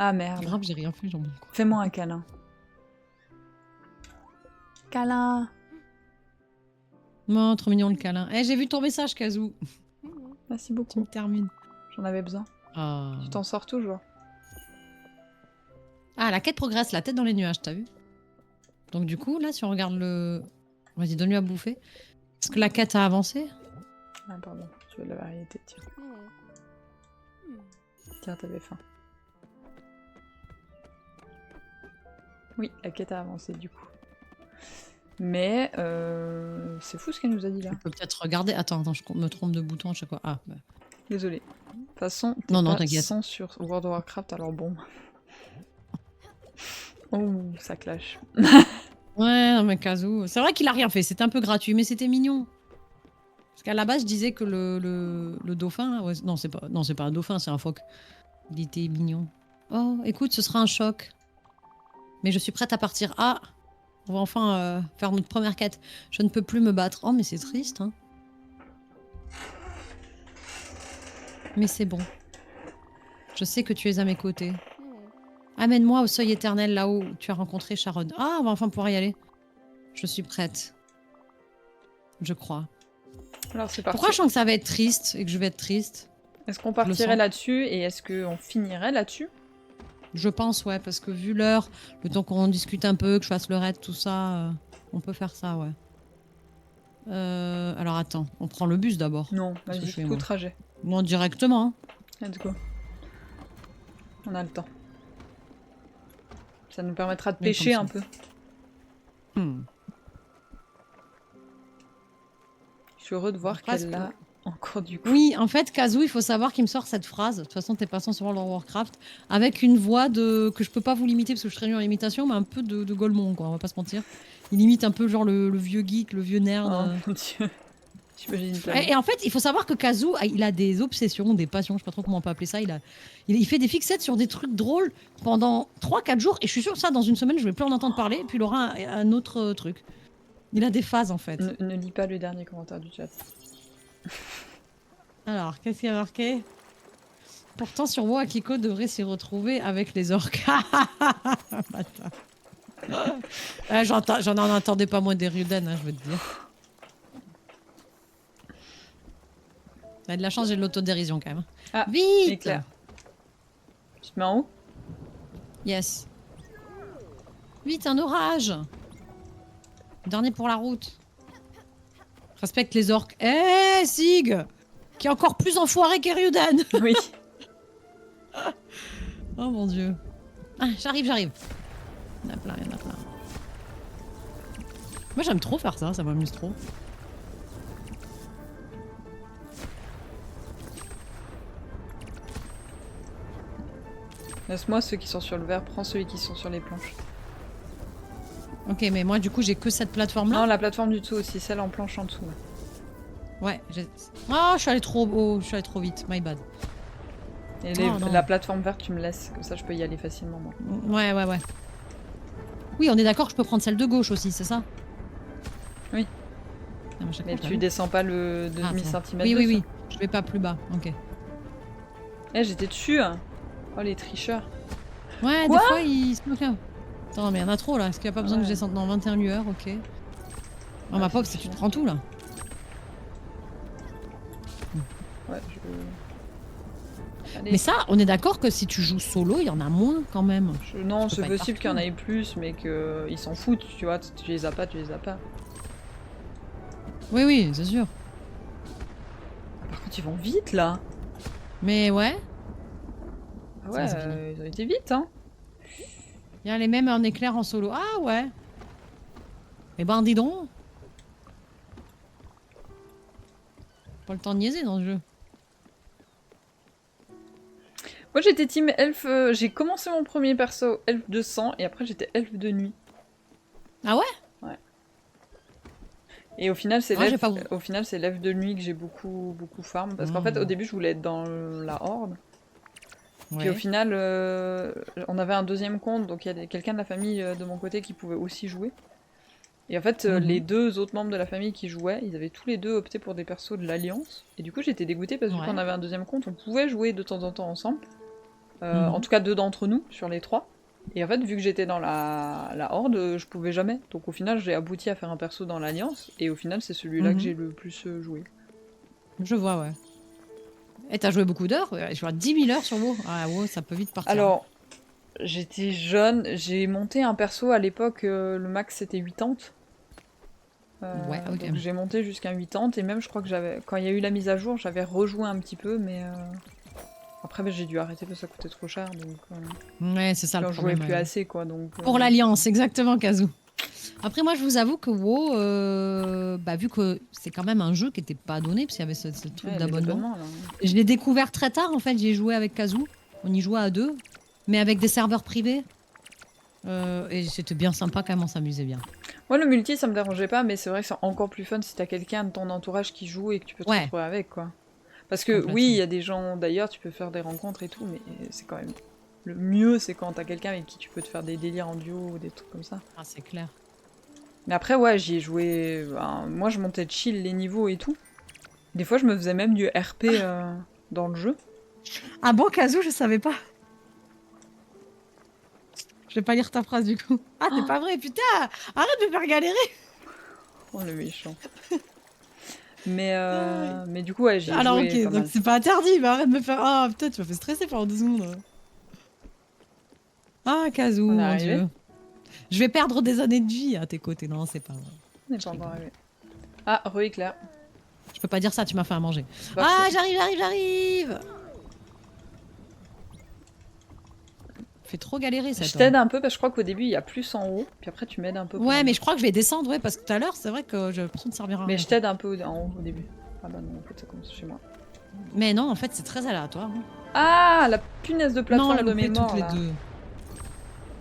Ah C'est merde. grave, j'ai rien fait, jambon. Fais-moi un câlin. Câlin. Non, trop mignon le câlin. Eh, j'ai vu ton message, Kazoo. Merci Tu beaucoup. me termines. J'en avais besoin. Ah. Tu t'en sors toujours. Ah, la quête progresse, la tête dans les nuages, t'as vu? Donc du coup, là, si on regarde le... Vas-y, donne-lui à bouffer. Est-ce que la quête a avancé? Ah pardon, tu veux de la variété, tiens. Tiens, t'avais faim. Oui, la quête a avancé du coup. Mais c'est fou ce qu'elle nous a dit là. On peut peut-être regarder. Attends, je me trompe de bouton à chaque fois. Ah, bah. Désolée. De toute façon, t'es Non, pas t'inquiète. 100 sur World of Warcraft, alors bon. Oh, ça clash. Ouais, non, mais Kazoo. C'est vrai qu'il a rien fait. C'était un peu gratuit, mais c'était mignon. Parce qu'à la base, je disais que le dauphin. Là, ouais, non, c'est pas un dauphin, c'est un phoque. Il était mignon. Oh, écoute, ce sera un choc. Mais je suis prête à partir. Ah, on va enfin faire notre première quête. Je ne peux plus me battre. Oh, mais c'est triste, hein. Mais c'est bon. Je sais que tu es à mes côtés. Amène-moi au seuil éternel là où tu as rencontré Sharon. Ah, on va enfin pouvoir y aller. Je suis prête. Je crois. Alors c'est parti. Pourquoi je sens que ça va être triste et que je vais être triste? Est-ce qu'on le partirait sens. là-dessus et est-ce qu'on finirait là-dessus? Je pense, ouais, parce que vu l'heure, le temps qu'on discute un peu, que je fasse le raid, tout ça, on peut faire ça, ouais. Alors attends, on prend le bus d'abord. Non, Qu'est-ce que vas-y, je fais, tout moi trajet. Non, directement. Hein. Let's go. On a le temps. Ça nous permettra de Mais pêcher comme un ça. peu. Hmm. Je suis heureux de voir Parce qu'elle que- l'a encore du coup. Oui, en fait, Kazoo, il faut savoir qu'il me sort cette phrase. De toute façon, t'es passant sur World of Warcraft avec une voix de que je peux pas vous limiter parce que je suis très nul en imitation, mais un peu de Golemon, quoi. On va pas se mentir. Il imite un peu genre le vieux geek, le vieux nerd. Oh mon dieu. J'imagine tellement. Et en fait, il faut savoir que Kazoo, il a des obsessions, des passions, je sais pas trop comment on peut appeler ça. Il fait des fixettes sur des trucs drôles pendant 3-4 jours. Et je suis sûre que ça, dans une semaine, je vais plus en entendre parler. Et puis il aura un autre truc. Il a des phases, en fait. Ne lis pas le dernier commentaire du chat. Alors, qu'est-ce qu'il y a marqué? Pourtant, sur moi, Akiko devrait s'y retrouver avec les orques. Bâtard. J'en en attendais pas moins des Ryuden, hein, je veux te dire. T'as de la chance, j'ai de l'autodérision quand même. Ah, Vite! éclair. Tu te mets en haut? Yes. Vite, un orage! Dernier pour la route. Respecte les orques. Eh, Sig! Qui est encore plus enfoiré qu'Eriudan! Oui. Oh mon dieu. Ah, j'arrive. Il y en a plein. Moi, j'aime trop faire ça m'amuse trop. Laisse-moi ceux qui sont sur le verre, prends ceux qui sont sur les planches. Ok, mais moi, du coup, j'ai que cette plateforme-là. Non, la plateforme du dessous aussi, celle en planche en dessous. Ouais, oh, je suis allée trop haut, je suis allée trop vite, my bad. Et Oh, non. la plateforme verte, tu me laisses, comme ça je peux y aller facilement moi. Ouais. Oui, on est d'accord que je peux prendre celle de gauche aussi, c'est ça? Oui. Ah, Mais tu descends pas le demi-centimètre. Oui. Je vais pas plus bas, ok. Eh, j'étais dessus hein. Oh, les tricheurs. Ouais, Quoi des fois, ils se moquent. Attends, mais il y en a trop, là. Est-ce qu'il n'y a pas besoin que je descende dans 21 lueurs? Ok. Oh, ma pauvre, si tu te prends tout, là. Ouais, Allez. Mais ça, on est d'accord que si tu joues solo, il y en a moins, quand même. Non, c'est possible qu'il y en ait plus, mais qu'ils s'en foutent, tu vois. Tu les as pas. Oui, c'est sûr. Par contre, ils vont vite, là. Mais ouais. Ah ouais, ils ont été vite, hein. Il y a les mêmes en éclair en solo. Ah ouais. Eh ben, dis donc. Pas le temps de niaiser dans ce jeu. Moi, j'étais team elfe. J'ai commencé mon premier perso elfe de sang, et après, j'étais elfe de nuit. Ah ouais? Ouais. Et au final, c'est Ouais, l'elfe de nuit que j'ai beaucoup farm. Parce qu'en fait, au début, je voulais être dans la horde. Ouais. Puis au final, on avait un deuxième compte, donc il y a quelqu'un de la famille de mon côté qui pouvait aussi jouer. Et en fait, Mhm. les 2 autres membres de la famille qui jouaient, ils avaient tous les 2 opté pour des persos de l'Alliance. Et du coup, j'étais dégoûtée parce que vu Ouais. qu'on avait un deuxième compte, on pouvait jouer de temps en temps ensemble. En Mhm. tout cas, 2 d'entre nous sur les 3. Et en fait, vu que j'étais dans la Horde, je pouvais jamais. Donc au final, j'ai abouti à faire un perso dans l'Alliance. Et au final, c'est celui-là que Mhm. j'ai le plus joué. Je vois, ouais. Et t'as joué beaucoup d'heures? Ouais, je vois 10 000 heures sur WoW. Ah, WoW, ça peut vite partir, hein. Alors, j'étais jeune, j'ai monté un perso à l'époque, le max c'était 80. Ouais, ok. Donc j'ai monté jusqu'à 80 et même je crois que quand il y a eu la mise à jour, j'avais rejoué un petit peu, mais après j'ai dû arrêter parce que ça coûtait trop cher, donc Ouais, c'est ça puis le on jouait problème. plus assez quoi, donc Pour l'Alliance, exactement, Kazoo. Après, moi, je vous avoue que WoW, bah, vu que c'est quand même un jeu qui n'était pas donné, parce qu'il y avait ce truc ouais, les d'abonnement, abonnements là. je l'ai découvert très tard, en fait. J'ai joué avec Kazoo. On y jouait à 2, mais avec des serveurs privés. Et c'était bien sympa, quand même, on s'amusait bien. Moi le multi ça me dérangeait pas, mais c'est vrai que c'est encore plus fun si t'as quelqu'un de ton entourage qui joue et que tu peux te Ouais, retrouver avec quoi. Parce que oui, il complètement. y a des gens d'ailleurs, tu peux faire des rencontres et tout, mais c'est quand même le mieux, c'est quand t'as quelqu'un avec qui tu peux te faire des délires en duo ou des trucs comme ça. Ah, c'est clair. Mais après, ouais, j'y ai joué. Ben, moi, je montais chill les niveaux et tout. Des fois, je me faisais même du RP dans le jeu. Ah bon, Kazoo, je savais pas. Je vais pas lire ta phrase, du coup. Ah, c'est pas vrai, putain. Arrête de me faire galérer. Oh, le méchant. Mais du coup, ouais, j'y ai Alors, joué ok, pas donc mal. c'est pas interdit, mais arrête de me faire... Ah, putain, tu m'as fait stresser pendant 2 secondes. Ah, Kazoo, On est mon arrivé? dieu. Je vais perdre des années de vie à tes côtés. Non, c'est pas vrai. On n'est Je pas encore rigole. arrivé. Ah, re-éclair. Je peux pas dire ça, tu m'as fait à manger. C'est pas faux. Ah, j'arrive. Fait trop galérer, Je cet homme. t'aide un peu parce que je crois qu'au début, il y a plus en haut. Puis après, tu m'aides un peu pour Ouais, en mais bas. je crois que je vais descendre, ouais, parce que tout à l'heure, c'est vrai que j'ai l'impression de servir à Mais rien, je quoi. t'aide un peu en haut au début. Ah bah non, en fait, ça commence chez moi. Mais non, en fait, c'est très aléatoire, hein. Ah, la punaise de Non, on plateforme l'a de mes loupé toutes morts, les là. deux.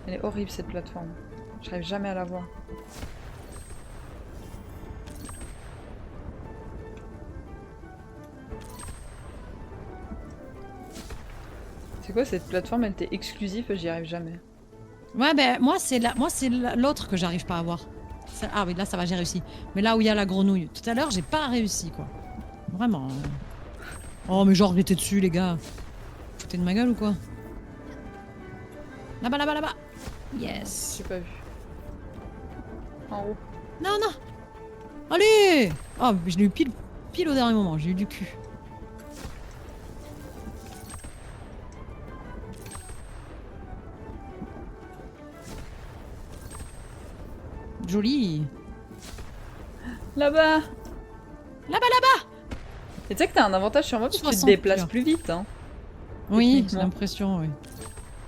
Elle est horrible, cette plateforme. J'arrive jamais à la voir. C'est quoi cette plateforme? Elle était exclusive, j'y arrive jamais. Ouais, ben moi c'est l'autre que j'arrive pas à voir. Ah oui, là ça va, j'ai réussi. Mais là où il y a la grenouille, tout à l'heure j'ai pas réussi quoi. Vraiment. Oh mais genre j'étais dessus les gars. Foutez de ma gueule ou quoi? Là-bas, là-bas, là-bas. Yes. J'ai pas vu. En haut. Non, non. Allez. Oh, mais je l'ai eu pile au dernier moment. J'ai eu du cul. Joli. Là-bas! Là-bas, là-bas. Et tu sais que t'as un avantage sur moi parce que tu te 60 déplaces cœurs. plus vite, hein. Oui, j'ai Techniquement. l'impression, oui.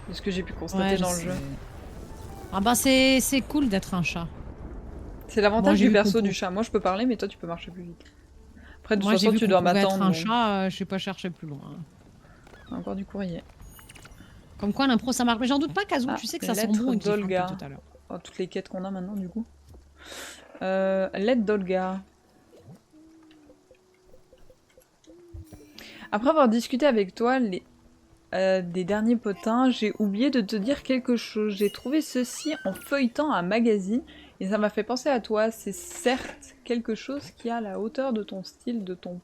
C'est ce que j'ai pu constater Ouais, je dans le sais. jeu. Ah bah c'est cool d'être un chat. C'est Moi l'avantage j'ai du vu perso Popo. du chat. Moi je peux parler, mais toi tu peux marcher plus vite. Après, de toute Moi j'ai façon, vu tu qu'on dois pouvait être m'attendre. un Donc... chat, je sais pas chercher plus loin. Encore du courrier. Comme quoi l'impro ça marche. Mais j'en doute pas, Kazoo, Ah, tu sais que ça sent lettre bon et que j'ai faim depuis d'Olga. tout à l'heure. Oh, toutes les quêtes qu'on a maintenant, du coup. Lettre d'Olga. Après avoir discuté avec toi des derniers potins, j'ai oublié de te dire quelque chose. J'ai trouvé ceci en feuilletant un magazine et ça m'a fait penser à toi. C'est certes quelque chose qui a la hauteur de ton style, de ton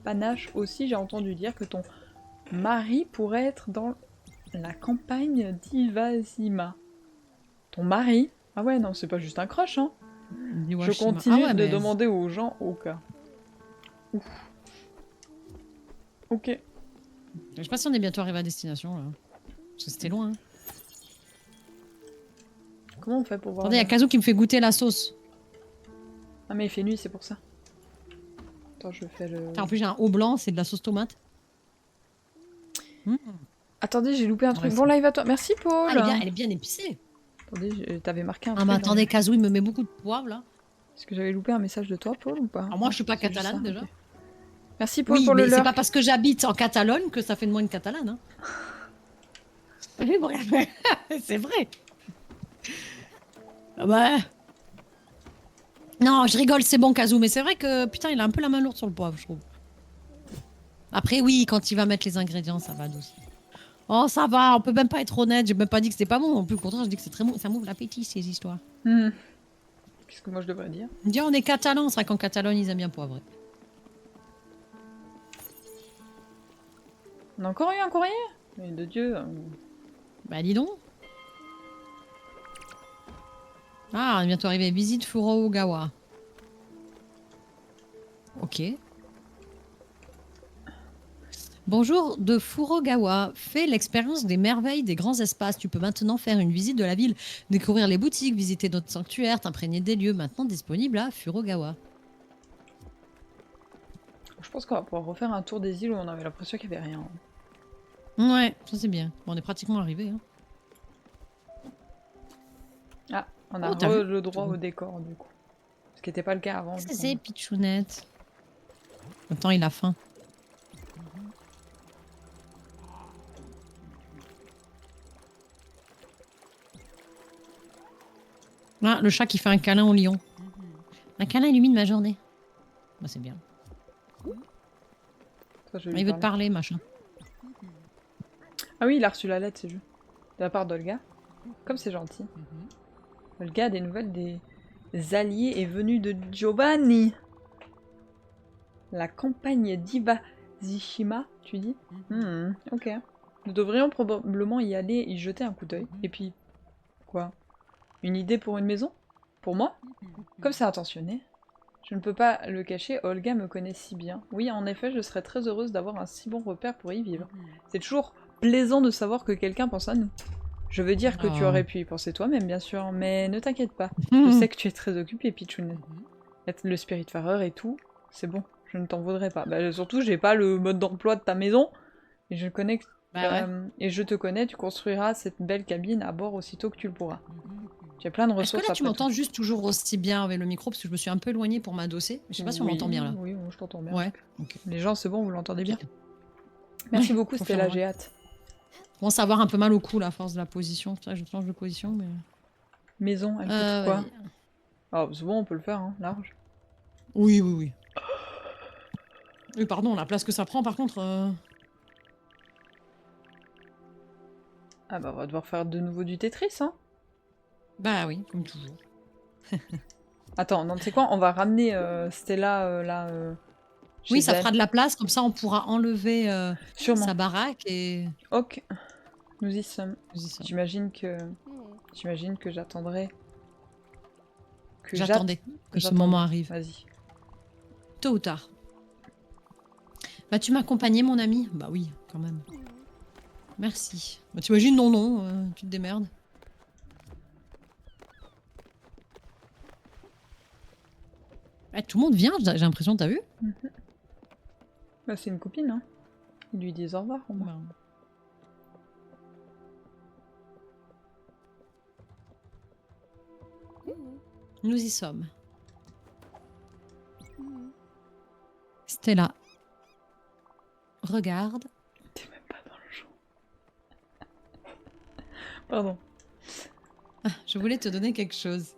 panache aussi. J'ai entendu dire que ton mari pourrait être dans la campagne d'Ivazima. Ton mari? Ah ouais, non, c'est pas juste un crush, hein. Je Iwashima. Ah continue ouais, de mais demander aux gens au cas. Ouf. Ok. je sais pas si on est bientôt arrivé à destination là. Parce que c'était loin. Hein. Comment on fait pour voir Attendez, il y a là Kazoo qui me fait goûter la sauce. Ah mais il fait nuit, c'est pour ça. Attends, je fais le... En plus j'ai un haut blanc, c'est de la sauce tomate. Mmh. Attendez, j'ai loupé un truc. Ouais, Bon live à toi. Merci Paul. Ah, elle est bien épicée. Attendez, t'avais marqué un Ah truc. mais dans attendez, le- Kazoo il me met beaucoup de poivre là. Est-ce que j'avais loupé un message de toi Paul ou pas? Alors moi Non, je suis pas c'est juste catalane ça, déjà. ok. Merci Paul Oui, pour le mais c'est lurk. pas parce que j'habite en Catalogne que ça fait de moi une catalane. Hein. Oui, bref, c'est vrai. Ah bah. Non, je rigole, c'est bon Kazoo, mais c'est vrai que putain, il a un peu la main lourde sur le poivre, je trouve. Après, oui, quand il va mettre les ingrédients, ça va douce. Oh, ça va, on peut même pas être honnête. J'ai même pas dit que c'était pas bon. En plus, au contraire, je dis que c'est très bon. Ça m'ouvre l'appétit, ces histoires. Hmm. Qu'est-ce que moi je devrais dire? On dit on est catalan, c'est vrai qu'en Catalogne ils aiment bien poivrer. On a encore eu un courrier? Mais de Dieu. Bah dis donc. Ah, on est bientôt arrivé. Visite Furugawa. Ok. Bonjour de Furugawa. Fais l'expérience des merveilles des grands espaces. Tu peux maintenant faire une visite de la ville, découvrir les boutiques, visiter notre sanctuaire, t'imprégner des lieux maintenant disponibles à Furugawa. Je pense qu'on va pouvoir refaire un tour des îles où on avait l'impression qu'il n'y avait rien. Ouais, ça c'est bien. Bon, on est pratiquement arrivé. Hein. Ah, on a Oh, t'as vu le droit au décor du coup. Ce qui n'était pas le cas avant. Qu'est-ce que c'est, Pichounette? Attends, il a faim. Ah, le chat qui fait un câlin au lion. Un câlin illumine ma journée. Bah, c'est bien. Ça, je vais Ah, lui il veut te parler. parler, machin. Ah oui, il a reçu la lettre, c'est juste. De la part d'Olga. Comme c'est gentil. Olga a des nouvelles des alliés et venus de Giovanni. La campagne d'Iwashima, tu dis? Ok. Nous devrions probablement y aller, y jeter un coup d'œil. Et puis, quoi? Une idée pour une maison? Pour moi? Comme c'est intentionné. Je ne peux pas le cacher, Olga me connaît si bien. Oui, en effet, je serais très heureuse d'avoir un si bon repère pour y vivre. C'est toujours plaisant de savoir que quelqu'un pense à nous. Je veux dire que tu Oh. aurais pu y penser toi-même, bien sûr, mais ne t'inquiète pas. Je sais que tu es très occupé, Pichoun. Être le Spiritfarer et tout, c'est bon, je ne t'en voudrais pas. Bah, surtout, j'ai pas le mode d'emploi de ta maison, et je connais Bah ouais. et je te connais, tu construiras cette belle cabine à bord aussitôt que tu le pourras. Tu as plein de Est-ce que ressources là tu après tout. m'entends juste toujours aussi bien avec le micro parce que je me suis un peu éloignée pour m'adosser. Je sais pas si on Oui, m'entend bien là. oui, je t'entends bien. Ouais. Ok. Les gens, c'est bon, vous l'entendez bien. Ok. Merci Ouais, beaucoup, Stella, confirme-moi. j'ai hâte. Je commence à avoir un peu mal au cou là, à force de la position. C'est vrai que je change de position, mais. Maison, elle coûte quoi? Vas-y. Oh, c'est bon, on peut le faire, hein, large. Oui, oui, oui. Oui, pardon, la place que ça prend par contre. Ah bah, on va devoir faire de nouveau du Tetris, hein. Bah oui, comme toujours. Attends, non, tu sais quoi, on va ramener Stella, là, chez Oui, ça elle. fera de la place, comme ça on pourra enlever Sûrement. sa baraque et. Ok, nous y sommes. Nous y sommes. J'imagine que j'attendrai. J'attendais que ce J'attendais. moment arrive. Vas-y. Tôt ou tard. Bah tu m'accompagnais mon ami? Bah oui, quand même. Merci. Bah t'imagines, non, non, tu te démerdes. Ah, tout le monde vient, j'ai l'impression, t'as vu? Bah, c'est une copine, hein. Ils lui disent au revoir, au moins. Bah. Nous y sommes. Stella. Regarde. T'es même pas dans le champ. Pardon. Ah, je voulais te donner quelque chose.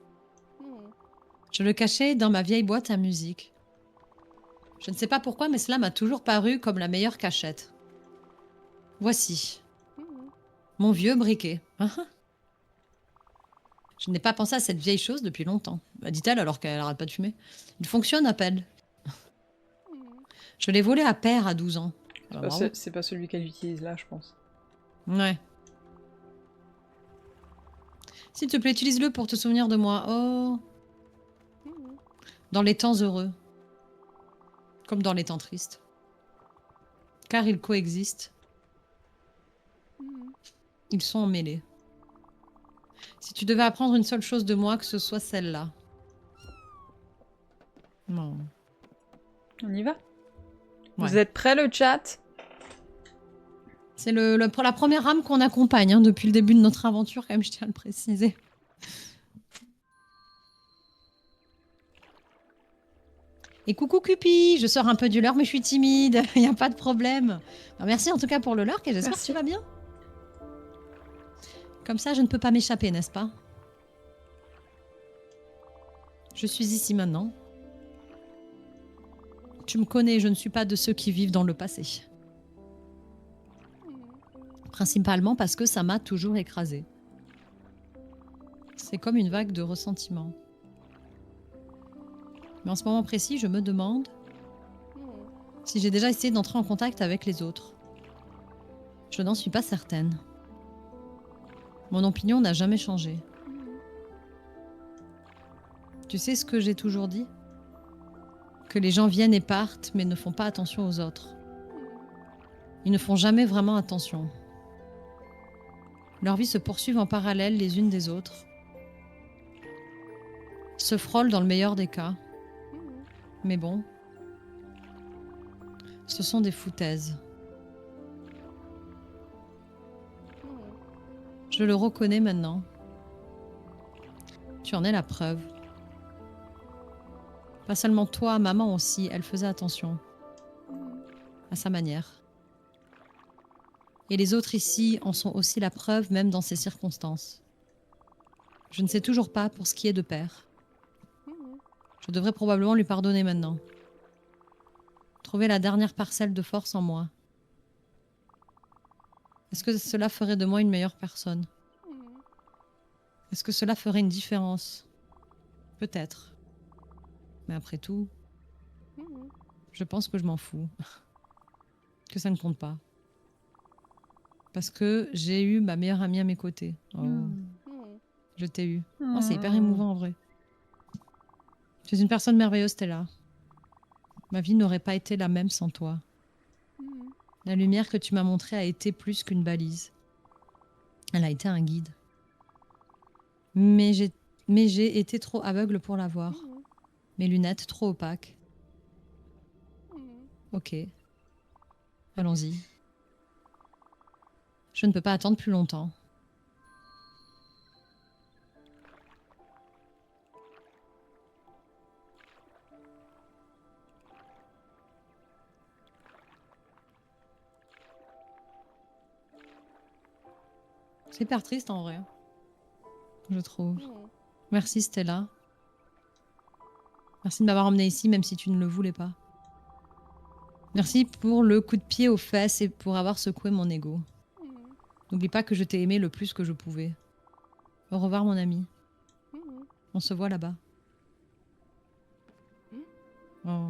Je le cachais dans ma vieille boîte à musique. Je ne sais pas pourquoi, mais cela m'a toujours paru comme la meilleure cachette. Voici. Mon vieux briquet. Je n'ai pas pensé à cette vieille chose depuis longtemps, dit-elle alors qu'elle n'arrête pas de fumer. Il fonctionne à peine. Je l'ai volé à père à 12 ans. Ah bah, bravo. C'est pas celui qu'elle utilise là, je pense. Ouais. S'il te plaît, utilise-le pour te souvenir de moi. Oh. Dans les temps heureux. Comme dans les temps tristes. Car ils coexistent. Ils sont emmêlés. Si tu devais apprendre une seule chose de moi, que ce soit celle-là. Non. On y va? Ouais. Vous êtes prêts, le chat? C'est la première âme qu'on accompagne hein, depuis le début de notre aventure, quand même, je tiens à le préciser. Et coucou Cupi, je sors un peu du leurre, mais je suis timide, il n'y a pas de problème. Alors, merci en tout cas pour le leurre, et j'espère que tu vas bien. Comme ça, je ne peux pas m'échapper, n'est-ce pas? Je suis ici maintenant. Tu me connais, je ne suis pas de ceux qui vivent dans le passé. Principalement parce que ça m'a toujours écrasée. C'est comme une vague de ressentiment. Mais en ce moment précis, je me demande si j'ai déjà essayé d'entrer en contact avec les autres. Je n'en suis pas certaine. Mon opinion n'a jamais changé. Tu sais ce que j'ai toujours dit? Que les gens viennent et partent, mais ne font pas attention aux autres. Ils ne font jamais vraiment attention. Leurs vies se poursuivent en parallèle les unes des autres. Se frôlent dans le meilleur des cas. Mais bon, ce sont des foutaises. Je le reconnais maintenant. Tu en es la preuve. Pas seulement toi, maman aussi, elle faisait attention. À sa manière. Et les autres ici en sont aussi la preuve, même dans ces circonstances. Je ne sais toujours pas pour ce qui est de père. Je devrais probablement lui pardonner maintenant. Trouver la dernière parcelle de force en moi. Est-ce que cela ferait de moi une meilleure personne? Est-ce que cela ferait une différence? Peut-être. Mais après tout, je pense que je m'en fous. Que ça ne compte pas. Parce que j'ai eu ma meilleure amie à mes côtés. Oh. Je t'ai eu. Oh, c'est hyper émouvant en vrai. Tu es une personne merveilleuse, Stella. Ma vie n'aurait pas été la même sans toi. La lumière que tu m'as montrée a été plus qu'une balise. Elle a été un guide. Mais j'ai été trop aveugle pour la voir. Mes lunettes trop opaques. Ok. Allons-y. Je ne peux pas attendre plus longtemps. C'est hyper triste en vrai. Je trouve. Merci Stella. Merci de m'avoir emmenée ici même si tu ne le voulais pas. Merci pour le coup de pied aux fesses et pour avoir secoué mon ego. N'oublie pas que je t'ai aimé le plus que je pouvais. Au revoir mon ami. On se voit là-bas. Oh.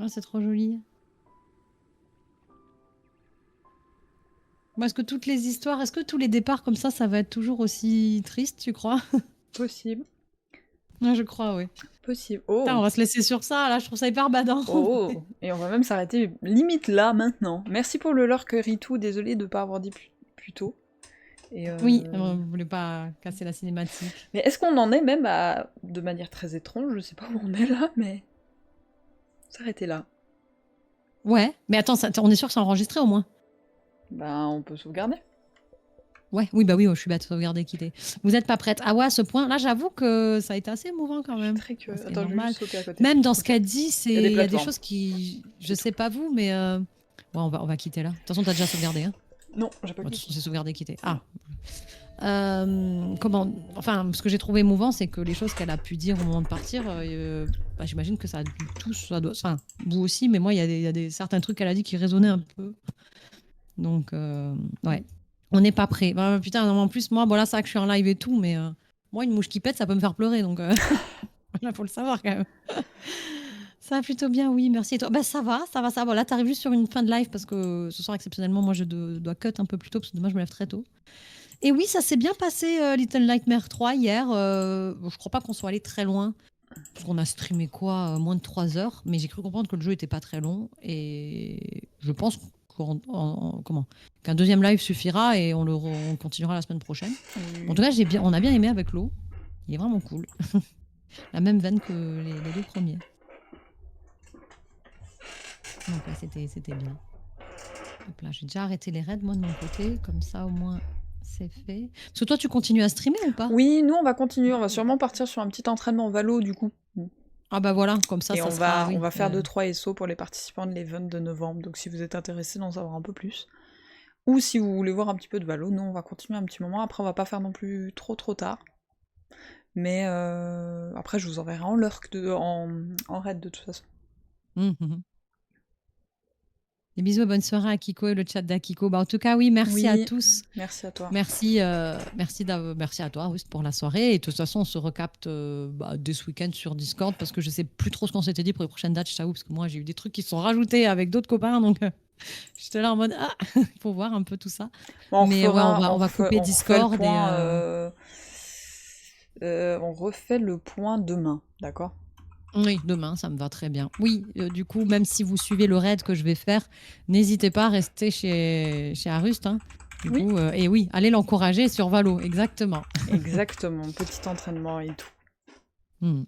Ah, c'est trop joli. Est-ce que toutes les histoires, est-ce que tous les départs comme ça va être toujours aussi triste, tu crois? Possible. Ouais, je crois, oui. Possible. Oh. Putain, on va se laisser sur ça, là, je trouve ça hyper badant. Oh. Et on va même s'arrêter limite là, maintenant. Merci pour le lore que Ritu, désolé de ne pas avoir dit plus tôt. Et Oui, on voulait pas casser la cinématique. Mais est-ce qu'on en est même à, de manière très étrange, je sais pas où on est là, mais s'arrêter là. Ouais, mais attends, on est sûr que c'est enregistré au moins? Ben, on peut sauvegarder. Ouais, oui, bah oui, je suis bête, sauvegarder, quitter. Vous êtes pas prête? Ah ouais, à ce point, là, j'avoue que ça a été assez émouvant quand même. Je suis très curieuse. C'est Attends, normal. je vais juste sauter à côté. Même dans ce qu'elle dit, il y a des plateformes. choses qui, je sais pas vous, mais ouais, on va quitter là. De toute façon, t'as déjà sauvegardé, hein? Non, j'ai pas De toute cliqué. façon, c'est sauvegardé, quitter. Ah. Enfin, ce que j'ai trouvé émouvant, c'est que les choses qu'elle a pu dire au moment de partir, j'imagine que ça a dû tous, enfin, vous aussi, mais moi, il y a certains trucs qu'elle a dit qui résonnaient un peu. Donc, ouais, on n'est pas prêt. Bah, putain, non, en plus, moi, bon là, c'est vrai que je suis en live et tout, mais moi, une mouche qui pète, ça peut me faire pleurer, donc là, faut le savoir quand même. Ça va plutôt bien, oui, merci. Et toi? Bah, ça va. Bon, là, t'arrives juste sur une fin de live parce que ce soir, exceptionnellement, moi, je dois cut un peu plus tôt parce que demain, je me lève très tôt. Et oui, ça s'est bien passé, Little Nightmare 3 hier. Je crois pas qu'on soit allé très loin. Parce qu'on a streamé quoi, moins de 3 heures. Mais j'ai cru comprendre que le jeu était pas très long. Et je pense qu'un deuxième live suffira et on continuera la semaine prochaine. En tout cas, on a bien aimé avec l'eau. Il est vraiment cool. La même veine que les deux premiers. Donc là, c'était bien. Hop là, j'ai déjà arrêté les raids, moi, de mon côté. Comme ça, au moins, c'est fait. Parce que toi, tu continues à streamer ou pas? Oui, nous, on va continuer. On va sûrement partir sur un petit entraînement Valo, du coup. Ah bah voilà, comme ça, Et ça on sera... va faire oui, 2-3 SO pour les participants de l'event de novembre. Donc si vous êtes intéressés d'en savoir un peu plus, ou si vous voulez voir un petit peu de Valo, nous, on va continuer un petit moment. Après, on va pas faire non plus trop tard. Mais après, je vous enverrai en lurk, en raid de toute façon. Des bisous et bonne soirée à Kiko et le chat d'Akiko. Bah, en tout cas, oui, merci à tous. Merci à toi. Merci à toi, Rust, pour la soirée. Et de toute façon, on se recapte dès ce week-end sur Discord parce que je sais plus trop ce qu'on s'était dit pour les prochaines dates, je t'avoue, parce que moi, j'ai eu des trucs qui se sont rajoutés avec d'autres copains. Donc, j'étais là en mode, pour voir un peu tout ça. Bon, Mais ouais, on va couper Discord. On refait le point demain, d'accord? Oui, demain, ça me va très bien. Oui, du coup, même si vous suivez le raid que je vais faire, n'hésitez pas à rester chez Arust. Hein. Du coup, et oui, allez l'encourager sur Valo, exactement. Exactement, petit entraînement et tout. Bon,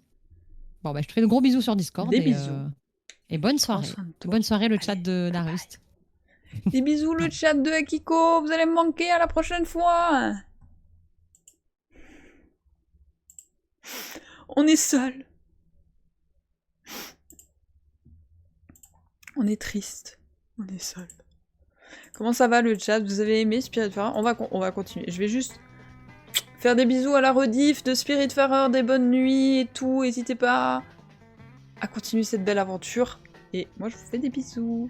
bah, je te fais de gros bisous sur Discord. Des bisous. Et bonne soirée. Bonne soirée, le chat d'Arust. Des bisous, le chat de Akiko. Vous allez me manquer, à la prochaine fois. On est seul. On est triste. On est seul. Comment ça va le chat? Vous avez aimé Spiritfarer? On va continuer. Je vais juste faire des bisous à la rediff de Spiritfarer, des bonnes nuits et tout. N'hésitez pas à continuer cette belle aventure. Et moi je vous fais des bisous.